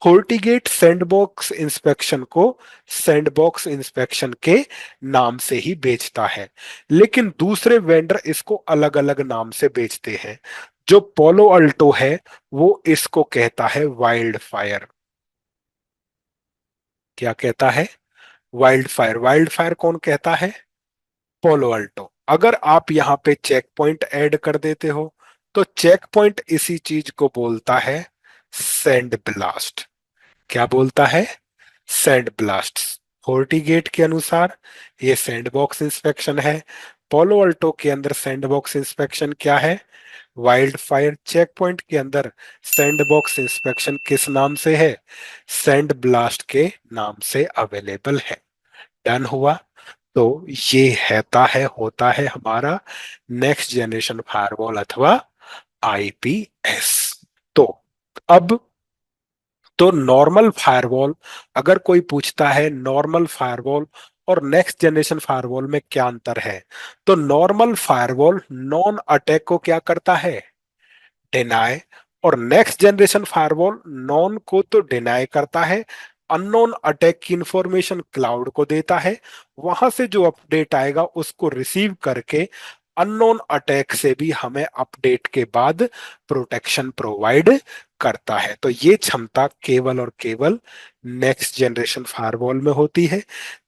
FortiGate sandbox inspection को सैंडबॉक्स इंस्पेक्शन के नाम से ही बेचता है। लेकिन दूसरे वेंडर इसको अलग अलग नाम से बेचते हैं। जो पोलो अल्टो है वो इसको कहता है वाइल्ड फायर। क्या कहता है? Wild fire. वाइल्ड फायर कौन कहता है? पोलो अल्टो। अगर आप यहाँ पे चेक पॉइंट ऐड कर देते हो, तो चेक पॉइंट इसी चीज को बोलता है सैंड ब्लास्ट। क्या बोलता है? Sand blast. फोर्टीगेट के अनुसार ये सैंडबॉक्स इंस्पेक्शन है। पोलो अल्टो के अंदर सैंडबॉक्स इंस्पेक्शन क्या है? Wild fire. चेक पॉइंट के अंदर सैंडबॉक्स इंस्पेक्शन किस नाम से है? सैंड ब्लास्ट के नाम से अवेलेबल है। डन हुआ? तो ये होता है हमारा नेक्स्ट जनरेशन फायरवॉल अथवा आईपीएस। तो अब, तो नॉर्मल फायरवॉल, अगर कोई पूछता है नॉर्मल फायरवॉल और नेक्स्ट जनरेशन फायरवॉल में क्या अंतर है? तो नॉर्मल फायरवॉल नॉन अटैक को क्या करता है? डिनाय। और नेक्स्ट जनरेशन फायरवॉल नॉन को तो डिनाय करता है, अननोन अटैक की इंफॉर्मेशन क्लाउड को देता है, वहां से जो अपडेट आएगा उसको रिसीव करके अननोन अटैक से भी हमें अपडेट के बाद प्रोटेक्शन प्रोवाइड करता है। तो ये क्षमता केवल और केवल नेक्स्ट जनरेशन फायरवॉल में होती है,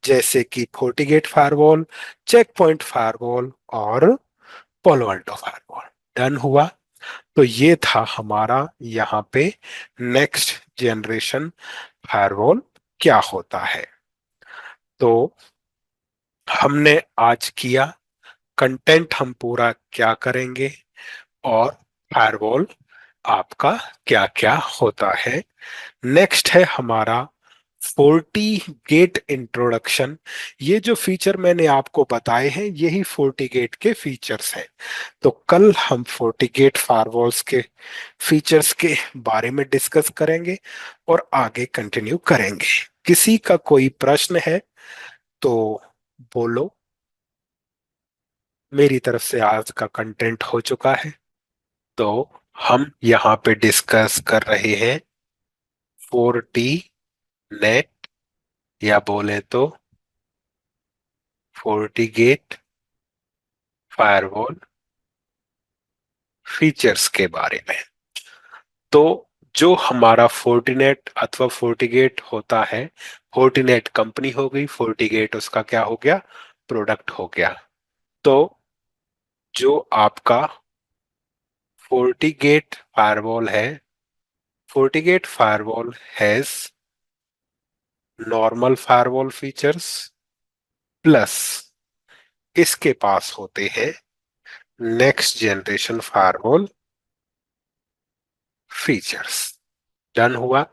जैसे कि FortiGate firewall, check point firewall और पोलो अल्टो फायरवॉल। डन हुआ। तो ये था हमारा यहाँ पे नेक्स्ट जनरेशन फायरवॉल क्या होता है। तो हमने आज किया कंटेंट, हम पूरा क्या करेंगे और फायरवॉल आपका क्या क्या होता है। नेक्स्ट है हमारा 40 गेट इंट्रोडक्शन। ये जो फीचर मैंने आपको बताए हैं यही 40 गेट के फीचर्स हैं। तो कल हम 40 गेट फायरवॉल्स के फीचर्स के बारे में डिस्कस करेंगे और आगे कंटिन्यू करेंगे। किसी का कोई प्रश्न है तो बोलो। मेरी तरफ से आज का कंटेंट हो चुका है। तो हम यहाँ पे डिस्कस कर रहे हैं 4T नेट, या बोले तो 40 गेट फायरवॉल फीचर्स के बारे में। तो जो हमारा फोर्टिनेट अथवा फोर्टिगेट होता है, फोर्टिनेट कंपनी हो गई, फोर्टिगेट उसका क्या हो गया? प्रोडक्ट हो गया। तो जो आपका फोर्टिगेट फायरवॉल है, FortiGate firewall has normal firewall features plus इसके पास होते हैं next generation firewall features. Done हुआ।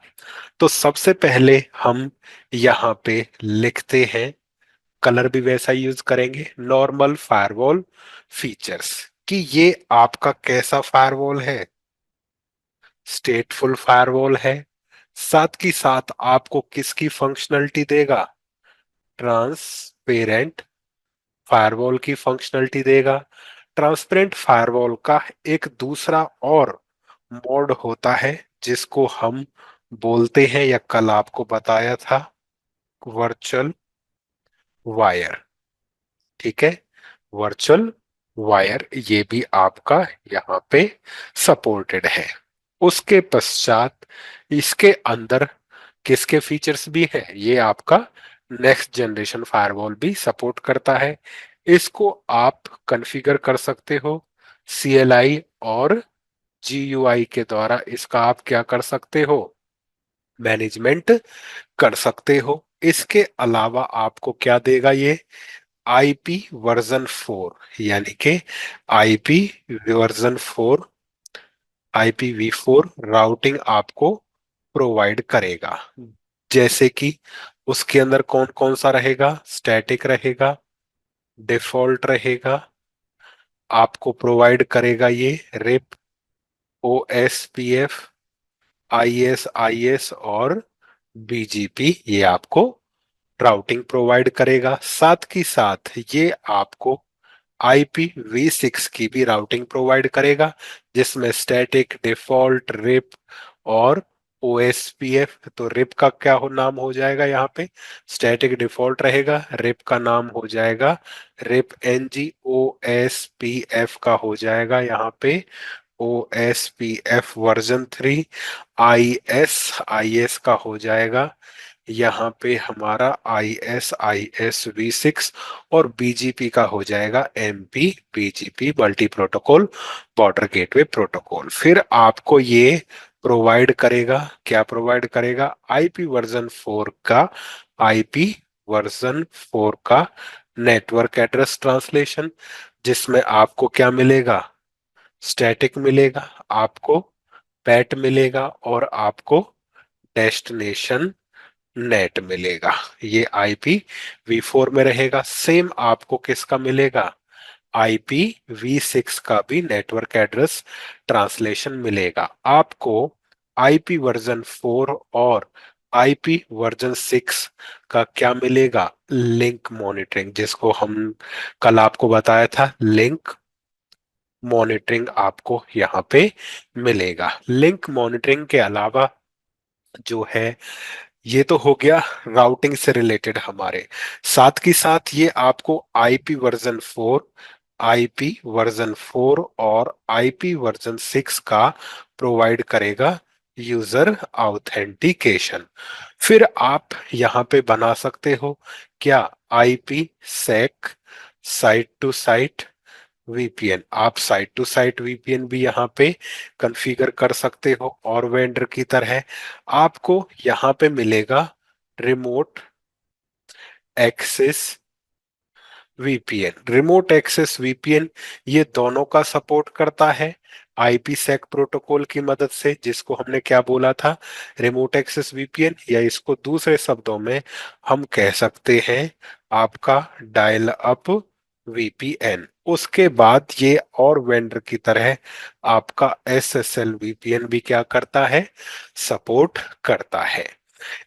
तो सबसे पहले हम यहाँ पे लिखते हैं, कलर भी वैसा यूज करेंगे, नॉर्मल फायरवॉल फीचर्स, कि ये आपका कैसा फायरवॉल है? स्टेटफुल फायरवॉल है। साथ की साथ आपको किसकी फंक्शनलिटी देगा? ट्रांसपेरेंट फायरवॉल की फंक्शनलिटी देगा। ट्रांसपेरेंट फायरवॉल का एक दूसरा और मोड होता है जिसको हम बोलते हैं, या कल आपको बताया था, वर्चुअल वायर। ठीक है, वर्चुअल वायर ये भी आपका यहाँ पे सपोर्टेड है। उसके पश्चात इसके अंदर किसके फीचर्स भी है? ये आपका नेक्स्ट जनरेशन फायरवॉल भी सपोर्ट करता है। इसको आप कॉन्फ़िगर कर सकते हो CLI और GUI के द्वारा। इसका आप क्या कर सकते हो? मैनेजमेंट कर सकते हो। इसके अलावा आपको क्या देगा ये? IP वर्जन 4, यानी कि IP वर्जन 4, IPv4 राउटिंग आपको प्रोवाइड करेगा। जैसे कि उसके अंदर कौन कौन सा रहेगा? स्टैटिक रहेगा, डिफॉल्ट रहेगा, आपको प्रोवाइड करेगा ये रिप, OSPF, ISIS और BGP, ये आपको राउटिंग प्रोवाइड करेगा। साथ की साथ ये आपको IPv6 की भी राउटिंग प्रोवाइड करेगा, जिसमें स्टैटिक, डिफॉल्ट, रिप और OSPF। तो रिप का क्या नाम हो जाएगा यहाँ पे? स्टैटिक डिफॉल्ट रहेगा, रिप का नाम हो जाएगा रिप NG, OSPF का हो जाएगा यहाँ पे OSPF वर्जन 3, ISIS का हो जाएगा यहाँ पे हमारा ISIS-v6, और BGP का हो जाएगा MP BGP, multi protocol border gateway protocol. फिर आपको ये प्रोवाइड करेगा, क्या प्रोवाइड करेगा? IP वर्जन 4 का नेटवर्क एड्रेस ट्रांसलेशन, जिसमें आपको क्या मिलेगा? स्टैटिक मिलेगा, आपको पैट मिलेगा और आपको डेस्टिनेशन नेट मिलेगा। ये IPv4 में रहेगा। सेम आपको किसका मिलेगा? IPv6 का भी नेटवर्क एड्रेस ट्रांसलेशन मिलेगा। आपको IP वर्जन 4 और आईपी वर्जन 6 का क्या मिलेगा? लिंक मॉनिटरिंग, जिसको हम कल आपको बताया था, लिंक मॉनिटरिंग आपको यहाँ पे मिलेगा। लिंक मॉनिटरिंग के अलावा जो है, ये तो हो गया राउटिंग से रिलेटेड हमारे। साथ ही साथ ये आपको आईपी वर्जन 4 और आईपी वर्जन 6 का प्रोवाइड करेगा यूजर ऑथेंटिकेशन। फिर आप यहाँ पे बना सकते हो क्या? IP sec site to site VPN. आप साइट टू साइट वीपीएन भी यहाँ पे कॉन्फ़िगर कर सकते हो। और वेंडर की तरह आपको यहाँ पे मिलेगा remote access VPN. Remote access VPN ये दोनों का सपोर्ट करता है आईपीसेक प्रोटोकॉल की मदद से, जिसको हमने क्या बोला था, रिमोट एक्सेस वीपीएन, या इसको दूसरे शब्दों में हम कह सकते हैं आपका डायल अप वीपीएन। उसके बाद ये और वेंडर की तरह आपका एसएसएल वीपीएन भी क्या करता है? सपोर्ट करता है।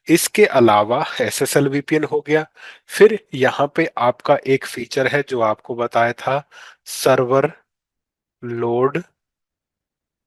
इसके अलावा एसएसएल वीपीएन हो गया। फिर यहाँ पे आपका एक फीचर है जो आपको बताया था, सर्वर लोड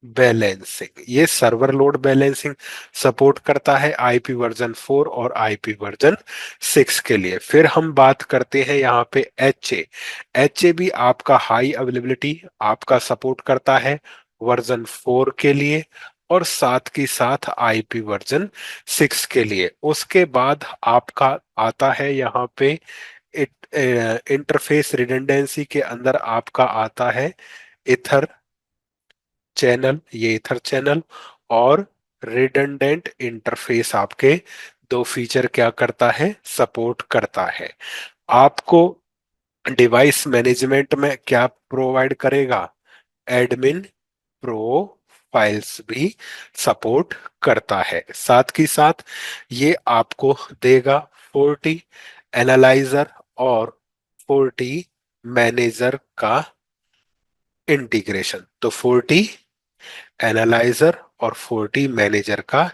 बैलेंसिंग। ये सर्वर लोड बैलेंसिंग सपोर्ट करता है आईपी वर्जन 4 और आईपी वर्जन 6 के लिए। फिर हम बात करते हैं यहाँ पे एच ए भी आपका हाई अवेलेबिलिटी आपका सपोर्ट करता है वर्जन 4 के लिए, और साथ ही साथ आईपी वर्जन 6 के लिए। उसके बाद आपका आता है यहाँ पे इंटरफेस रिडंडेंसी के अंदर आपका आता है इथर चैनल। ये इथर चैनल और रिडंडेंट इंटरफेस आपके दो फीचर क्या करता है? सपोर्ट करता है। आपको डिवाइस मैनेजमेंट में क्या प्रोवाइड करेगा? एडमिन प्रोफाइल्स भी सपोर्ट करता है। साथ ही साथ ये आपको देगा 40 एनालाइजर और 40 मैनेजर का इंटीग्रेशन। तो 40 एनालाइजर और 40 मैनेजर का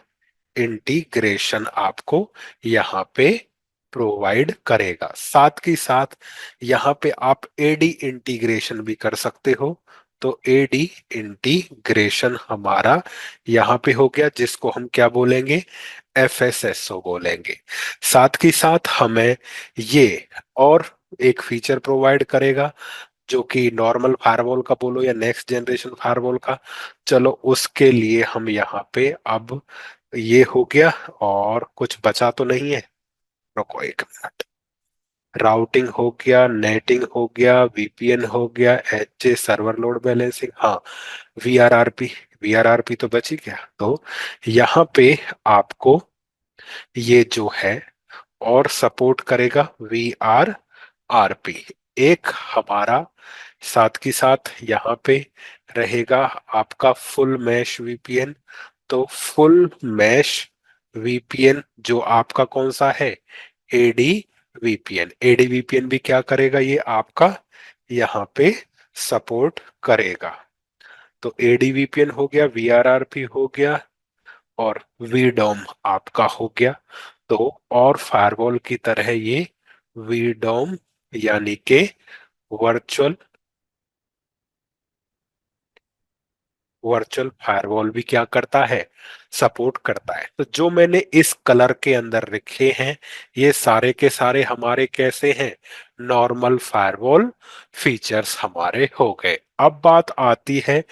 इंटीग्रेशन आपको यहाँ पे प्रोवाइड करेगा। साथ ही साथ यहाँ पे आप एडी इंटीग्रेशन भी कर सकते हो। तो एडी इंटीग्रेशन हमारा यहाँ पे हो गया, जिसको हम क्या बोलेंगे? एफएसएसओ बोलेंगे। साथ ही साथ हमें ये और एक फीचर प्रोवाइड करेगा, जो कि नॉर्मल फायरवॉल का बोलो या नेक्स्ट जनरेशन फायरवॉल का, चलो उसके लिए हम यहाँ पे अब ये हो गया। और कुछ बचा तो नहीं है? रुको एक मिनट। राउटिंग हो गया, नेटिंग हो गया, वीपीएन हो गया, एचए सर्वर लोड बैलेंसिंग, हाँ वीआरआरपी। वीआरआरपी तो बच ही गया। तो यहाँ पे आपको ये जो है और सपोर्ट करेगा वीआरआरपी एक हमारा। साथ ही साथ यहाँ पे रहेगा आपका फुल मैश वीपीएन। तो फुल मैश वीपीएन जो आपका कौन सा है? AD VPN. एडी वीपीएन भी क्या करेगा? ये आपका यहाँ पे सपोर्ट करेगा। तो एडी वीपीएन हो गया, वीआरआरपी हो गया, और वीडोम आपका हो गया। तो और फायरवॉल की तरह ये वीडोम यानी के वर्चुअल वर्चुअल फायरवॉल भी क्या करता है? सपोर्ट करता है। तो जो मैंने इस कलर के अंदर लिखे हैं, ये सारे के सारे हमारे कैसे हैं? नॉर्मल फायरवॉल फीचर्स हमारे हो गए। अब बात आती है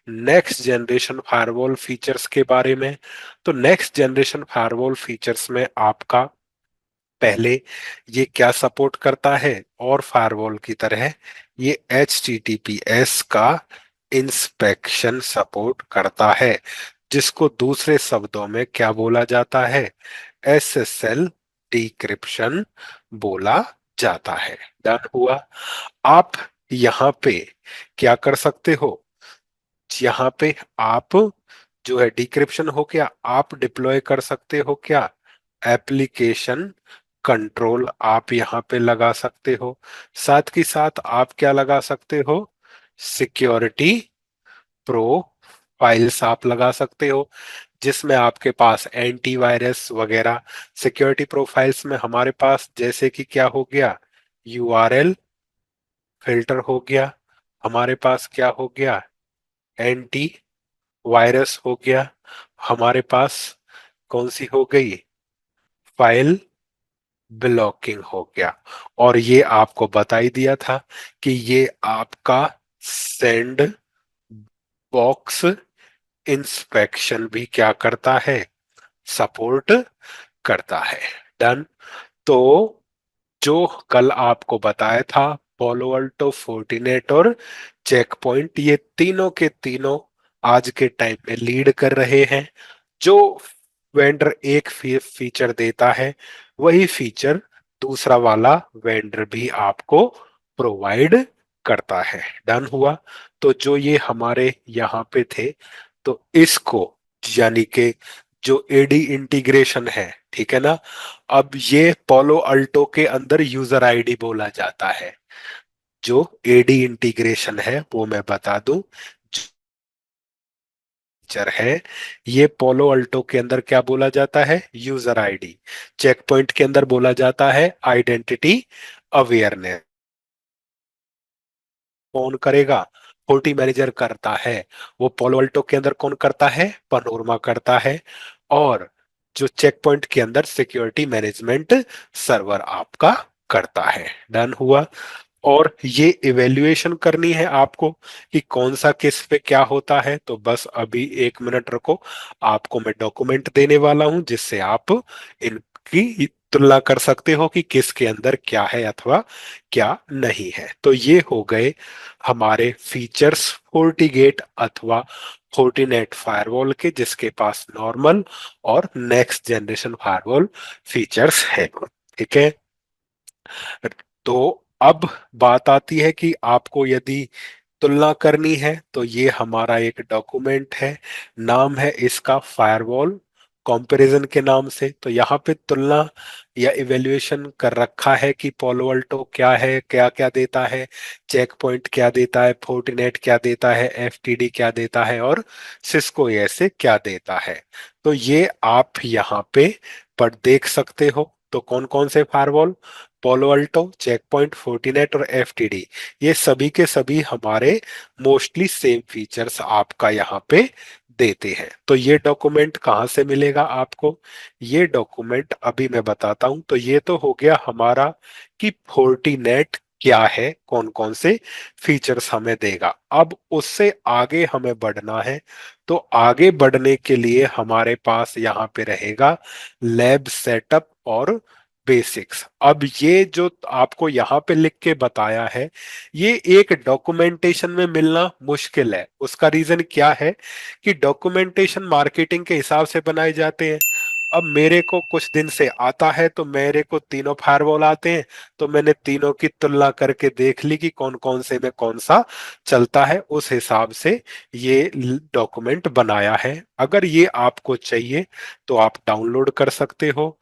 नेक्स्ट जनरेशन फायरवॉल फीचर्स के बारे में। तो नेक्स्ट जनरेशन फायरवॉल फीचर्स में आपका पहले ये क्या सपोर्ट करता है? और फायरवॉल की तरह ये HTTPS का इंस्पेक्शन सपोर्ट करता है, जिसको दूसरे शब्दों में क्या बोला जाता है? SSL डिक्रिप्शन बोला जाता है। डन हुआ। आप यहाँ पे क्या कर सकते हो? यहाँ पे आप जो है डिक्रिप्शन हो गया, आप डिप्लॉय कर सकते हो क्या? एप्लीकेशन कंट्रोल आप यहाँ पे लगा सकते हो। साथ ही साथ आप क्या लगा सकते हो? सिक्योरिटी प्रो फाइल्स आप लगा सकते हो, जिसमें आपके पास एंटीवायरस वगैरह सिक्योरिटी प्रोफाइल्स में हमारे पास जैसे कि क्या हो गया, यूआरएल फिल्टर हो गया, हमारे पास क्या हो गया, एंटी वायरस हो गया, हमारे पास कौन सी हो गई, फाइल ब्लॉकिंग हो गया। और ये आपको बता ही दिया था कि ये आपका सैंड बॉक्स इंस्पेक्शन भी क्या करता है, सपोर्ट करता है। डन। तो जो कल आपको बताया था, पोलो अल्टो, फोर्टिनेट और चेक पॉइंट, ये तीनों के तीनों आज के टाइम में लीड कर रहे हैं। जो वेंडर एक फीचर देता है, वही फीचर दूसरा वाला वेंडर भी आपको प्रोवाइड करता है। डन हुआ। तो जो ये हमारे यहाँ पे थे, तो इसको, यानी कि जो एडी इंटीग्रेशन है, ठीक है ना, अब ये पोलो अल्टो के अंदर यूजर आईडी बोला जाता है। जो एडी इंटीग्रेशन है वो मैं बता दूं, फीचर है, ये पोलो अल्टो के अंदर क्या बोला जाता है, यूजर आईडी। चेक पॉइंट के अंदर बोला जाता है आइडेंटिटी अवेयरनेस। कौन करेगा, फोर्टी मैनेजर करता है। वो पोलो अल्टो के अंदर कौन करता है, पनोरमा करता है। और जो चेक पॉइंट के अंदर सिक्योरिटी मैनेजमेंट सर्वर आपका करता है। डन हुआ। और ये इवेल्युएशन करनी है आपको कि कौन सा किस पे क्या होता है, तो बस अभी 1 मिनट रुको, आपको मैं डॉक्यूमेंट देने वाला हूं जिससे आप इनकी तुलना कर सकते हो कि किसके अंदर क्या है अथवा क्या नहीं है। तो ये हो गए हमारे फीचर्स फोर्टीगेट अथवा फोर्टीनेट फायरवॉल के, जिसके पास नॉर्मल और नेक्स्ट जनरेशन फायरवॉल फीचर्स है। ठीक है। तो अब बात आती है कि आपको यदि तुलना करनी है, तो ये हमारा एक डॉक्यूमेंट है, नाम है इसका फायरवॉल कंपैरिजन के नाम से। तो यहाँ पे तुलना या इवेल्युएशन कर रखा है कि पोलो अल्टो क्या है, क्या क्या देता है, चेक पॉइंट क्या देता है, फोर्टिनेट क्या देता है, एफटीडी क्या देता है, और सिस्को ऐसे क्या देता है। तो ये आप यहाँ पे पर देख सकते हो। तो कौन कौन से फायरवॉल, पोलो अल्टो, चेक पॉइंट, फोर्टिनेट और एफटीडी, ये सभी के सभी हमारे मोस्टली सेम फीचर्स आपका यहाँ पे देते हैं। तो ये डॉक्यूमेंट कहाँ से मिलेगा आपको, ये डॉक्यूमेंट अभी मैं बताता हूं। तो ये तो हो गया हमारा कि फोर्टिनेट क्या है, कौन कौन से फीचर्स हमें देगा। अब उससे आगे हमें बढ़ना है। तो आगे बढ़ने के लिए हमारे पास यहाँ पे रहेगा लैब सेटअप और बेसिक्स। अब ये जो आपको यहाँ पे लिख के बताया है, ये एक डॉक्यूमेंटेशन में मिलना मुश्किल है। उसका रीजन क्या है कि डॉक्यूमेंटेशन मार्केटिंग के हिसाब से बनाए जाते हैं। अब मेरे को कुछ दिन से आता है, तो मेरे को तीनों फायरवॉल आते हैं, तो मैंने तीनों की तुलना करके देख ली कि कौन कौन से में कौन सा चलता है, उस हिसाब से ये डॉक्यूमेंट बनाया है। अगर ये आपको चाहिए तो आप डाउनलोड कर सकते हो।